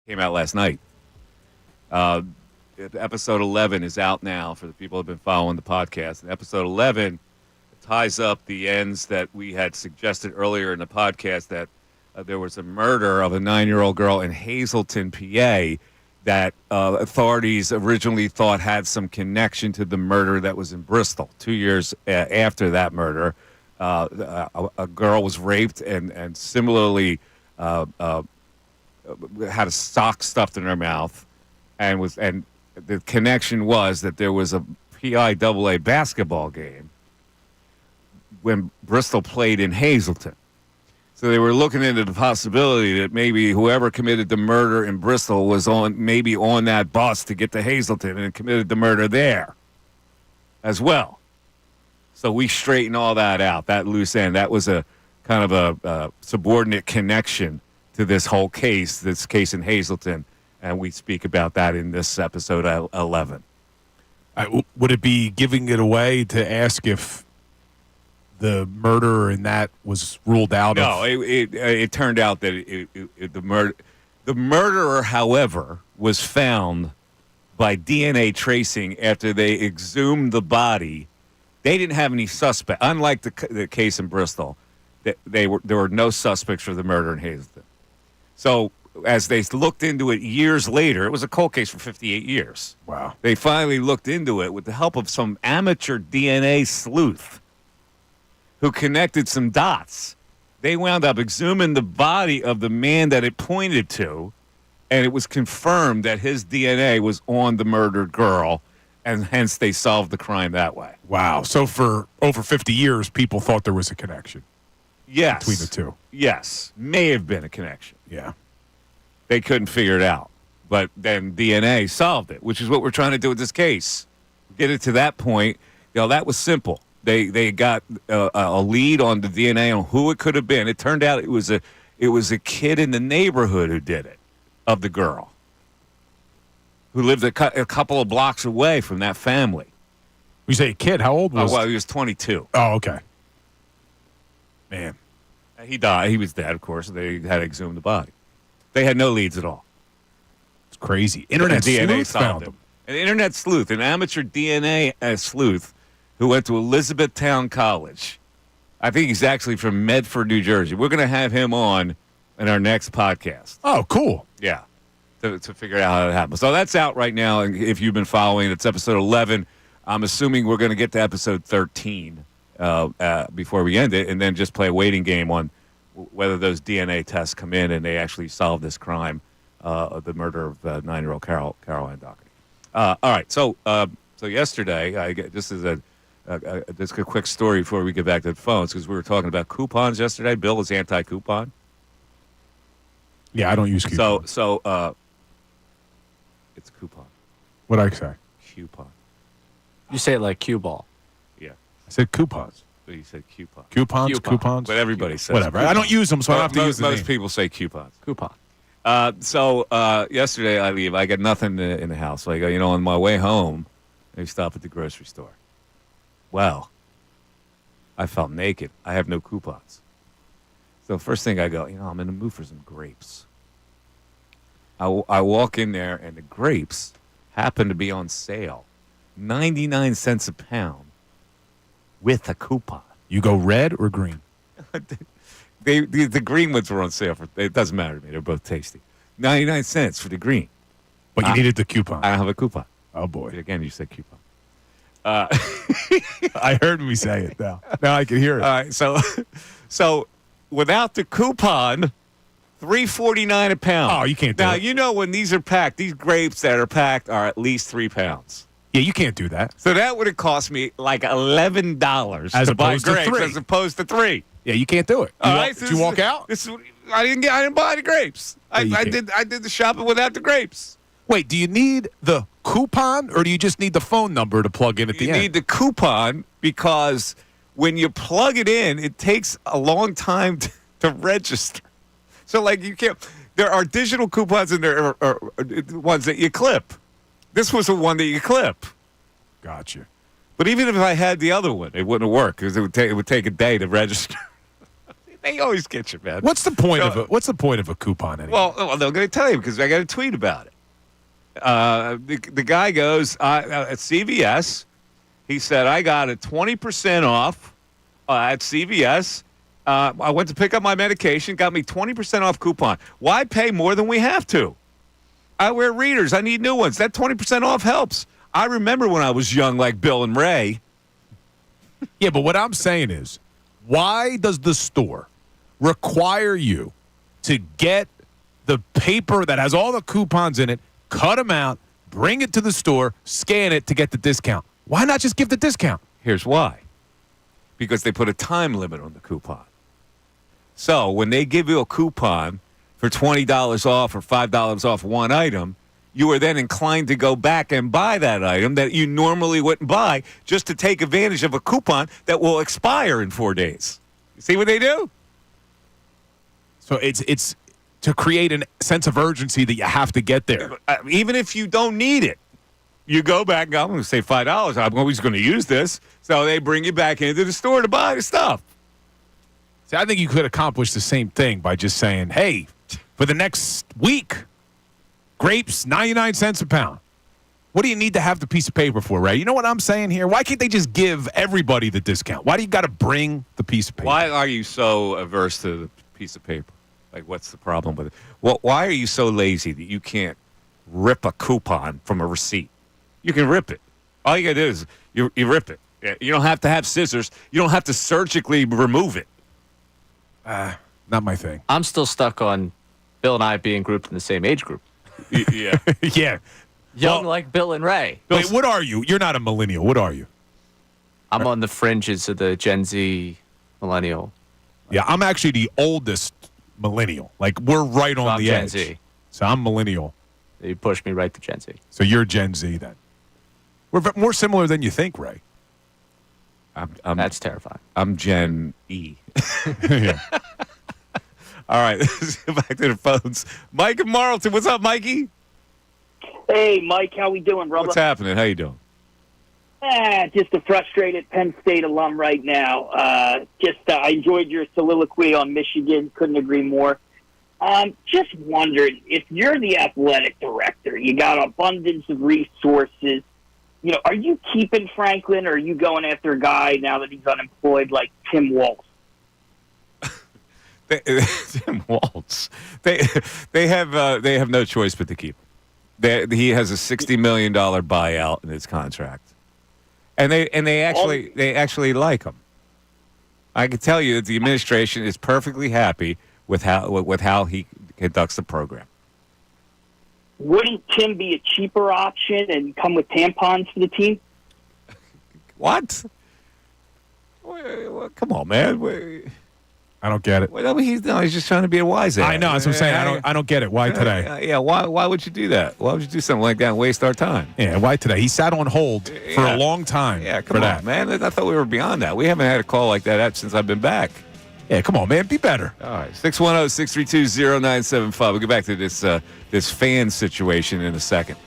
Came out last night. Episode 11 is out now for the people who have been following the podcast. And episode 11 ties up the ends that we had suggested earlier in the podcast that there was a murder of a 9-year-old girl in Hazleton, PA, that authorities originally thought had some connection to the murder that was in Bristol. 2 years after that murder, a girl was raped and similarly had a sock stuffed in her mouth, and the connection was that there was a PIAA basketball game when Bristol played in Hazleton. So they were looking into the possibility that maybe whoever committed the murder in Bristol was on that bus to get to Hazleton and committed the murder there as well. So we straightened all that out, that loose end. That was a kind of a subordinate connection to this whole case, this case in Hazleton, and we speak about that in this episode 11. Would it be giving it away to ask if the murderer in that was ruled out? No, it turned out that the murderer, however, was found by DNA tracing after they exhumed the body. They didn't have any suspect. Unlike the case in Bristol, there were no suspects for the murder in Hazleton. So as they looked into it years later, it was a cold case for 58 years. Wow. They finally looked into it with the help of some amateur DNA sleuth who connected some dots. They wound up exhuming the body of the man that it pointed to, and it was confirmed that his DNA was on the murdered girl, and hence they solved the crime that way. Wow. So for over 50 years, people thought there was a connection. Yes. Between the two. Yes. May have been a connection. Yeah. They couldn't figure it out. But then DNA solved it, which is what we're trying to do with this case. Get it to that point. That was simple. They got a lead on the DNA on who it could have been. It turned out it was a kid in the neighborhood who did it, of the girl, who lived a couple of blocks away from that family. You say a kid? How old was he? Well, he was 22. Oh, okay. Man. He died. He was dead, of course. They had to exhume the body. They had no leads at all. It's crazy. Internet sleuth found him. An internet sleuth, an amateur DNA sleuth who went to Elizabethtown College. I think he's actually from Medford, New Jersey. We're going to have him on in our next podcast. Oh, cool. Yeah, to figure out how that happened. So that's out right now. And if you've been following, it's episode 11. I'm assuming we're going to get to episode 13 before we end it, and then just play a waiting game on whether those DNA tests come in and they actually solve this crime of the murder of 9-year-old Caroline Doherty. All right, so yesterday, this is just a quick story before we get back to the phones, because we were talking about coupons yesterday. Bill is anti-coupon. Yeah, I don't use coupons. So it's coupon. What'd I say? Coupon. You say it like cue ball. Yeah. I said coupons. But you said coupon. Coupons? But everybody says whatever. I don't use them, so I don't have to use the Most name. people say coupons. Coupon. So yesterday I leave. I got nothing in the house. So I go, on my way home, I stop at the grocery store. Well, I felt naked. I have no coupons. So first thing I go, I'm in the mood for some grapes. I walk in there, and the grapes happen to be on sale. 99 cents a pound with a coupon. You go red or green? The green ones were on sale. It doesn't matter to me. They're both tasty. 99 cents for the green. But you needed the coupon. I don't have a coupon. Oh, boy. Again, you said coupon. I heard me say it now. Now I can hear it. All right, so without the coupon, $3.49 a pound. Oh, you can't do it. Now, when these are packed, these grapes that are packed are at least 3 pounds. Yeah, you can't do that. So that would have cost me like $11 to buy grapes as opposed to 3. Yeah, you can't do it. Did you walk out? I didn't buy the grapes. I did the shopping without the grapes. Wait, do you need the coupon, or do you just need the phone number to plug in at the end? You need the coupon because when you plug it in, it takes a long time to register. So, you can't. There are digital coupons and there are ones that you clip. This was the one that you clip. Gotcha. But even if I had the other one, it wouldn't work because it would take a day to register. They always get you, man. What's the point of a coupon anyway? Well, they're going to tell you because I got a tweet about it. The guy goes at CVS. He said, I got a 20% off at CVS. I went to pick up my medication, got me 20% off coupon. Why pay more than we have to? I wear readers. I need new ones. That 20% off helps. I remember when I was young like Bill and Ray. Yeah, but what I'm saying is, why does the store require you to get the paper that has all the coupons in it, cut them out, bring it to the store, scan it to get the discount? Why not just give the discount? Here's why. Because they put a time limit on the coupon. So when they give you a coupon for $20 off or $5 off one item, you are then inclined to go back and buy that item that you normally wouldn't buy just to take advantage of a coupon that will expire in 4 days. You see what they do? So it's to create a sense of urgency that you have to get there. Even if you don't need it. You go back and go, I'm going to save $5. I'm always going to use this. So they bring you back into the store to buy the stuff. See, I think you could accomplish the same thing by just saying, hey, for the next week, grapes, 99 cents a pound. What do you need to have the piece of paper for, Ray? You know what I'm saying here? Why can't they just give everybody the discount? Why do you got to bring the piece of paper? Why are you so averse to the piece of paper? Like, what's the problem with it? Well, why are you so lazy that you can't rip a coupon from a receipt? You can rip it. All you got to do is you rip it. You don't have to have scissors. You don't have to surgically remove it. Not my thing. I'm still stuck on Bill and I being grouped in the same age group. Yeah. Yeah. Young like Bill and Ray. Wait, what are you? You're not a millennial. What are you? I'm on the fringes of the Gen Z millennial. Yeah, I'm actually the oldest millennial. Like, we're right on I'm the Gen edge. Z. So I'm millennial. You pushed me right to Gen Z. So you're Gen Z then. We're more similar than you think, Ray. That's terrifying. I'm Gen E. Yeah. All right, let's go back to the phones. Mike and Marlton, what's up, Mikey? Hey, Mike, how we doing, brother? What's happening? How you doing? Just a frustrated Penn State alum right now. I enjoyed your soliloquy on Michigan. Couldn't agree more. Just wondered, if you're the athletic director, you got abundance of resources. You know, are you keeping Franklin, or are you going after a guy now that he's unemployed like Tim Walz? Tim Walz. They have no choice but to keep him. He has a $60 million buyout in his contract, and they actually like him. I can tell you that the administration is perfectly happy with how he conducts the program. Wouldn't Tim be a cheaper option and come with tampons for the team? What? Well, come on, man. I don't get it. Well, he's just trying to be a wise ass. I know. That's what I'm saying. I don't get it. Why today? Yeah. Why would you do that? Why would you do something like that and waste our time? Yeah. Why today? He sat on hold for a long time. Yeah. Come on, man. I thought we were beyond that. We haven't had a call like that since I've been back. Yeah. Come on, man. Be better. All right. 610-632-0975. We'll get back to this fan situation in a second.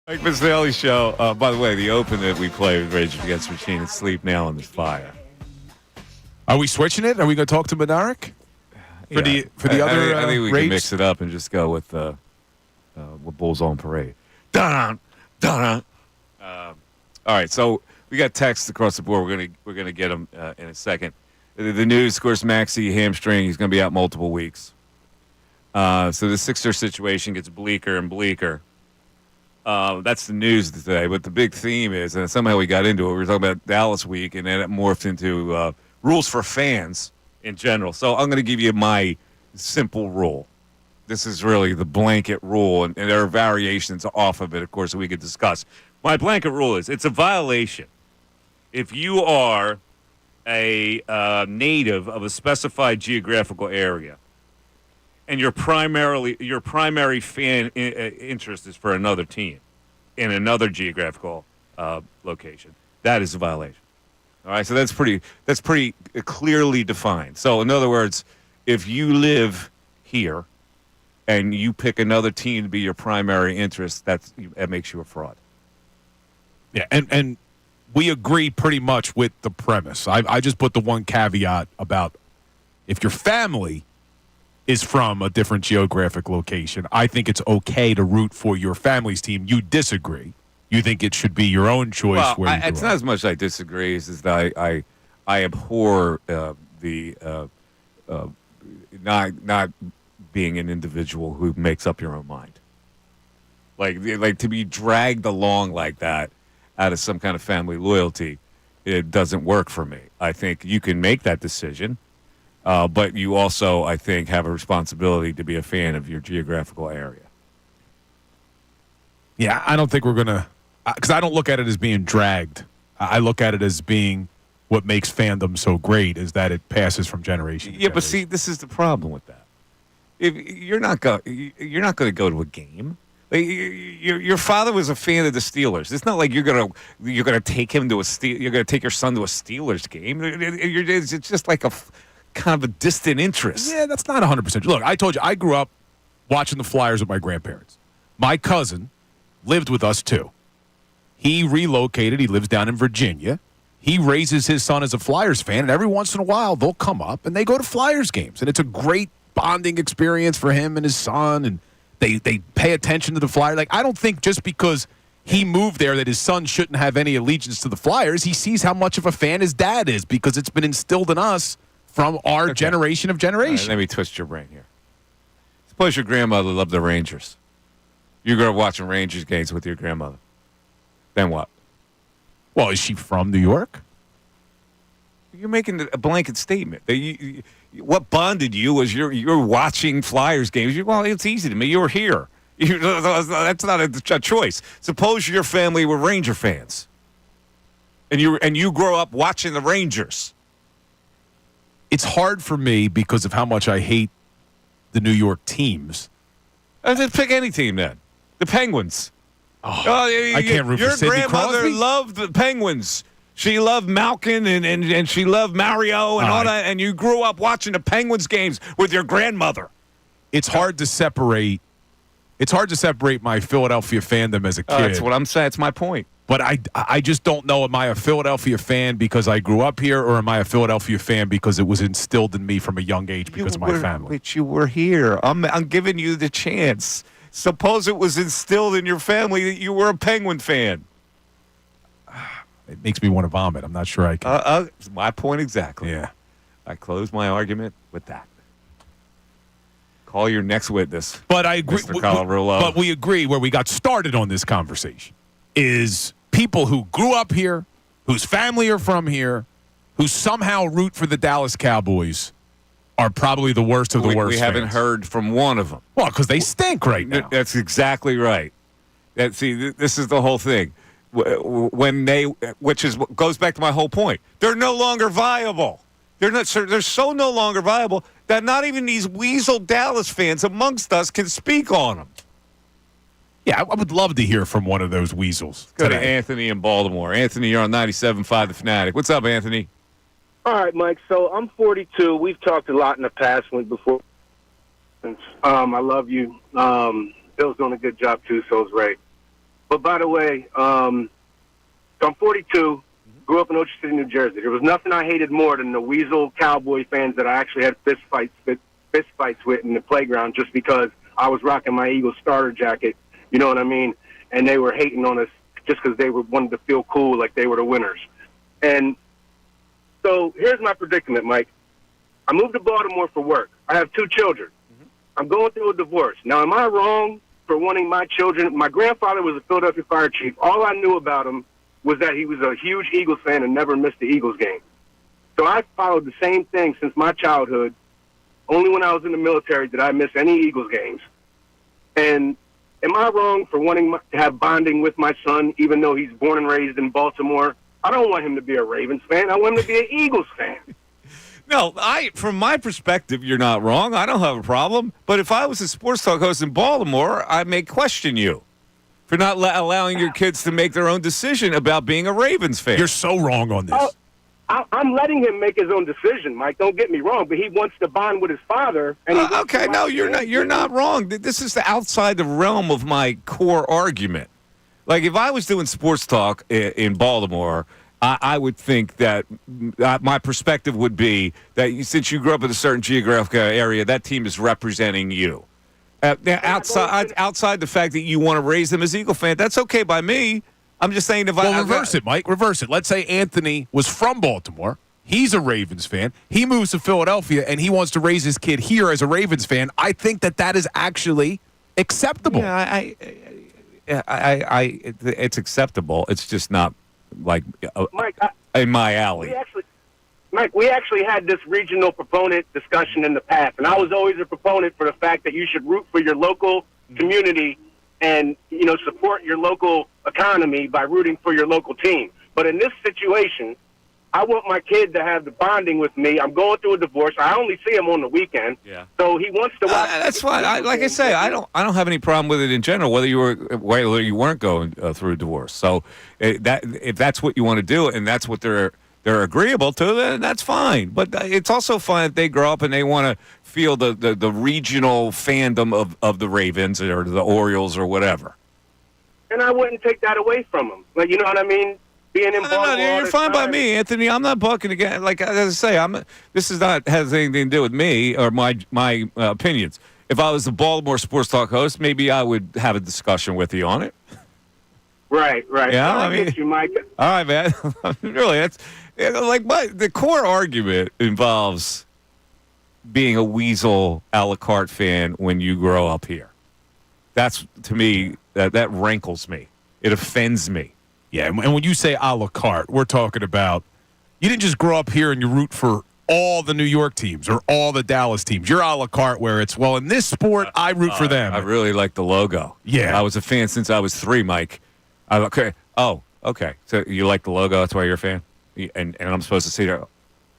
Mike Missanelli show. By the way, the open that we play with Rage Against the Machine is Sleep Now on the Fire. Are we switching it? Are we going to talk to Monarch? For the other I think we Rage? can mix it up and just go with Bulls on Parade. Dun dun. All right, so we got texts across the board. We're gonna get them in a second. The news, of course, Maxey hamstring. He's going to be out multiple weeks. So the Sixers situation gets bleaker and bleaker. That's the news today. But the big theme is, and somehow we got into it. We were talking about Dallas week, and then it morphed into rules for fans in general. So I'm going to give you my simple rule. This is really the blanket rule, and there are variations off of it, of course, that we could discuss. My blanket rule is it's a violation if you are a native of a specified geographical area and your primary fan interest is for another team in another geographical location. That is a violation. All right, so that's pretty clearly defined. So in other words, if you live here and you pick another team to be your primary interest, that makes you a fraud. Yeah, and we agree pretty much with the premise. I just put the one caveat about if your family is from a different geographic location, I think it's okay to root for your family's team. You disagree. You think it should be your own choice. Well, it's not as much I disagree as that I abhor the not being an individual who makes up your own mind. Like to be dragged along like that out of some kind of family loyalty, it doesn't work for me. I think you can make that decision, but you also, I think, have a responsibility to be a fan of your geographical area. Yeah, I don't think we're going to – because I don't look at it as being dragged. I look at it as being what makes fandom so great is that it passes from generation to generation. But see, this is the problem with that. If you're not going to go to a game. Like, your father was a fan of the Steelers. It's not like you're gonna take him to you're gonna take your son to a Steelers game. It's just like a kind of a distant interest. Yeah, that's not 100%. Look, I told you I grew up watching the Flyers with my grandparents. My cousin lived with us too. He relocated. He lives down in Virginia. He raises his son as a Flyers fan, and every once in a while they'll come up and they go to Flyers games, and it's a great bonding experience for him and his son, and they pay attention to the Flyers. Like, I don't think just because he moved there that his son shouldn't have any allegiance to the Flyers. He sees how much of a fan his dad is because it's been instilled in us from our generation of generations. Right, let me twist your brain here. Suppose your grandmother loved the Rangers. You grew up watching Rangers games with your grandmother. Then what? Well, is she from New York? You're making a blanket statement. What bonded you was you're watching Flyers games. Well, it's easy to me. You were here. That's not a choice. Suppose your family were Ranger fans, and you grow up watching the Rangers. It's hard for me because of how much I hate the New York teams. Just pick any team then. The Penguins. I can't root for Sidney Your grandmother Crosby. loved the Penguins. She loved Malkin and she loved Mario and all that, and you grew up watching the Penguins games with your grandmother. It's hard to separate. It's hard to separate my Philadelphia fandom as a kid. That's what I'm saying. That's my point. But I just don't know, am I a Philadelphia fan because I grew up here, or am I a Philadelphia fan because it was instilled in me from a young age because of my family? But you were here. I'm giving you the chance. Suppose it was instilled in your family that you were a Penguin fan. It makes me want to vomit. I'm not sure I can. My point exactly. Yeah. I close my argument with that. Call your next witness. But I agree. Mr. Colarulo. But we agree where we got started on this conversation is people who grew up here, whose family are from here, who somehow root for the Dallas Cowboys are probably the worst of the worst. We haven't heard from one of them. Well, because they stink right now. That's exactly right. This is the whole thing. Goes back to my whole point. They're no longer viable. They're so no longer viable that not even these weasel Dallas fans amongst us can speak on them. Yeah, I would love to hear from one of those weasels. Go to Anthony in Baltimore. Anthony, you're on 97.5 The Fanatic. What's up, Anthony? All right, Mike. So I'm 42. We've talked a lot in the past before. I love you. Bill's doing a good job, too, so is Ray. But by the way, so I'm 42, grew up in Ocean City, New Jersey. There was nothing I hated more than the weasel Cowboy fans that I actually had fist fights with in the playground just because I was rocking my Eagles starter jacket. You know what I mean? And they were hating on us just because they wanted to feel cool like they were the winners. And so here's my predicament, Mike. I moved to Baltimore for work. I have 2 children. I'm going through a divorce. Now, am I wrong for wanting my children? My grandfather was a Philadelphia fire chief. All I knew about him was that he was a huge Eagles fan and never missed the Eagles game. So I followed the same thing since my childhood. Only when I was in the military did I miss any Eagles games. And am I wrong for wanting to have bonding with my son, even though he's born and raised in Baltimore? I don't want him to be a Ravens fan. I want him to be an Eagles fan. No, from my perspective, you're not wrong. I don't have a problem. But if I was a sports talk host in Baltimore, I may question you for not allowing your kids to make their own decision about being a Ravens fan. You're so wrong on this. I'm letting him make his own decision, Mike. Don't get me wrong, but he wants to bond with his father. And okay, no, you're not wrong. This is outside the realm of my core argument. Like if I was doing sports talk in Baltimore, I would think that my perspective would be that since you grew up in a certain geographic area, that team is representing you. Outside the fact that you want to raise them as Eagle fan, that's okay by me. I'm just saying reverse it, Mike. Reverse it. Let's say Anthony was from Baltimore. He's a Ravens fan. He moves to Philadelphia, and he wants to raise his kid here as a Ravens fan. I think that is actually acceptable. Yeah, it's acceptable. It's just not like Mike, in my alley. We actually had this regional proponent discussion in the past, and I was always a proponent for the fact that you should root for your local community and, support your local economy by rooting for your local team. But in this situation, I want my kid to have the bonding with me. I'm going through a divorce. I only see him on the weekend. Yeah. So he wants to watch. That's fine. Like I say, I don't have any problem with it in general, whether you weren't going through a divorce. So if that's what you want to do and that's what they're agreeable to, then that's fine. But it's also fine if they grow up and they want to feel the regional fandom of the Ravens or the Orioles or whatever. And I wouldn't take that away from them. Like, you know what I mean? Being in Baltimore. No, you're fine by me, Anthony. I'm not bucking again. Like as I say, this is not has anything to do with me or my opinions. If I was the Baltimore sports talk host, maybe I would have a discussion with you on it. Right. Yeah, I get you, Mike. All right, man. Really, that's the core argument involves being a weasel a la carte fan when you grow up here. That's, to me, that rankles me. It offends me. Yeah, and when you say a la carte, we're talking about you didn't just grow up here and you root for all the New York teams or all the Dallas teams. You're a la carte where it's, well, in this sport, I root for them. I really like the logo. Yeah. I was a fan since I was 3, Mike. Okay. Oh, okay. So you like the logo? That's why you're a fan? And I'm supposed to say,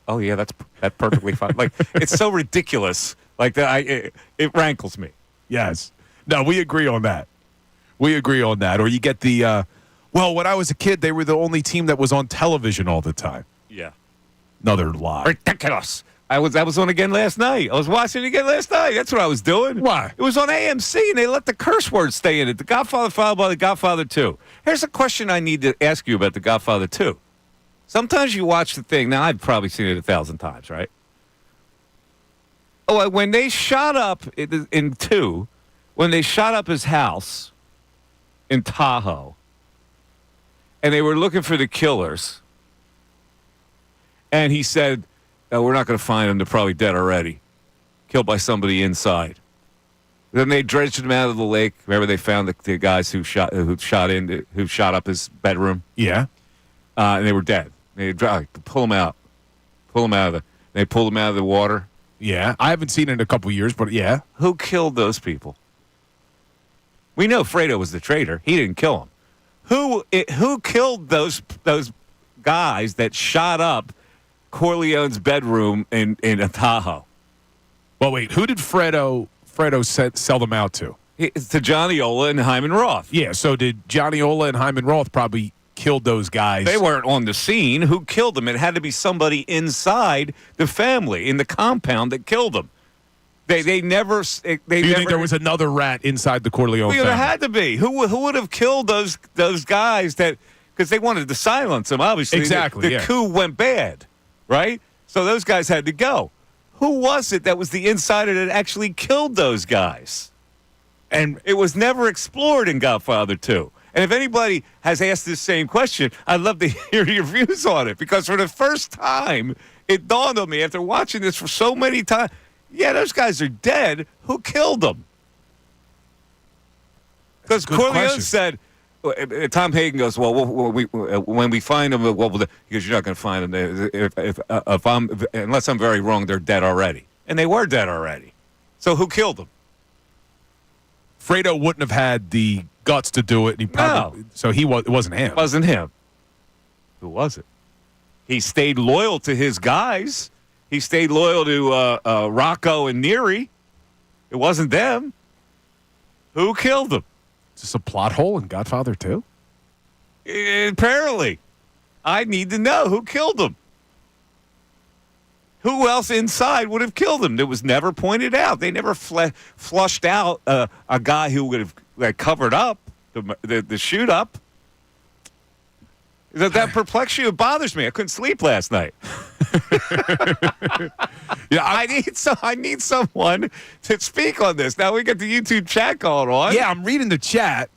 oh, yeah, that's perfectly fine. Like, it's so ridiculous. Like, that. It rankles me. Yes. No, we agree on that. Or you get the, well, when I was a kid, they were the only team that was on television all the time. Yeah. Another lie. Ridiculous. I was on again last night. I was watching it again last night. That's what I was doing. Why? It was on AMC, and they let the curse words stay in it. The Godfather followed by The Godfather 2. Here's a question I need to ask you about The Godfather 2. Sometimes you watch the thing. Now, I've probably seen it 1,000 times, right? Oh, when they shot up in 2, when they shot up his house in Tahoe, and they were looking for the killers, and he said, we're not going to find them. They're probably dead already. Killed by somebody inside. Then they dredged him out of the lake. Remember, they found the guys who shot up his bedroom. Yeah, and they were dead. They pull him out. They pulled him out of the water. Yeah, I haven't seen it in a couple years, but yeah. Who killed those people? We know Fredo was the traitor. He didn't kill him. Who killed those guys that shot up Corleone's bedroom in Tahoe? Well, wait, who did Fredo sell them out to? To Johnny Ola and Hyman Roth. Yeah, so did Johnny Ola and Hyman Roth probably killed those guys? They weren't on the scene. Who killed them? It had to be somebody inside the family, in the compound, that killed them. They never. Do you think there was another rat inside the Corleone Well, family? there had to be. Who would have killed those guys that? Because they wanted to silence them. Obviously, exactly. The coup went bad, right? So those guys had to go. Who was it that was the insider that actually killed those guys? And it was never explored in Godfather 2. And if anybody has asked this same question, I'd love to hear your views on it. Because for the first time, it dawned on me after watching this for so many times, yeah, those guys are dead. Who killed them? Because Corleone said, Tom Hagen goes, well, when we find them, because you're not going to find them. Unless I'm very wrong, they're dead already. And they were dead already. So who killed them? Fredo wouldn't have had the guts to do it. And he probably, So it wasn't him. It wasn't him. Who was it? He stayed loyal to his guys. He stayed loyal to Rocco and Neary. It wasn't them. Who killed them? Is this a plot hole in Godfather 2? Apparently. I need to know who killed them. Who else inside would have killed him? It was never pointed out. They never flushed out a guy who would have covered up the shoot up. That perplexes you. It bothers me. I couldn't sleep last night. Yeah, I need someone to speak on this. Now we got the YouTube chat going on. Yeah, I'm reading the chat,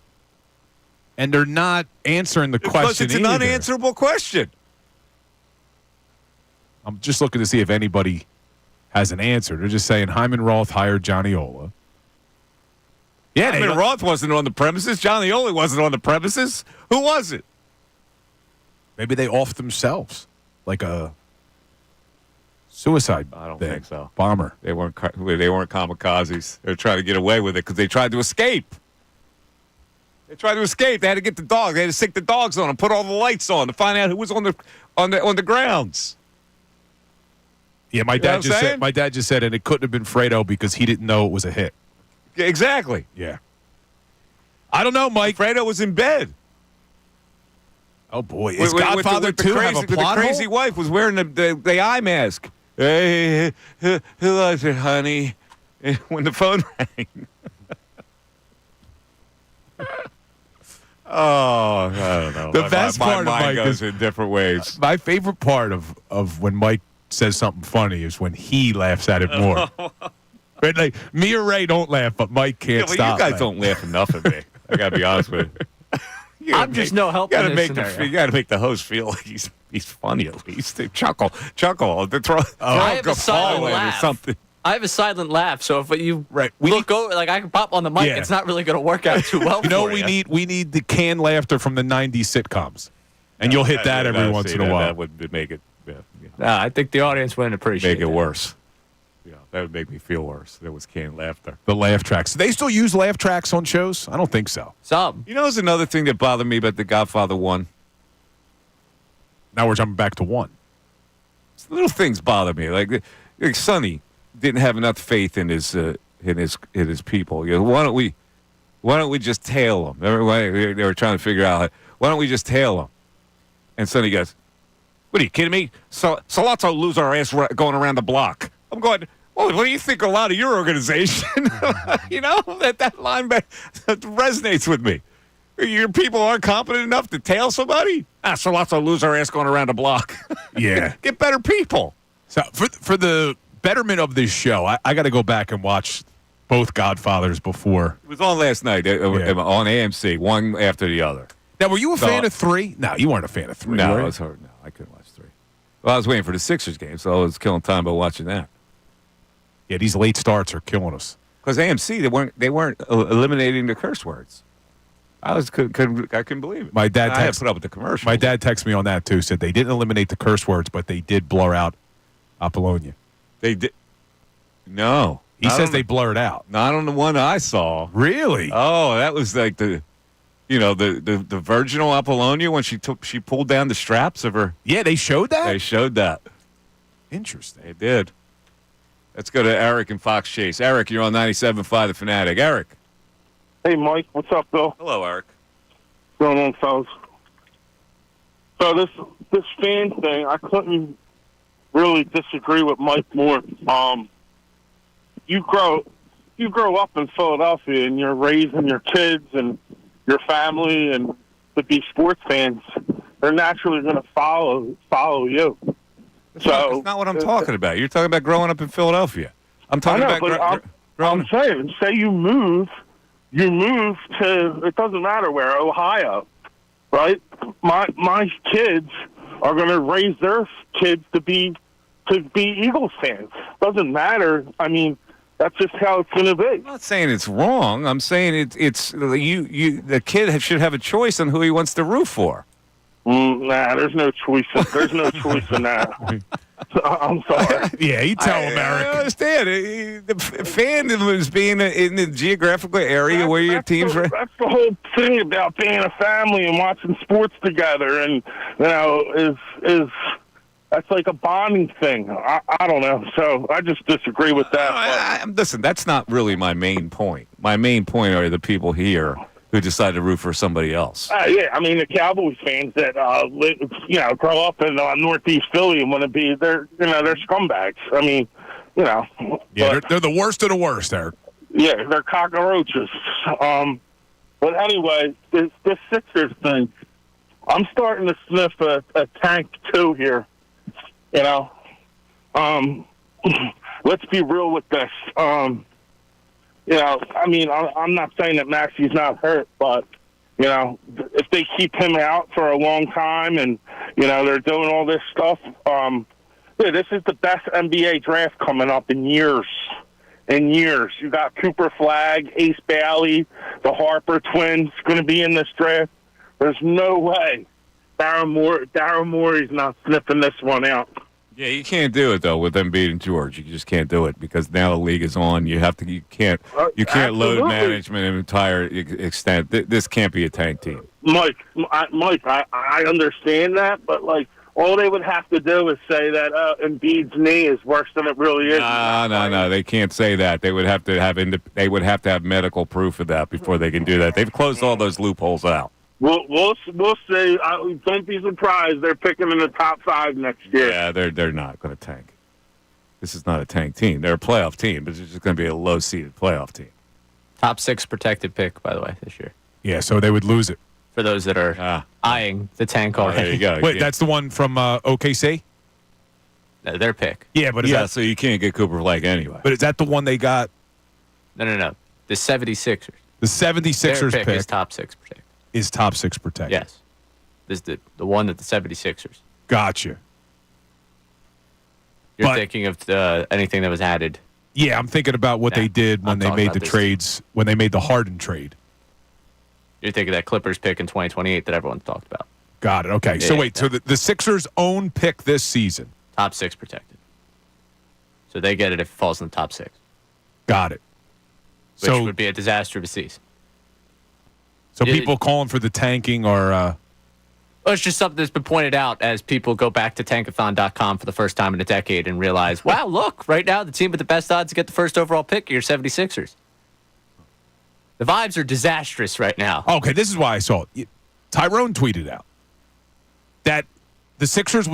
and they're not answering the question. Because it's an unanswerable question. I'm just looking to see if anybody has an answer. They're just saying Hyman Roth hired Johnny Ola. Yeah, Hyman Roth wasn't on the premises. Johnny Ola wasn't on the premises. Who was it? Maybe they offed themselves, like a suicide. I don't thing. think so. Bomber. They weren't kamikazes. They were trying to get away with it because they tried to escape. They tried to escape. They had to get the dog. They had to stick the dogs on them, put all the lights on to find out who was on the grounds. Yeah, my dad just said, and it couldn't have been Fredo because he didn't know it was a hit. Exactly. Yeah. I don't know, Mike. Fredo was in bed. Oh boy, is Godfather 2 have a plot The crazy hole? wife was wearing the eye mask. Hey, who was it, honey? When the phone rang. Oh, I don't know. The best part of mine Mike goes is in different ways. My favorite part of when Mike says something funny is when he laughs at it more. Right? Like me or Ray don't laugh, but Mike can't stop. You guys don't laugh enough at me. I gotta be honest with you. I'm just no help in this scenario. You got to make the host feel like he's funny at least. Chuckle. I have a silent laugh. Or something. I have a silent laugh, so if you we look over, like I can pop on the mic, it's not really going to work out too well. You know, for we need the canned laughter from the '90s sitcoms, and you'll hit that every once in a while. That would make it. I think the audience wouldn't appreciate. Make it worse. Yeah, that would make me feel worse. There was canned laughter. The laugh tracks. Do they still use laugh tracks on shows? I don't think so. Some. You know, there's another thing that bothered me about The Godfather 1. Now we're jumping back to 1. Little things bother me. Like Sonny didn't have enough faith in his people. You know, why don't we just tail them? Everybody, they were trying to figure out, why don't we just tail them? And Sonny goes, "What are you kidding me? Salazzo lose our ass going around the block." I'm going, well, what do you think a lot of your organization? You know, that line resonates with me. Your people aren't competent enough to tail somebody? Salazzo lose our ass going around the block. Yeah. Get better people. So for the betterment of this show, I got to go back and watch both Godfathers before. It was on last night on AMC, one after the other. Now, were you a fan of 3? No, you weren't a fan of 3. No, I was hard. No, I couldn't watch 3. Well, I was waiting for the Sixers game, so I was killing time by watching that. Yeah, these late starts are killing us. Because AMC, they weren't eliminating the curse words. I couldn't believe it. My dad I had to put up with the commercial. My dad texted me on that too. Said they didn't eliminate the curse words, but they did blur out Apollonia. They did. No, he says they blurred out. Not on the one I saw. Really? Oh, that was like the virginal Apollonia when she pulled down the straps of her. Yeah, they showed that. They showed that. Interesting. They did. Let's go to Eric and Fox Chase. Eric, you're on 97.5 The Fanatic. Eric. Hey, Mike. What's up, Bill? Hello, Eric. What's going on, fellas? So this fan thing, I couldn't really disagree with Mike more. you grow up in Philadelphia and you're raising your kids and your family and to be sports fans, they're naturally going to follow you. That's not what I'm talking about. You're talking about growing up in Philadelphia. I'm talking about I'm saying, say you move to, it doesn't matter where, Ohio, right? My kids are going to raise their kids to be Eagles fans. Doesn't matter. I mean, that's just how it's going to be. I'm not saying it's wrong. I'm saying it's the kid should have a choice on who he wants to root for. Nah, there's no choice. There's no choice in that. I'm sorry. Yeah, you tell him, Eric. I understand. The fandom is being in the geographical area where your teams are. That's the whole thing about being a family and watching sports together, and is that's like a bonding thing. I don't know. So I just disagree with that. Listen, that's not really my main point. My main point are the people here who decide to root for somebody else. Yeah, I mean the Cowboys fans that grow up in Northeast Philly and want to be they're scumbags. I mean, Yeah, they're the worst of the worst, Eric. Yeah, they're cockroaches. But anyway, this Sixers thing, I'm starting to sniff a tank too here. Let's be real with this. I mean, I'm not saying that Maxey's not hurt, but, if they keep him out for a long time and, they're doing all this stuff, this is the best NBA draft coming up in years. You got Cooper Flagg, Ace Bailey, the Harper twins going to be in this draft. There's no way Daryl Morey's not sniffing this one out. Yeah, you can't do it though with Embiid and George. You just can't do it because now the league is on. You can't load management in entire extent. This can't be a tank team. Mike, I understand that, but all they would have to do is say that Embiid's knee is worse than it really is. No, they can't say that. They would have to have medical proof of that before they can do that. They've closed all those loopholes out. We'll see. Don't be surprised. They're picking in the top 5 next year. Yeah, they're not going to tank. This is not a tank team. They're a playoff team, but it's just going to be a low-seeded playoff team. Top 6 protected pick, by the way, this year. Yeah, so they would lose it. For those that are eyeing the tank already. There you go. Wait, that's the one from OKC? No, their pick. Yeah, but so you can't get Cooper Flagg anyway. But is that the one they got? No. The 76ers. The 76ers their pick is top 6 protected. Is top 6 protected? Yes. This is the one that the 76ers. Gotcha. You're thinking of anything that was added. Yeah, I'm thinking about what they did when they made the trades, when they made the Harden trade. You're thinking that Clippers pick in 2028 that everyone's talked about. Got it. Okay. So wait, so the Sixers' own pick this season. Top 6 protected. So they get it if it falls in the top 6. Got it. Which would be a disaster of a season. So people calling for the tanking are... Well, it's just something that's been pointed out as people go back to tankathon.com for the first time in a decade and realize, wow, look, right now the team with the best odds to get the first overall pick are your 76ers. The vibes are disastrous right now. Okay, this is why I saw it. Tyrone tweeted out that the Sixers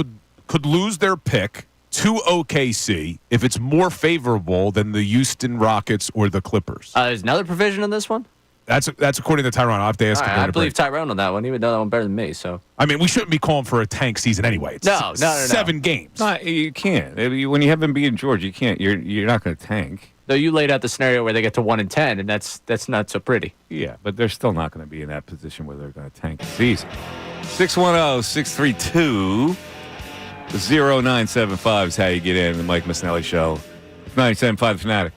could lose their pick to OKC if it's more favorable than the Houston Rockets or the Clippers. There's another provision in this one? That's according to Tyrone. I'll have to ask him. I believe Tyrone on that one. He would know that one better than me. So I mean, we shouldn't be calling for a tank season anyway. It's no. 7 games. No, you can't. When you have Embiid and George, you can't. You're not going to tank. Though you laid out the scenario where they get to 1-10, and that's not so pretty. Yeah, but they're still not going to be in that position where they're going to tank the season. 610-632-0975 is how you get in the Mike Missanelli Show. 97.5 Fanatic.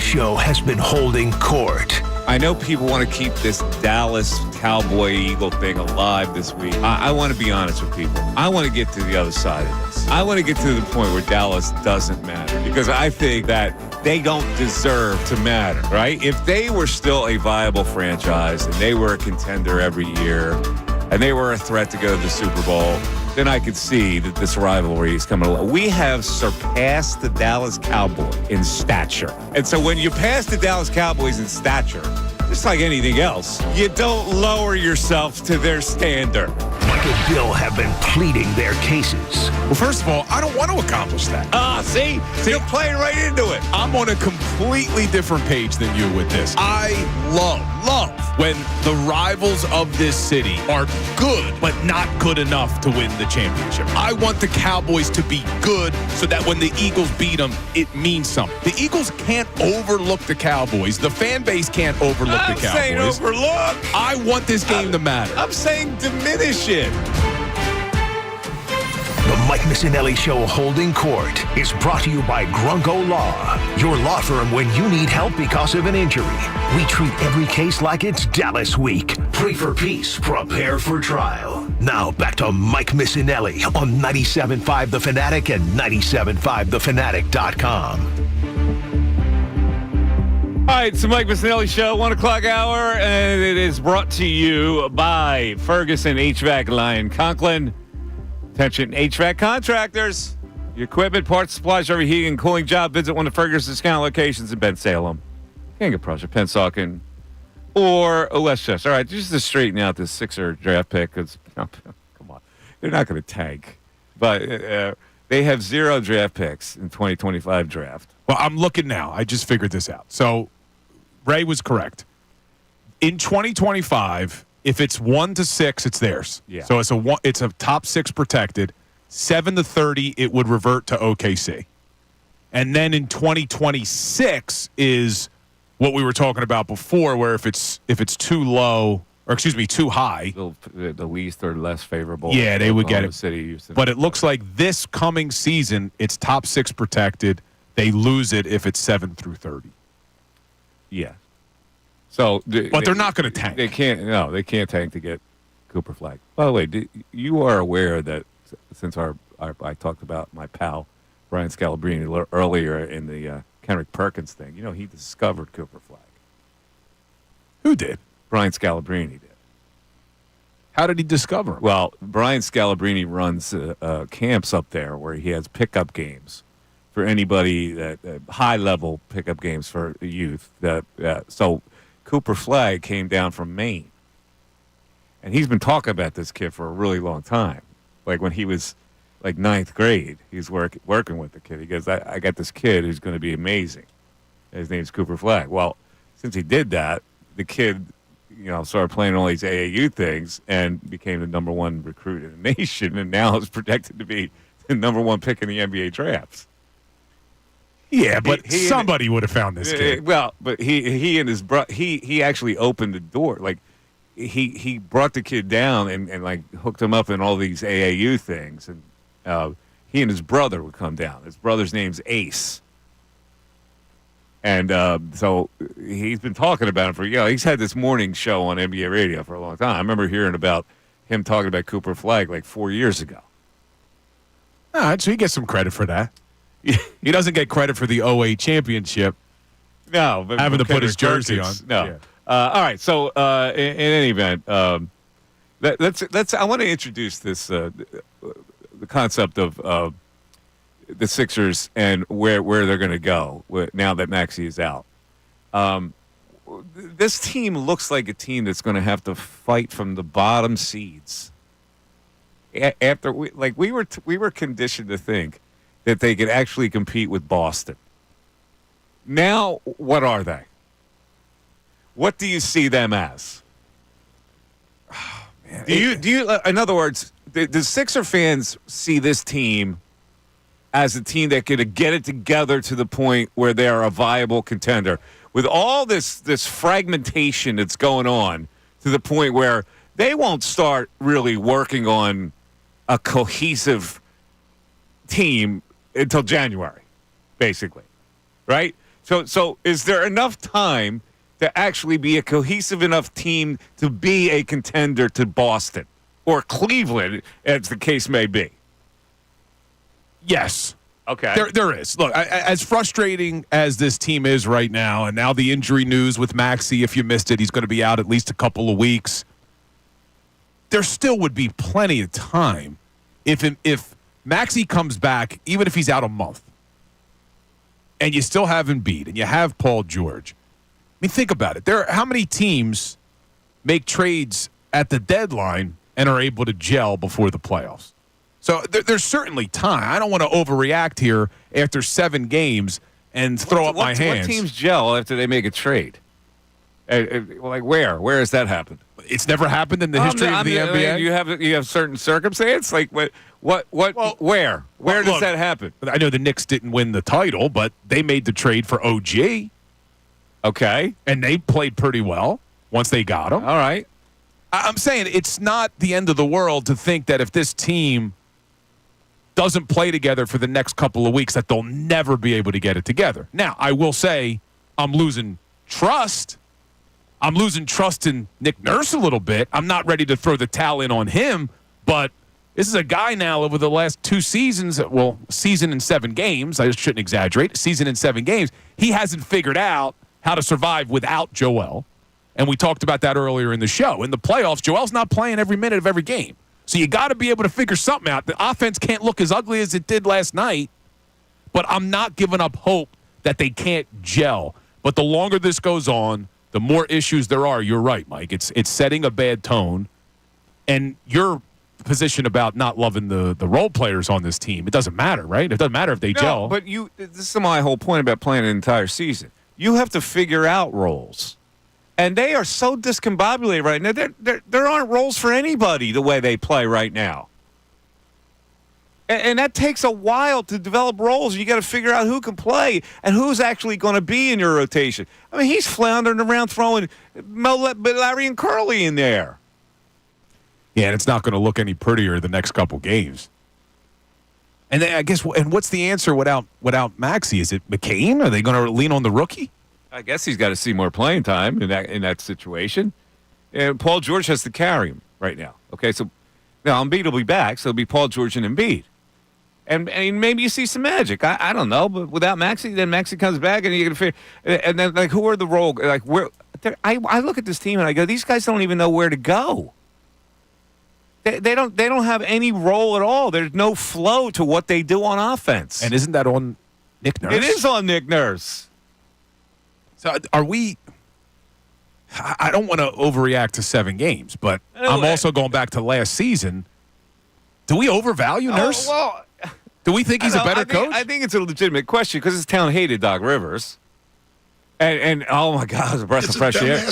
Show has been holding court. I know people want to keep this Dallas Cowboy Eagle thing alive this week. I want to be honest with people. I want to get to the other side of this. I want to get to the point where Dallas doesn't matter because I think that they don't deserve to matter, right? If they were still a viable franchise and they were a contender every year and they were a threat to go to the Super Bowl, then I could see that this rivalry is coming along. We have surpassed the Dallas Cowboys in stature. And so when you pass the Dallas Cowboys in stature, just like anything else, you don't lower yourself to their standard. Mike and Bill have been pleading their cases. Well, first of all, I don't want to accomplish that. See? You're playing right into it. I'm on a completely different page than you with this. I love when the rivals of this city are good, but not good enough to win the championship. I want the Cowboys to be good so that when the Eagles beat them, it means something. The Eagles can't overlook the Cowboys. The fan base can't overlook the Cowboys. I'm saying overlook. I want this game to matter. I'm saying diminish it. The Mike Missanelli Show Holding Court is brought to you by Grunko Law, your law firm when you need help because of an injury. We treat every case like it's Dallas Week. Pray for peace, prepare for trial. Now back to Mike Missanelli on 97.5 The Fanatic and 97.5thefanatic.com. All right, it's the Mike Missanelli Show, 1 o'clock hour, and it is brought to you by Ferguson HVAC Line Conklin. Attention HVAC contractors. Your equipment, parts, supplies, every heating and cooling job. Visit one of Ferguson's discount locations in Ben Salem, King Project, Pensauken, or Westchester. All right, just to straighten out this Sixer draft pick, because, come on, they're not going to tank. But they have 0 draft picks in 2025 draft. Well, I'm looking now. I just figured this out. So Ray was correct. In 2025, if it's 1 to 6, it's theirs. Yeah. So it's a top 6 protected. 7 to 30, it would revert to OKC. And then in 2026 is what we were talking about before, where if it's too low, or excuse me, too high, the least or less favorable. Yeah, they would get it. City, but it looks like this coming season, it's top 6 protected. They lose it if it's 7 through 30. Yeah. So, but they're not going to tank. They can't. No, they can't tank to get Cooper Flag. By the way, you are aware that since I talked about my pal Brian Scalabrine earlier in the Kendrick Perkins thing, he discovered Cooper Flag. Who did? Brian Scalabrine did. How did he discover him? Well, Brian Scalabrine runs camps up there where he has pickup games for anybody that high-level pickup games for youth. So Cooper Flag came down from Maine, and he's been talking about this kid for a really long time. Like when he was like 9th grade, he's working with the kid. He goes, I got this kid who's going to be amazing. His name's Cooper Flag. Well, since he did that, the kid, started playing all these AAU things and became the number 1 recruit in the nation, and now is projected to be the number 1 pick in the NBA drafts. Yeah, but somebody would have found this kid. Well, but he and his brother, he actually opened the door. Like he brought the kid down and like hooked him up in all these AAU things, and he and his brother would come down. His brother's name's Ace, and so he's been talking about him for he's had this morning show on NBA radio for a long time. I remember hearing about him talking about Cooper Flag like 4 years ago. All right, so he gets some credit for that. He doesn't get credit for the 08 championship. No, but having to put his jersey on. No. Yeah. All right. So in any event, let's. I want to introduce this the concept of the Sixers and where they're going to go now that Maxey is out. This team looks like a team that's going to have to fight from the bottom seeds. After we were conditioned to think that they could actually compete with Boston. Now, what are they? What do you see them as? Oh, man. Do you? In other words, the Sixer fans see this team as a team that could get it together to the point where they are a viable contender. With all this fragmentation that's going on, to the point where they won't start really working on a cohesive team until January, basically, right? So is there enough time to actually be a cohesive enough team to be a contender to Boston or Cleveland, as the case may be? Yes. Okay. There is. Look, as frustrating as this team is right now, and now the injury news with Maxey, if you missed it, he's going to be out at least a couple of weeks. There still would be plenty of time if Maxey comes back, even if he's out a month, and you still have Embiid, and you have Paul George. I mean, think about it. How many teams make trades at the deadline and are able to gel before the playoffs? So there's certainly time. I don't want to overreact here after 7 games and throw up my hands. What teams gel after they make a trade? Like where? Where has that happened? It's never happened in the history of the NBA. You have certain circumstance. Like where? Where does that happen? I know the Knicks didn't win the title, but they made the trade for OG. Okay, and they played pretty well once they got him. All right. I'm saying it's not the end of the world to think that if this team doesn't play together for the next couple of weeks, that they'll never be able to get it together. Now, I will say I'm losing trust. I'm losing trust in Nick Nurse a little bit. I'm not ready to throw the towel in on him, but this is a guy now over the last 2 seasons, well, season and 7 games, I shouldn't exaggerate, season and 7 games, he hasn't figured out how to survive without Joel. And we talked about that earlier in the show. In the playoffs, Joel's not playing every minute of every game. So you got to be able to figure something out. The offense can't look as ugly as it did last night, but I'm not giving up hope that they can't gel. But the longer this goes on, the more issues there are. You're right, Mike. It's setting a bad tone. And your position about not loving the role players on this team, it doesn't matter, right? It doesn't matter if they gel. But this is my whole point about playing an entire season. You have to figure out roles. And they are so discombobulated right now. There aren't roles for anybody the way they play right now. And that takes a while to develop roles. You got to figure out who can play and who's actually going to be in your rotation. I mean, he's floundering around throwing Larry and Curly in there. Yeah, and it's not going to look any prettier the next couple games. And then I guess, and what's the answer without Maxey? Is it McCain? Are they going to lean on the rookie? I guess he's got to see more playing time in that situation. And Paul George has to carry him right now. Okay, so now Embiid will be back, so it'll be Paul George and Embiid. And maybe you see some magic. I don't know, but without Maxey, then Maxey comes back, and you're gonna figure. And then like, who are the role? Like where? I look at this team and I go, these guys don't even know where to go. They don't have any role at all. There's no flow to what they do on offense. And isn't that on Nick Nurse? It is on Nick Nurse. So are we? I don't want to overreact to 7 games, but I'm also going back to last season. Do we overvalue Nurse? Well, do we think he's a better coach? I think it's a legitimate question because this town hated Doc Rivers. And oh my God, it's a breath of fresh air.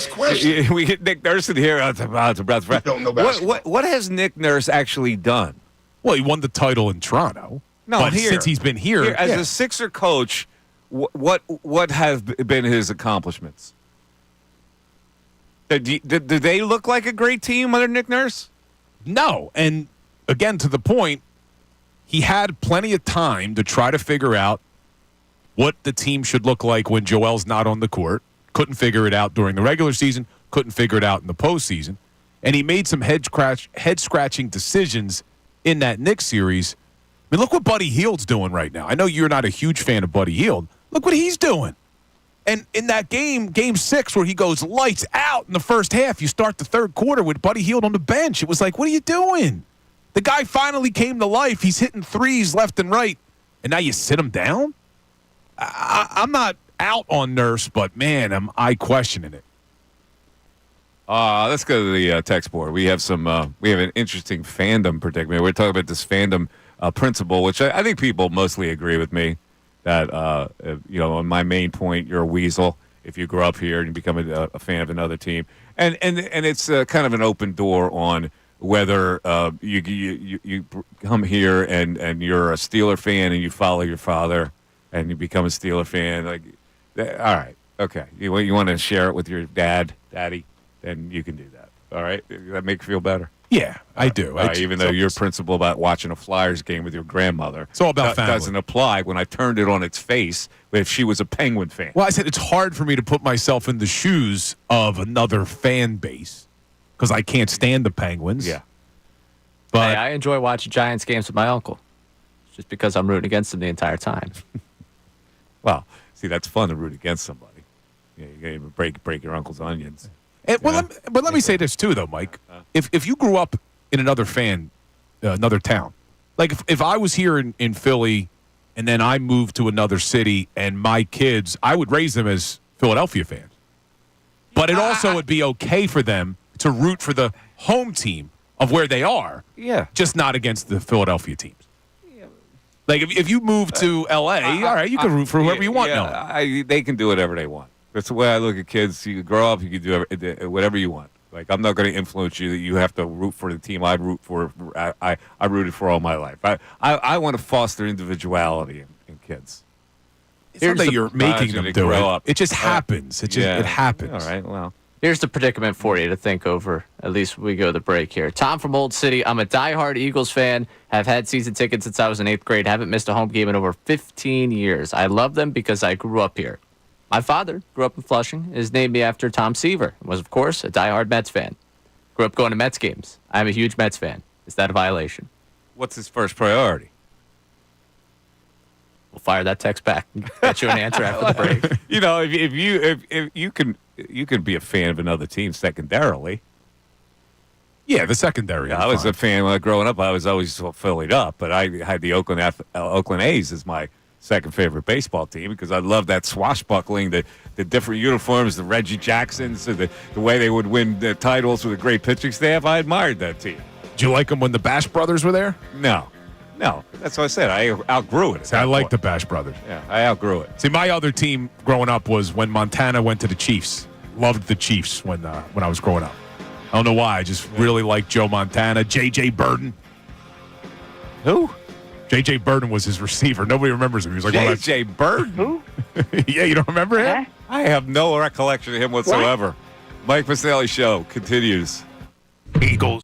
We get Nick Nurse in here. It's a breath of fresh air. What has Nick Nurse actually done? Well, he won the title in Toronto. No, but since he's been here as a Sixer coach, what have been his accomplishments? Do they look like a great team under Nick Nurse? No, and again, to the point, he had plenty of time to try to figure out what the team should look like when Joel's not on the court. Couldn't figure it out during the regular season. Couldn't figure it out in the postseason. And he made some head-scratching decisions in that Knicks series. I mean, look what Buddy Hield's doing right now. I know you're not a huge fan of Buddy Hield. Look what he's doing. And in that game 6, where he goes lights out in the first half, you start the third quarter with Buddy Hield on the bench. It was like, what are you doing? The guy finally came to life. He's hitting threes left and right. And now you sit him down? I'm not out on Nurse, but, man, I questioning it. Let's go to the text board. We have an interesting fandom predicament. We're talking about this fandom principle, which I think people mostly agree with me that, on my main point, you're a weasel if you grow up here and you become a fan of another team. And it's kind of an open door on whether you come here and you're a Steeler fan and you follow your father and you become a Steeler fan. Like, all right, okay. You want to share it with your daddy, then you can do that. All right? Does that make you feel better? Yeah, I do. Even though your principle about watching a Flyers game with your grandmother, it's all about family. Doesn't apply when I turned it on its face if she was a Penguin fan. Well, I said it's hard for me to put myself in the shoes of another fan base because I can't stand the Penguins. Yeah. But hey, I enjoy watching Giants games with my uncle, just because I'm rooting against them the entire time. Well, see, that's fun to root against somebody. Yeah, you got to break your uncle's onions. But let me say this too, though, Mike. If you grew up in another town, like if I was here in Philly, and then I moved to another city, and my kids, I would raise them as Philadelphia fans. But it also would be okay for them to root for the home team of where they are. Yeah. Just not against the Philadelphia teams. Like if you move to L.A., all right, you can root for whoever you want. They can do whatever they want. That's the way I look at kids. You grow up, you can do whatever you want. Like, I'm not going to influence you that you have to root for the team I root for. I rooted for all my life. I want to foster individuality in kids. It's not that you're making them do it. It just happens. It happens. All right, well. Here's the predicament for you to think over. At least we go to the break here. Tom from Old City. I'm a diehard Eagles fan. Have had season tickets since I was in 8th grade. Haven't missed a home game in over 15 years. I love them because I grew up here. My father grew up in Flushing. Is named me after Tom Seaver. Was, of course, a diehard Mets fan. Grew up going to Mets games. I'm a huge Mets fan. Is that a violation? What's his first priority? We'll fire that text back. Get you an answer after the break. You know, if you can be a fan of another team secondarily. Yeah, the secondary. Yeah, I was a fan when I growing up. I was always Phillied up, but I had the Oakland A's as my second favorite baseball team because I loved that swashbuckling, the different uniforms, the Reggie Jacksons, the way they would win the titles with a great pitching staff. I admired that team. Did you like them when the Bash Brothers were there? No, that's what I said. I outgrew it. See, I like the Bash Brothers. Yeah, I outgrew it. See, my other team growing up was when Montana went to the Chiefs. Loved the Chiefs when I was growing up. I don't know why. I just really liked Joe Montana. J.J. Burden. Who? J.J. Burden was his receiver. Nobody remembers him. He was like J.J. Burden? Who? Yeah, you don't remember him? I have no recollection of him whatsoever. Mike Missanelli Show continues. Eagles.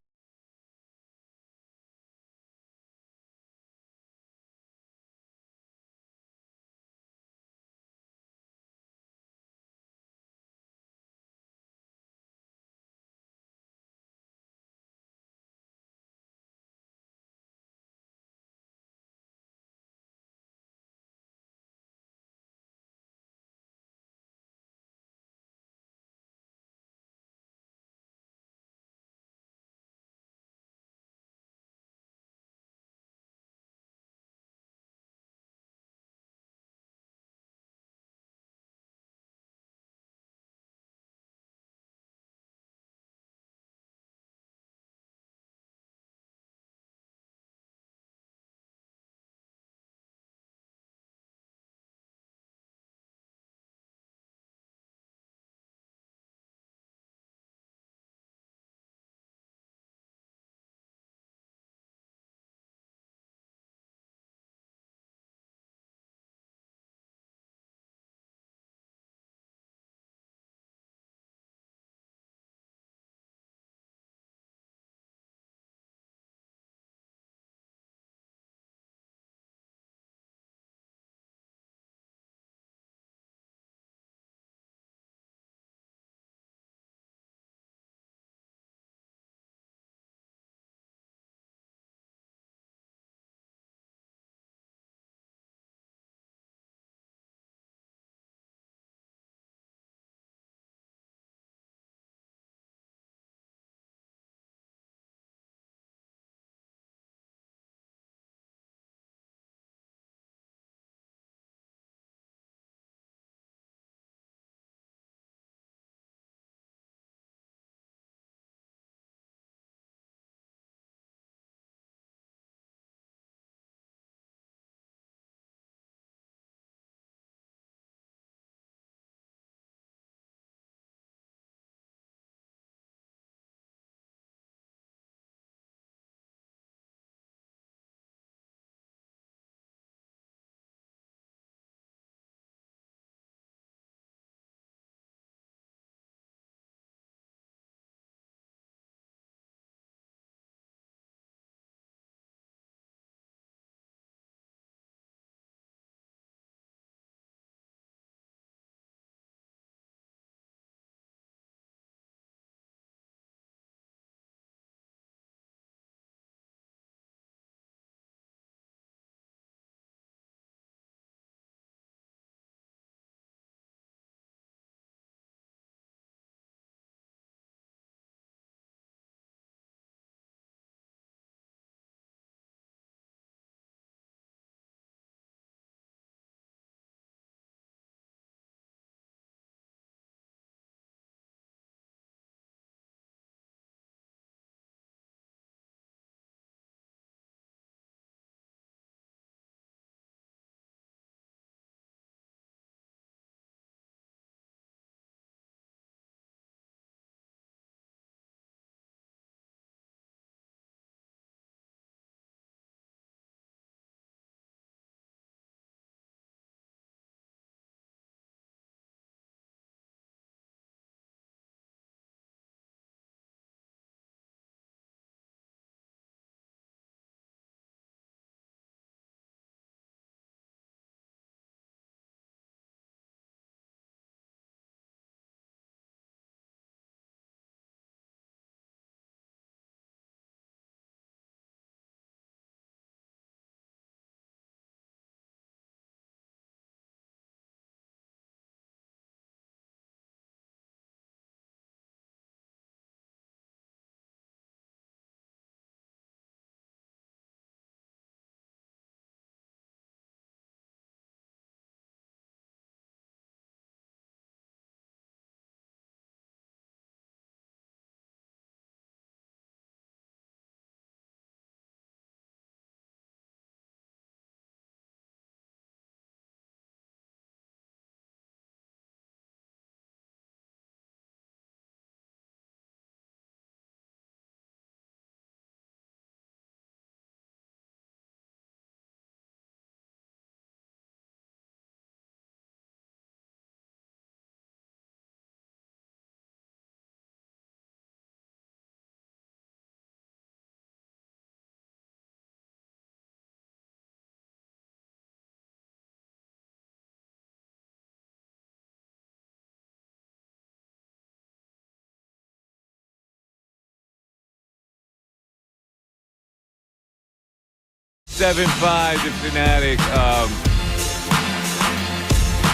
875 the Fanatic.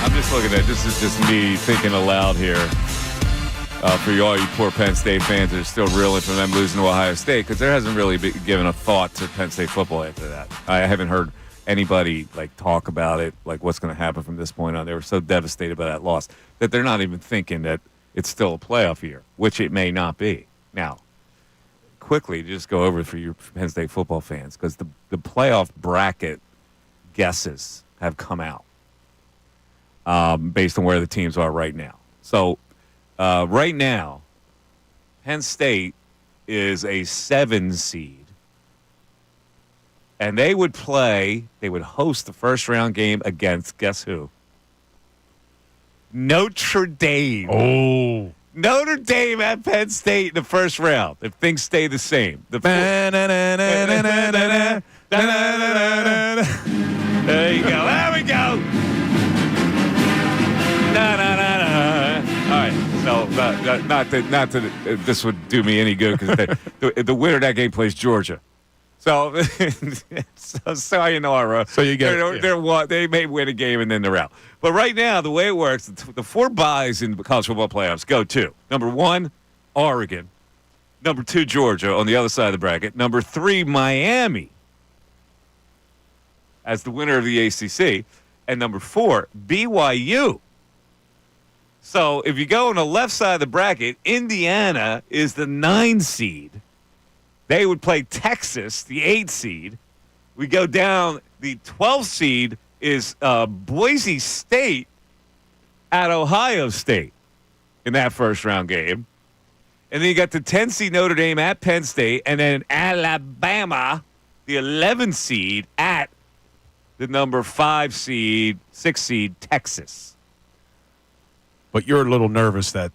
I'm just looking at this is just me thinking aloud here. For all you poor Penn State fans that are still reeling from them losing to Ohio State, because there hasn't really been given a thought to Penn State football after that. I haven't heard anybody talk about it, what's going to happen from this point on. They were so devastated by that loss that they're not even thinking that it's still a playoff year, which it may not be. Now, quickly, just go over for your Penn State football fans, because the playoff bracket guesses have come out based on where the teams are right now. So, right now, Penn State is a 7 seed, and they would host the first round game against, guess who? Notre Dame. Oh. Notre Dame at Penn State in the first round, if things stay the same. There you go. There we go. All right. So, not that this would do me any good, because the winner of that game plays Georgia. So, so you know, Ira. So you get they may win a game and then they're out. But right now, the way it works, the 4 byes in the college football playoffs go to number 1, Oregon, number 2, Georgia on the other side of the bracket, number 3, Miami as the winner of the ACC, and number 4, BYU. So if you go on the left side of the bracket, Indiana is the 9 seed. They would play Texas, the 8 seed. We go down, the 12 seed is Boise State at Ohio State in that first round game. And then you got the 10 seed Notre Dame at Penn State, and then Alabama, the 11 seed, at the number 5 seed, 6 seed Texas. But you're a little nervous that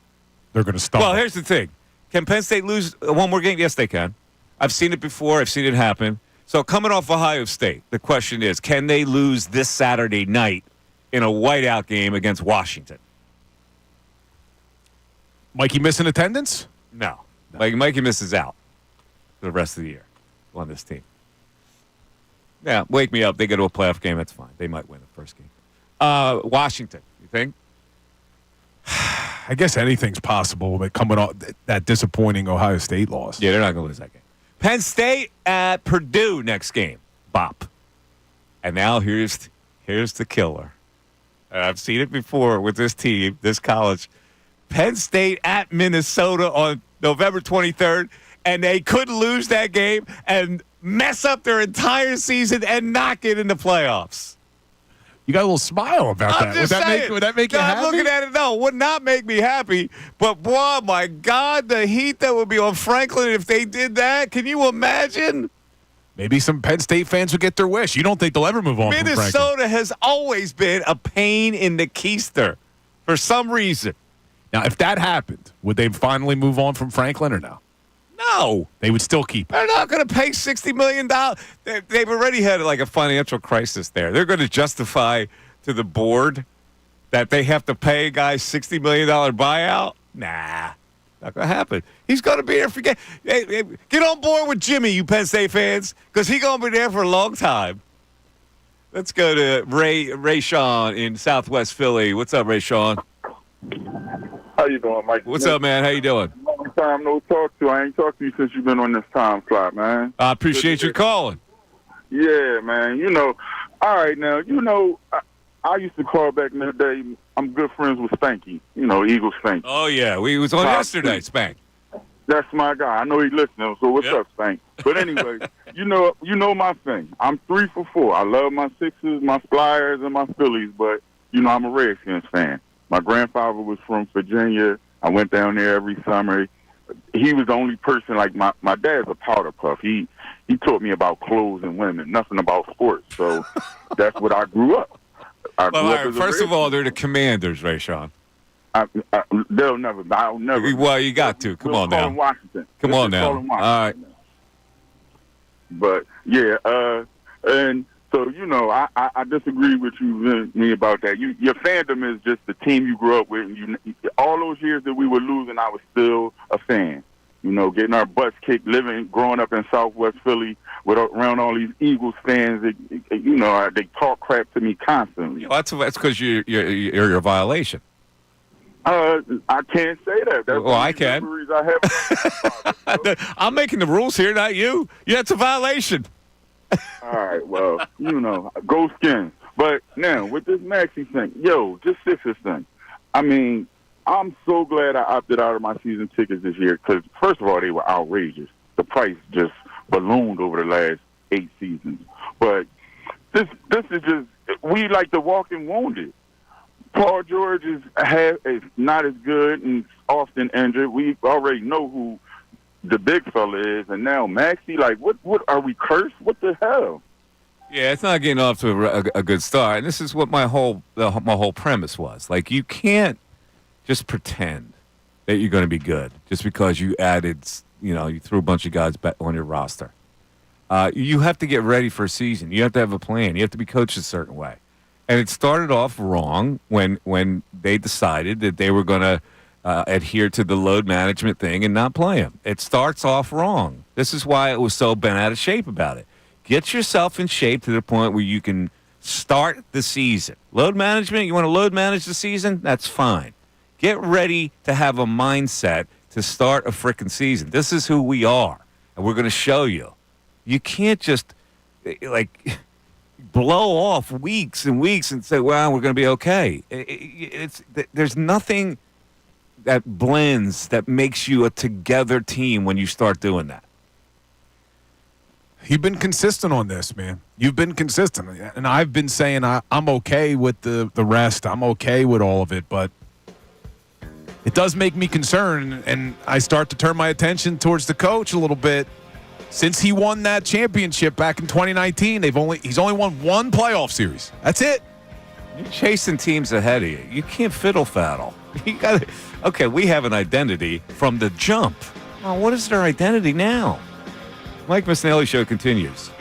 they're going to stumble. Well, here's the thing. Can Penn State lose one more game? Yes, they can. I've seen it before. I've seen it happen. So coming off Ohio State, the question is, can they lose this Saturday night in a whiteout game against Washington? Mikey missing attendance? No. Mikey misses out for the rest of the year on this team. Yeah, wake me up. They go to a playoff game. That's fine. They might win the first game. Washington, you think? I guess anything's possible, but coming off that disappointing Ohio State loss. Yeah, they're not going to lose that game. Penn State at Purdue next game. Bop. And now here's the killer. And I've seen it before with this team, this college. Penn State at Minnesota on November 23rd, and they could lose that game and mess up their entire season and not get in the playoffs. You got a little smile about that. Would that make you happy? I'm looking at it, no, it would not make me happy. But, boy, my God, the heat that would be on Franklin if they did that. Can you imagine? Maybe some Penn State fans would get their wish. You don't think they'll ever move on from Franklin? Minnesota has always been a pain in the keister for some reason. Now, if that happened, would they finally move on from Franklin or no? No. They would still keep it. They're not going to pay $60 million. They've already had a financial crisis there. They're going to justify to the board that they have to pay a guy $60 million buyout? Nah, not going to happen. He's going to be there for get on board with Jimmy, you Penn State fans, because he's going to be there for a long time. Let's go to Ray Sean in Southwest Philly. What's up, Ray Sean? How you doing, Mike? What's up, man? How you doing? Long time no talk to. I ain't talked to you since you've been on this time slot, man. I appreciate you calling. Yeah, man. All right, now, I used to call back in the day. I'm good friends with Spanky, Eagle Spank. Oh, yeah. We was on yesterday, Spank. That's my guy. I know he's listening, so what's up, Spank? But anyway, you know my thing. I'm 3 for 4. I love my Sixers, my Flyers, and my Phillies, but, I'm a Redskins fan. My grandfather was from Virginia. I went down there every summer. He was the only person, my dad's a powder puff. He taught me about clothes and women, nothing about sports. So that's what I grew up. First of all, they're the Commanders, Ray Sean. I'll never. Well, you got to. Come on now. Washington. Come on now. All right. But, yeah, and so, I disagree with me about that. Your fandom is just the team you grew up with. And all those years that we were losing, I was still a fan. You know, getting our butts kicked, growing up in Southwest Philly around all these Eagles fans. They talk crap to me constantly. Well, that's because you're a violation. I can't say that. That's well, I can. Memories I have. I'm making the rules here, not you. Yeah, it's a violation. All right, well, go Skins. But now, with this Maxey thing, this Sixers thing, I mean, I'm so glad I opted out of my season tickets this year because, first of all, they were outrageous. The price just ballooned over the last 8 seasons. But this is just, we like the walking wounded. Paul George is not as good and often injured. We already know who the big fella is, and now Maxey, what are we cursed? What the hell? Yeah, it's not getting off to a good start. And this is what my whole premise was. Like, you can't just pretend that you're going to be good just because you added, you threw a bunch of guys back on your roster. You have to get ready for a season. You have to have a plan. You have to be coached a certain way. And it started off wrong when they decided that they were going to adhere to the load management thing and not play him. It starts off wrong. This is why it was so bent out of shape about it. Get yourself in shape to the point where you can start the season. Load management, you want to load manage the season? That's fine. Get ready to have a mindset to start a frickin' season. This is who we are, and we're going to show you. You can't just, blow off weeks and weeks and say, well, we're going to be okay. There's nothing that blends, that makes you a together team when you start doing that. You've been consistent on this, man. You've been consistent. And I've been saying I'm okay with the rest. I'm okay with all of it, but it does make me concerned, and I start to turn my attention towards the coach a little bit. Since he won that championship back in 2019, he's only won 1 playoff series. That's it. You're chasing teams ahead of you. You can't fiddle-faddle. You got okay, we have an identity from the jump. Well, what is their identity now? Mike Missanelli Show continues.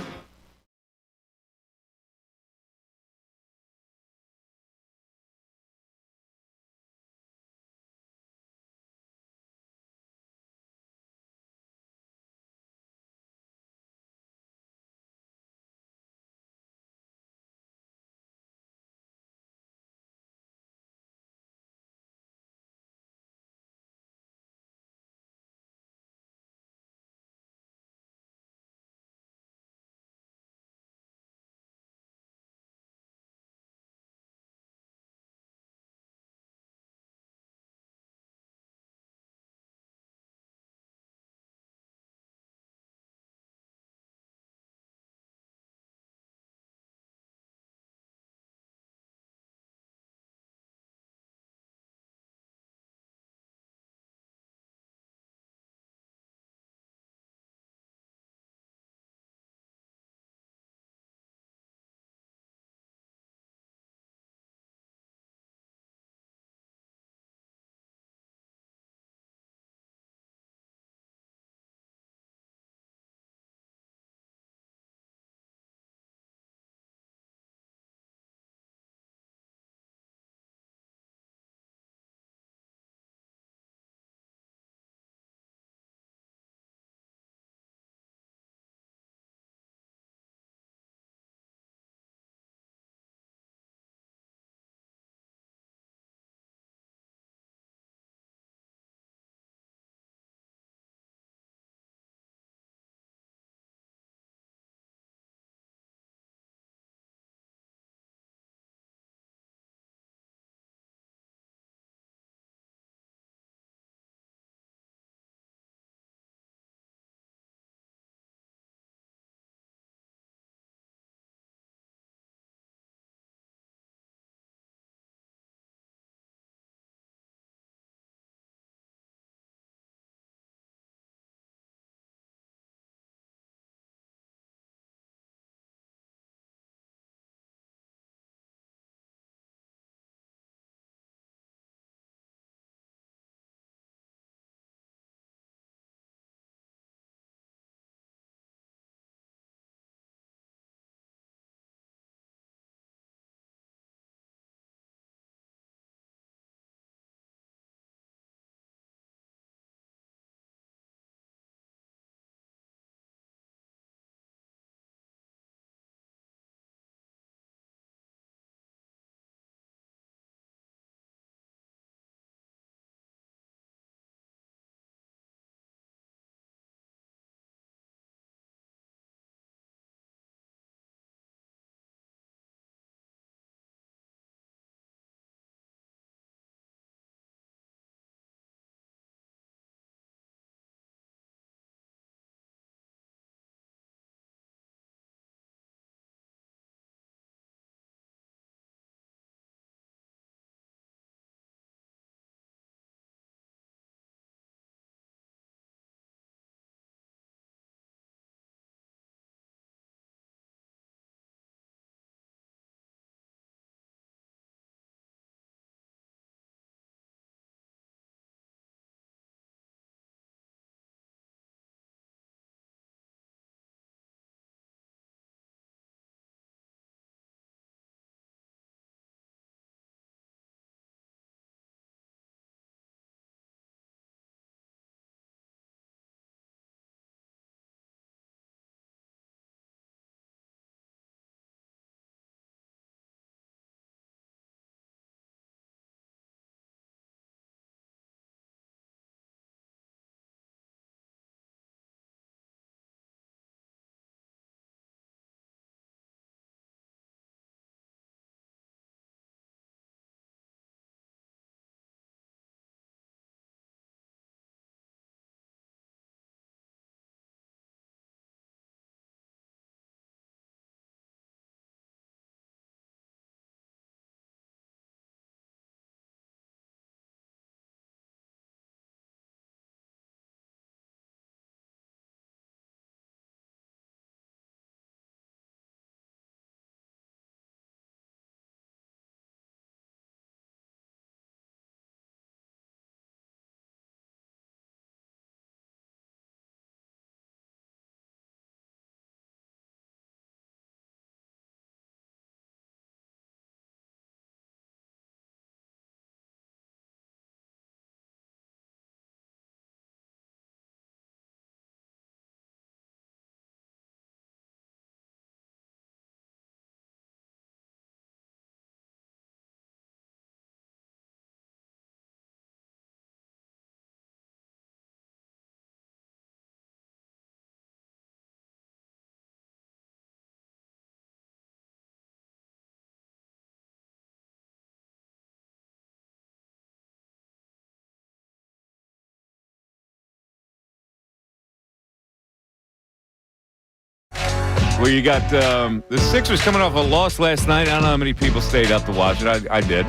Well, you got the Sixers coming off a loss last night. I don't know how many people stayed up to watch it. I did.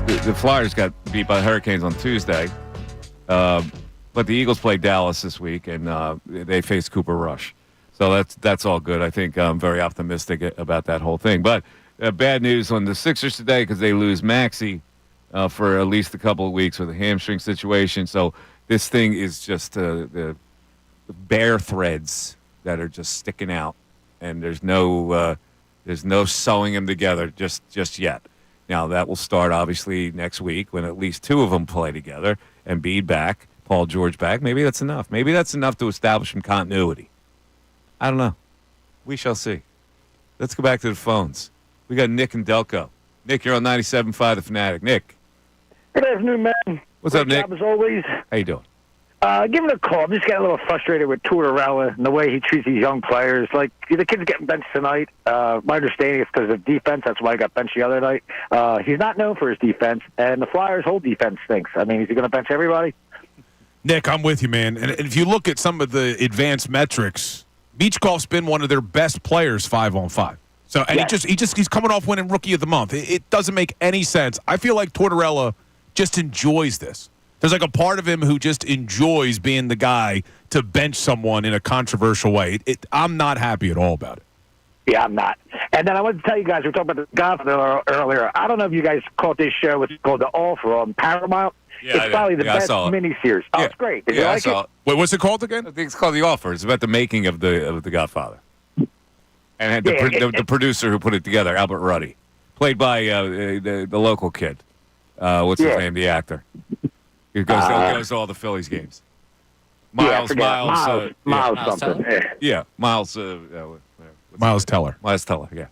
The Flyers got beat by the Hurricanes on Tuesday. But the Eagles played Dallas this week, and they faced Cooper Rush. So that's all good. I think I'm very optimistic about that whole thing. But bad news on the Sixers today because they lose Maxey for at least a couple of weeks with a hamstring situation. So this thing is just the bare threads that are just sticking out, and there's no sewing them together just yet. Now that will start obviously next week when at least two of them play together. Embiid back, Paul George back. Maybe that's enough. Maybe that's enough to establish some continuity. I don't know. We shall see. Let's go back to the phones. We got Nick and Delco. Nick, you're on 97.5 The Fanatic. Nick. Good afternoon, man. What's up, Nick? Job as always. How you doing? Giving a call. I'm just getting a little frustrated with Tortorella and the way he treats these young players. Like, the kid's getting benched tonight. My understanding is because of defense. That's why he got benched the other night. He's not known for his defense, and the Flyers' whole defense stinks. I mean, is he going to bench everybody? Nick, I'm with you, man. And if you look at some of the advanced metrics, Beachkoff's been one of their best players 5-on-5. So, and he's coming off winning Rookie of the Month. It doesn't make any sense. I feel like Tortorella just enjoys this. There's like a part of him who just enjoys being the guy to bench someone in a controversial way. I'm not happy at all about it. Yeah, I'm not. And then I wanted to tell you guys, we were talking about the Godfather earlier. I don't know if you guys caught this show. It's called The Offer on Paramount. Yeah, it's probably the best miniseries. Oh, it's great. Did you like it? Wait, what's it called again? I think it's called The Offer. It's about the making of the Godfather. And the producer who put it together, Albert Ruddy, played by the local kid. What's his name? The actor. He goes to all the Phillies games. Miles something. Miles Teller. Miles Teller, yeah.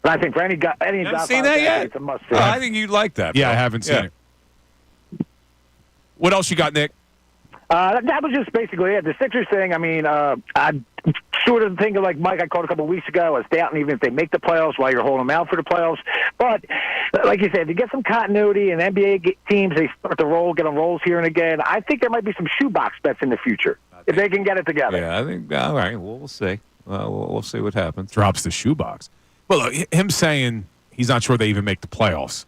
But I think for any Godfather seen that yet? It's a must-see. I think you'd like that. Yeah, bro. I haven't seen it. What else you got, Nick? That was just basically it. The Sixers thing, I mean, I'm sort of thinking like Mike I called a couple of weeks ago. I was doubting even if they make the playoffs while you're holding them out for the playoffs. But like you said, to get some continuity and NBA teams, they start to roll, get on rolls here and again. I think there might be some shoebox bets in the future if they can get it together. Yeah, I think, all right, well, we'll see. We'll see what happens. Drops the shoebox. Well, look, him saying he's not sure they even make the playoffs.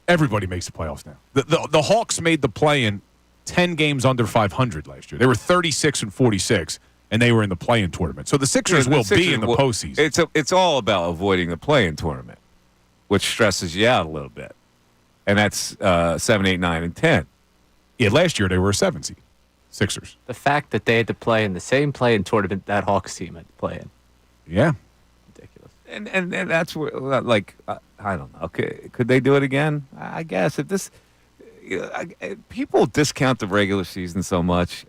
Everybody makes the playoffs now. The Hawks made the play-in 10 games under 500 last year. They were 36-46, and they were in the play-in tournament. So the Sixers will be in the postseason. It's all about avoiding the play-in tournament, which stresses you out a little bit. And that's 7, 8, 9, and 10. Yeah, last year they were a 7 seed. Sixers. The fact that they had to play in the same play-in tournament that Hawks team had to play in. Yeah. Ridiculous. And that's where, like, I don't know. Could they do it again? I guess. If this... people discount the regular season so much.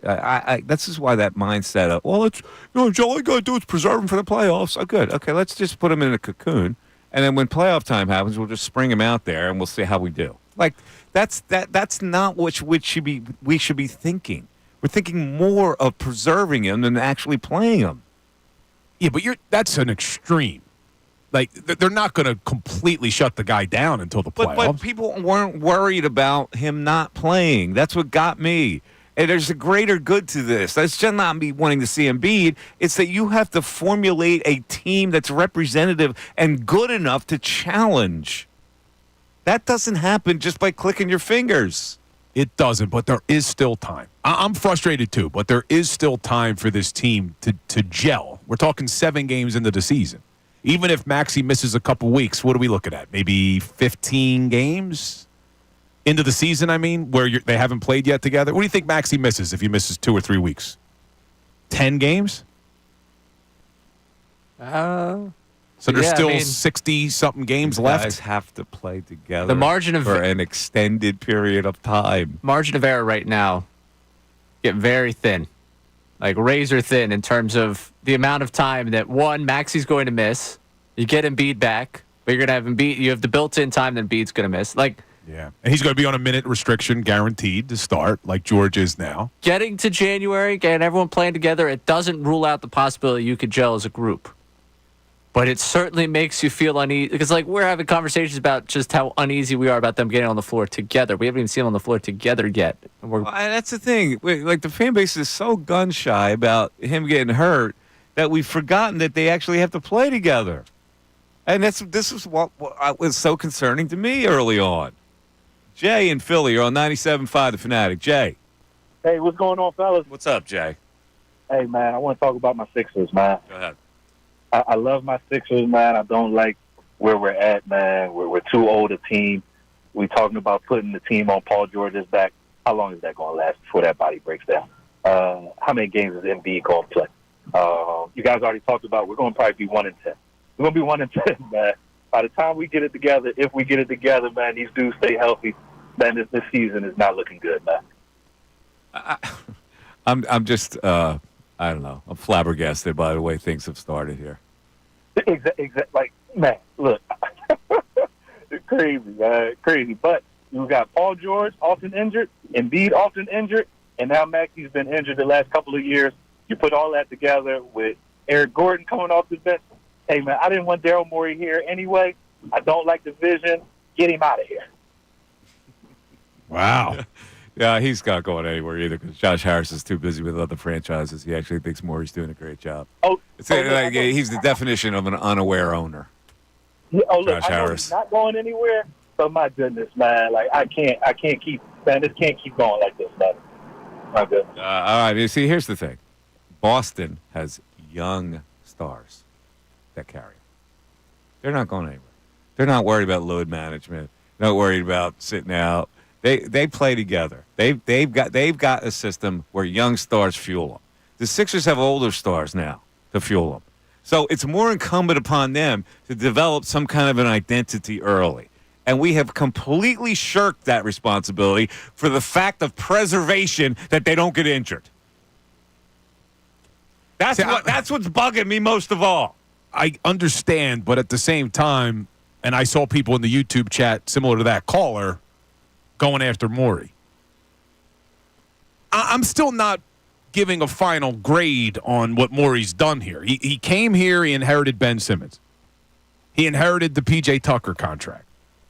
This is why that mindset of, well, it's, all you got to do is preserve them for the playoffs. Oh, good. Okay, let's just put them in a cocoon. And then when playoff time happens, we'll just spring them out there and we'll see how we do. Like, that's not what we should be thinking. We're thinking more of preserving them than actually playing them. Yeah, but that's an extreme. Like, they're not going to completely shut the guy down until the playoffs. But people weren't worried about him not playing. That's what got me. And there's a greater good to this. That's just not me wanting to see Embiid. It's that you have to formulate a team that's representative and good enough to challenge. That doesn't happen just by clicking your fingers. It doesn't, but there is still time. I'm frustrated too, but there is still time for this team to gel. We're talking 7 games into the season. Even if Maxey misses a couple weeks, what are we looking at? Maybe 15 games into the season, I mean, where they haven't played yet together? What do you think Maxey misses if he misses 2 or 3 weeks? 10 games? So there's still 60-something games left? Guys have to play together the margin of for an extended period of time. Margin of error right now get very thin. Like razor thin in terms of the amount of time that, one, Maxey's going to miss. You get Embiid back, but you're going to have Embiid. You have the built-in time that Embiid's going to miss. Yeah, and he's going to be on a minute restriction guaranteed to start, like George is now. Getting to January, getting everyone playing together, it doesn't rule out the possibility you could gel as a group. But it certainly makes you feel uneasy because, like, we're having conversations about just how uneasy we are about them getting on the floor together. We haven't even seen them on the floor together yet. Well, that's the thing. Like, the fan base is so gun shy about him getting hurt that we've forgotten that they actually have to play together. And this is what was so concerning to me early on. Jay in Philly, you're on 97.5 The Fanatic. Jay. Hey, what's going on, fellas? What's up, Jay? Hey, man, I want to talk about my Sixers, man. Go ahead. I love my Sixers, man. I don't like where we're at, man. We're too old a team. We're talking about putting the team on Paul George's back. How long is that going to last before that body breaks down? How many games is Embiid going to play? You guys already talked about we're going to probably be 1-10. We're going to be 1-10, man. By the time we get it together, if we get it together, man, these dudes stay healthy, man, this season is not looking good, man. I'm just, I don't know. I'm flabbergasted by the way things have started here. Exactly. Like, man, look. It's crazy, man. Crazy. But you got Paul George often injured, Embiid often injured, and now Maxey's been injured the last couple of years. You put all that together with Eric Gordon coming off the bench. Hey, man, I didn't want Daryl Morey here anyway. I don't like the vision. Get him out of here. Wow. Yeah, he's not going anywhere either because Josh Harris is too busy with other franchises. He actually thinks Morey's doing a great job. He's the definition of an unaware owner. Look, Josh I know Harris. he's not going anywhere, but my goodness, man, like I can't keep, man, this can't keep going like this, man. My goodness. All right, you see, here's the thing. Boston has young stars that carry it. They're not going anywhere. They're not worried about load management. They're not worried about sitting out. They play together. They've got a system where young stars fuel them. The Sixers have older stars now to fuel them. So it's more incumbent upon them to develop some kind of an identity early. And we have completely shirked that responsibility for the fact of preservation that they don't get injured. That's what's bugging me most of all. I understand, but at the same time, and I saw people in the YouTube chat similar to that caller going after Morey. I'm still not giving a final grade on what Morey's done here. He came here, he inherited Ben Simmons. He inherited the P.J. Tucker contract.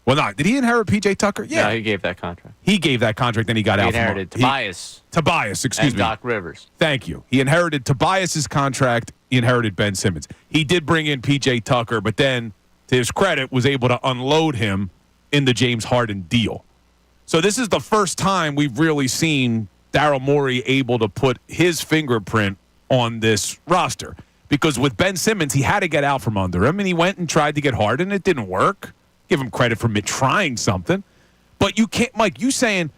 Well, not. Did he inherit P.J. Tucker? Yeah. No, he gave that contract. He gave that contract, then he got out. He inherited Tobias. Tobias, excuse and me. Doc Rivers. Thank you. He inherited Tobias's contract. He inherited Ben Simmons. He did bring in P.J. Tucker, but then, to his credit, was able to unload him in the James Harden deal. So this is the first time we've really seen Daryl Morey able to put his fingerprint on this roster. Because with Ben Simmons, he had to get out from under him, and he went and tried to get Harden. It didn't work. Give him credit for trying something. But you can't, Mike, you saying,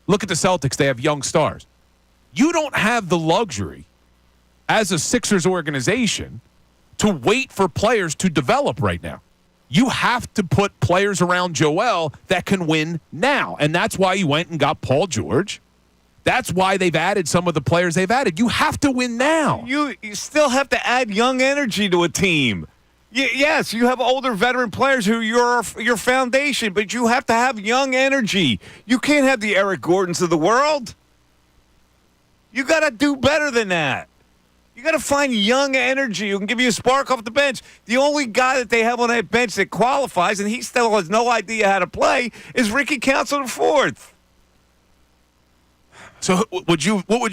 look at the Celtics, they have young stars. You don't have the luxury as a Sixers organization to wait for players to develop right now. You have to put players around Joel that can win now. And that's why you went and got Paul George. That's why they've added some of the players they've added. You have to win now. You still have to add young energy to a team. Yes, you have older veteran players who you're your foundation, but you have to have young energy. You can't have the Eric Gordons of the world. You got to do better than that. You got to find young energy who can give you a spark off the bench. The only guy that they have on that bench that qualifies, and he still has no idea how to play, is Ricky Council IV. So what would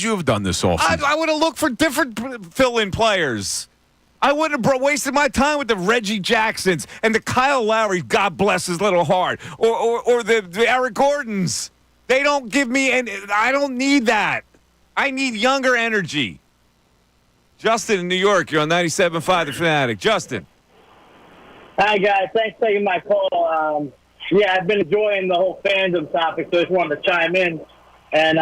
you have done this offseason? I would have looked for different fill-in players. I wouldn't have wasted my time with the Reggie Jacksons and the Kyle Lowry, God bless his little heart, or the Eric Gordons. They don't give me any. I don't need that. I need younger energy. Justin in New York, you're on 97.5 The Fanatic. Justin. Hi, guys. Thanks for taking my call. I've been enjoying the whole fandom topic, so I just wanted to chime in. And,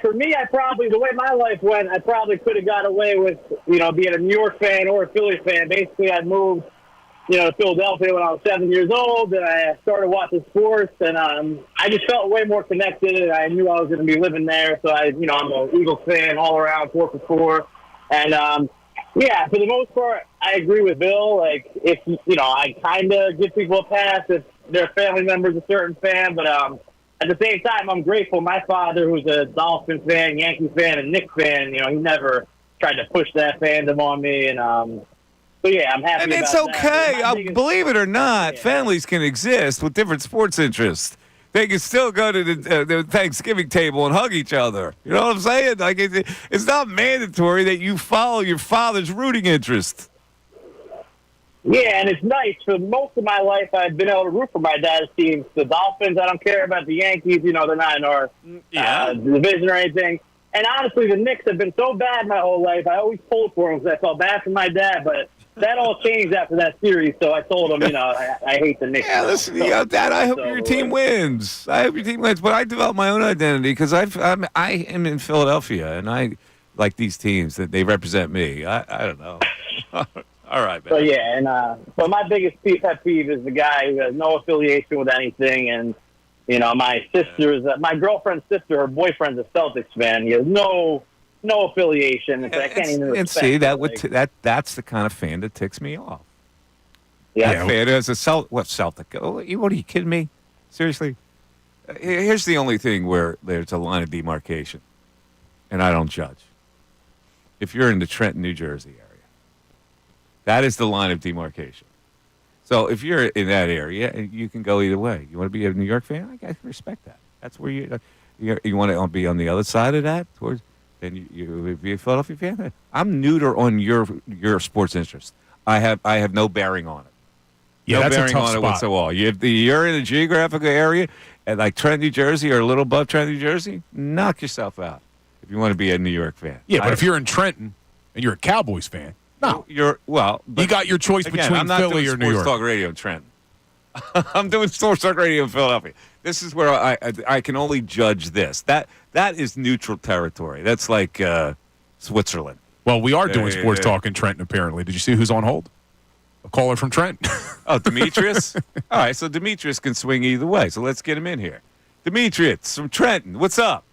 for me, the way my life went, I probably could have got away with, being a New York fan or a Phillies fan. Basically, I moved, to Philadelphia when I was 7 years old, and I started watching sports, and I just felt way more connected, and I knew I was going to be living there. So, I'm an Eagles fan all around, 4 for 4. And, for the most part, I agree with Bill. Like, if, I kind of give people a pass if their family member's a certain fan, but at the same time, I'm grateful. My father, who's a Dolphins fan, Yankee fan, and Knicks fan, he never tried to push that fandom on me. And, So yeah, I'm happy. And about it's that. okay. My biggest- Believe it or not, families can exist with different sports interests. They can still go to the Thanksgiving table and hug each other. You know what I'm saying? Like it's not mandatory that you follow your father's rooting interest. Yeah, and it's nice. For most of my life, I've been able to root for my dad's teams. The Dolphins, I don't care about the Yankees. You know, they're not in our division or anything. And honestly, the Knicks have been so bad my whole life. I always pulled for them because I felt bad for my dad. But that all changed after that series. So I told him, I hate the Knicks. Yeah, listen, Dad, I hope your team wins. I hope your team wins. But I developed my own identity because I am in Philadelphia, and I like these teams that they represent me. I don't know. All right, man. So yeah, and but my biggest pet peeve is the guy who has no affiliation with anything, and my sister's, my girlfriend's sister, her boyfriend's a Celtics fan. He has no affiliation. It's, I can't even. And see, that's the kind of fan that ticks me off. Yeah, that fan is a Celtic. Oh, what are you kidding me? Seriously? Here's the only thing where there's a line of demarcation, and I don't judge. If you're in the Trenton, New Jersey area. That is the line of demarcation. So if you're in that area, you can go either way. You want to be a New York fan? I can respect that. That's where you want to be on the other side of that. Then you be a Philadelphia fan. I'm neuter on your sports interest. I have no bearing on it. Yeah, no that's bearing a tough on spot. it whatsoever. You're in a geographical area, and like Trenton, New Jersey, or a little above Trenton, New Jersey. Knock yourself out if you want to be a New York fan. Yeah, but if you're in Trenton and you're a Cowboys fan. No, you got your choice between I'm not Philly doing or New York. Sports Talk Radio in Trenton. I'm doing Sports Talk Radio in Philadelphia. This is where I can only judge this. That is neutral territory. That's like Switzerland. Well, we are doing Sports Talk in Trenton, apparently. Did you see who's on hold? A caller from Trenton. Oh, Demetrius? All right, so Demetrius can swing either way. So let's get him in here. Demetrius from Trenton, what's up?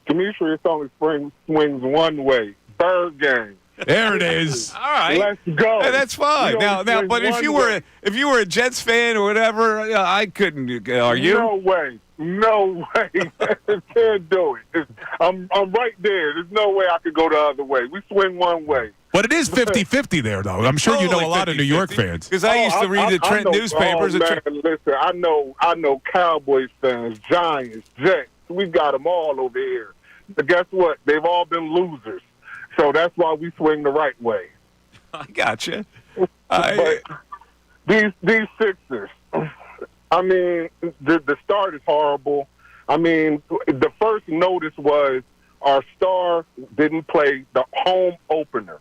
Demetrius only swings one way. Third game. There it is. All right, let's go. Hey, that's fine. Now, but if you were a Jets fan or whatever, I couldn't. Are you? No way. Can't do it. I'm right there. There's no way I could go the other way. We swing one way. But it is 50-50 there, though. I'm sure you know a lot of New York fans. Because I used to read the Trent newspapers. Listen, I know Cowboys fans, Giants, Jets. We've got them all over here. But guess what? They've all been losers. So that's why we swing the right way. I gotcha. But these Sixers, I mean, the start is horrible. I mean, the first notice was our star didn't play the home opener.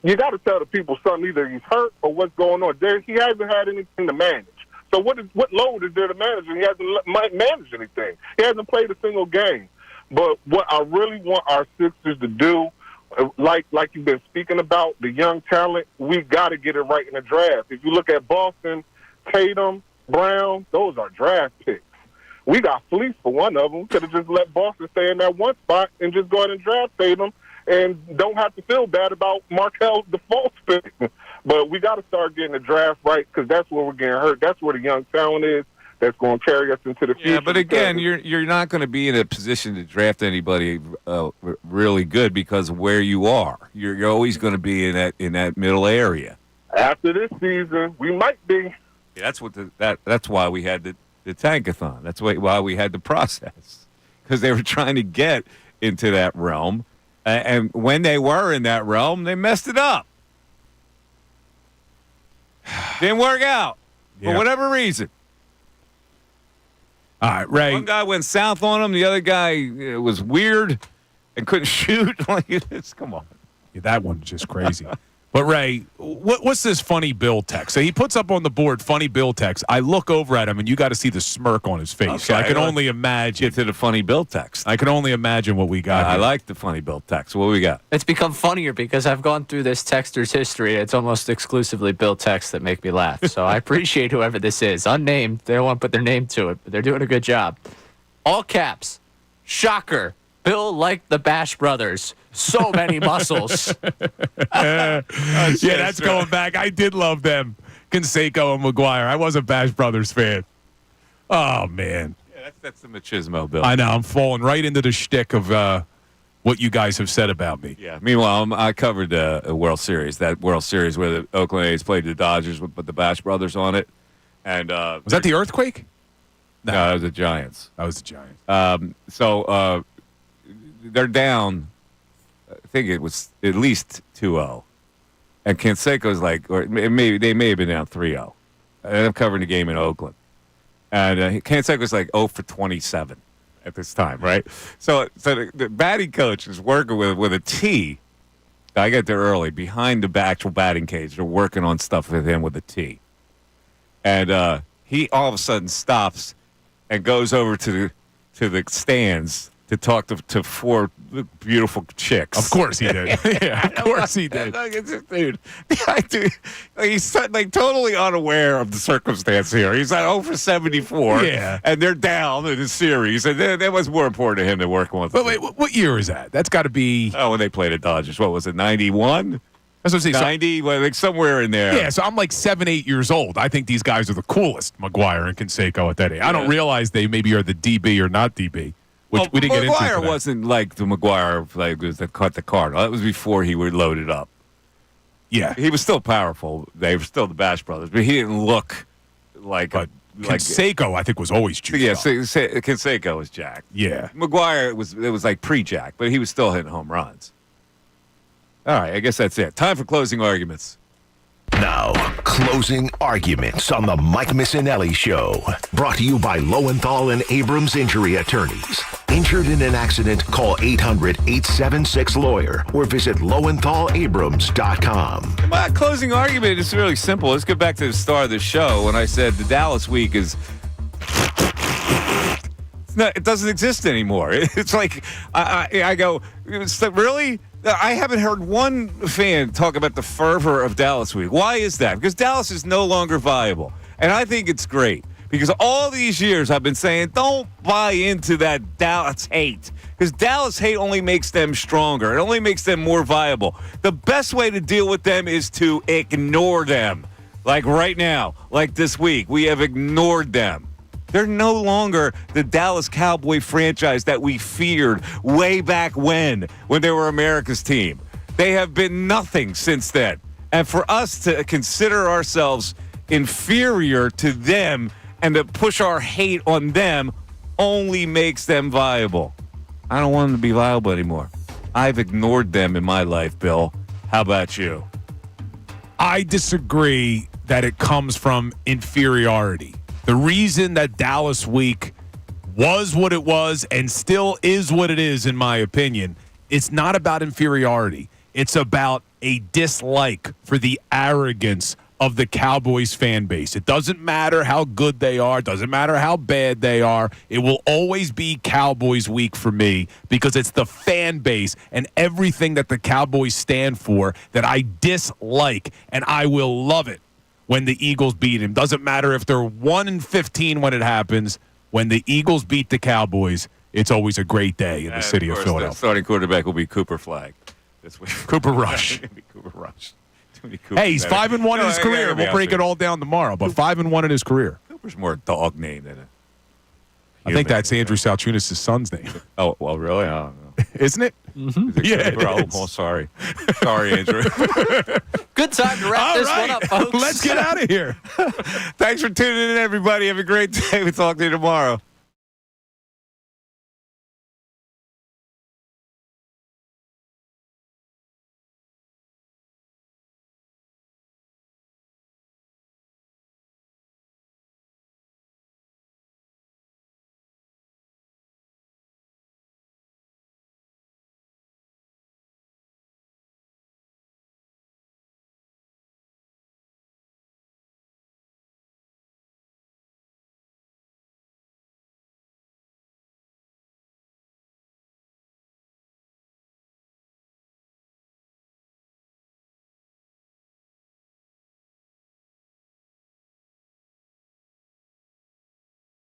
You got to tell the people something. Either he's hurt or what's going on. He hasn't had anything to manage. So what load is there to manage? He hasn't managed anything. He hasn't played a single game. But what I really want our Sixers to do, like you've been speaking about, the young talent, we got to get it right in the draft. If you look at Boston, Tatum, Brown, those are draft picks. We got fleeced for one of them. We could have just let Boston stay in that one spot and just go ahead and draft Tatum and don't have to feel bad about Markel's default pick. But we got to start getting the draft right because that's where we're getting hurt. That's where the young talent is. That's going to carry us into the future. Yeah, but again, you're not going to be in a position to draft anybody really good because of where you are. You're always going to be in that middle area. After this season, we might be. Yeah, that's why we had the tankathon. That's why we had the process, because they were trying to get into that realm, and when they were in that realm, they messed it up. Didn't work out for whatever reason. All right, Ray. One guy went south on him. The other guy was weird and couldn't shoot. Come on. Yeah, that one's just crazy. But, Ray, what's this funny Bill text? So he puts up on the board funny Bill text. I look over at him, and you got to see the smirk on his face. Okay, so I can only imagine. Get to the funny Bill text. I can only imagine what we got. I like the funny Bill text. What we got? It's become funnier because I've gone through this texter's history. It's almost exclusively Bill texts that make me laugh. So I appreciate whoever this is. Unnamed. They don't want to put their name to it, but they're doing a good job. All caps. Shocker. Bill liked the Bash Brothers. So many muscles. Yeah, that's going back. I did love them. Canseco and McGuire. I was a Bash Brothers fan. Oh, man. Yeah, that's the machismo, Bill. I know. I'm falling right into the shtick of what you guys have said about me. Yeah. Meanwhile, I covered a World Series, that World Series where the Oakland A's played the Dodgers with the Bash Brothers on it. And was that the earthquake? No, that was the Giants. That was the Giants. So they're down. I think it was at least 2-0. And Canseco's like, or maybe they may have been down 3-0. And I'm covering the game in Oakland. And Canseco's like 0 for 27 at this time, right? So the batting coach is working with a tee. I got there early, behind the actual batting cage. They're working on stuff with him with a tee. And he all of a sudden stops and goes over to the stands to talk to four beautiful chicks. Of course he did. Yeah, of course he did. Dude, he's like totally unaware of the circumstance here. He's at 0 for 74. Yeah. And they're down in the series. And that was more important to him than working with them. But wait, what year is that? That's got to be... Oh, when they played at Dodgers. What was it, 91? That's what I'm saying. 90? Well, like somewhere in there. Yeah, so I'm like 7, 8 years old. I think these guys are the coolest, McGuire and Canseco at that age. I don't realize they maybe are the DB or not DB. Which we didn't get into. McGuire wasn't like the McGuire that caught the Cardinal. That was before he was loaded up. Yeah. He was still powerful. They were still the Bash Brothers, but he didn't look like... Canseco, I think, was always juiced up. Canseco was jacked. Yeah. McGuire, it was like pre-jack, but he was still hitting home runs. All right, I guess that's it. Time for closing arguments. Now, closing arguments on the Mike Missanelli Show. Brought to you by Lowenthal and Abrams Injury Attorneys. Injured in an accident, call 800-876-LAWYER or visit LowenthalAbrams.com. My closing argument is really simple. Let's get back to the start of the show when I said the Dallas week is... it doesn't exist anymore. It's like, I go, really? I haven't heard one fan talk about the fervor of Dallas week. Why is that? Because Dallas is no longer viable. And I think it's great. Because all these years I've been saying, don't buy into that Dallas hate. Because Dallas hate only makes them stronger. It only makes them more viable. The best way to deal with them is to ignore them. Like right now, like this week, we have ignored them. They're no longer the Dallas Cowboy franchise that we feared way back when they were America's team. They have been nothing since then. And for us to consider ourselves inferior to them and to push our hate on them only makes them viable. I don't want them to be viable anymore. I've ignored them in my life, Bill. How about you? I disagree that it comes from inferiority. The reason that Dallas week was what it was and still is what it is, in my opinion, it's not about inferiority. It's about a dislike for the arrogance of the Cowboys fan base. It doesn't matter how good they are. It doesn't matter how bad they are. It will always be Cowboys week for me because it's the fan base and everything that the Cowboys stand for that I dislike, and I will love it when the Eagles beat him. Doesn't matter if they're 1-15 when it happens. When the Eagles beat the Cowboys, it's always a great day in the city of Philadelphia. The starting quarterback will be Cooper Flagg this week. Cooper Rush. Cooper Rush. Hey, he's 5-1 in his career. We'll break it all down tomorrow, but 5-1 in his career. Cooper's more a dog name than I think that's Andrew Salciunas' son's name. Oh, well, really? I don't know. Isn't it? Mm-hmm. Yeah, oh, sorry. Sorry, Andrew. Good time to wrap this one up, folks. Let's get out of here. Thanks for tuning in, everybody. Have a great day. We'll talk to you tomorrow.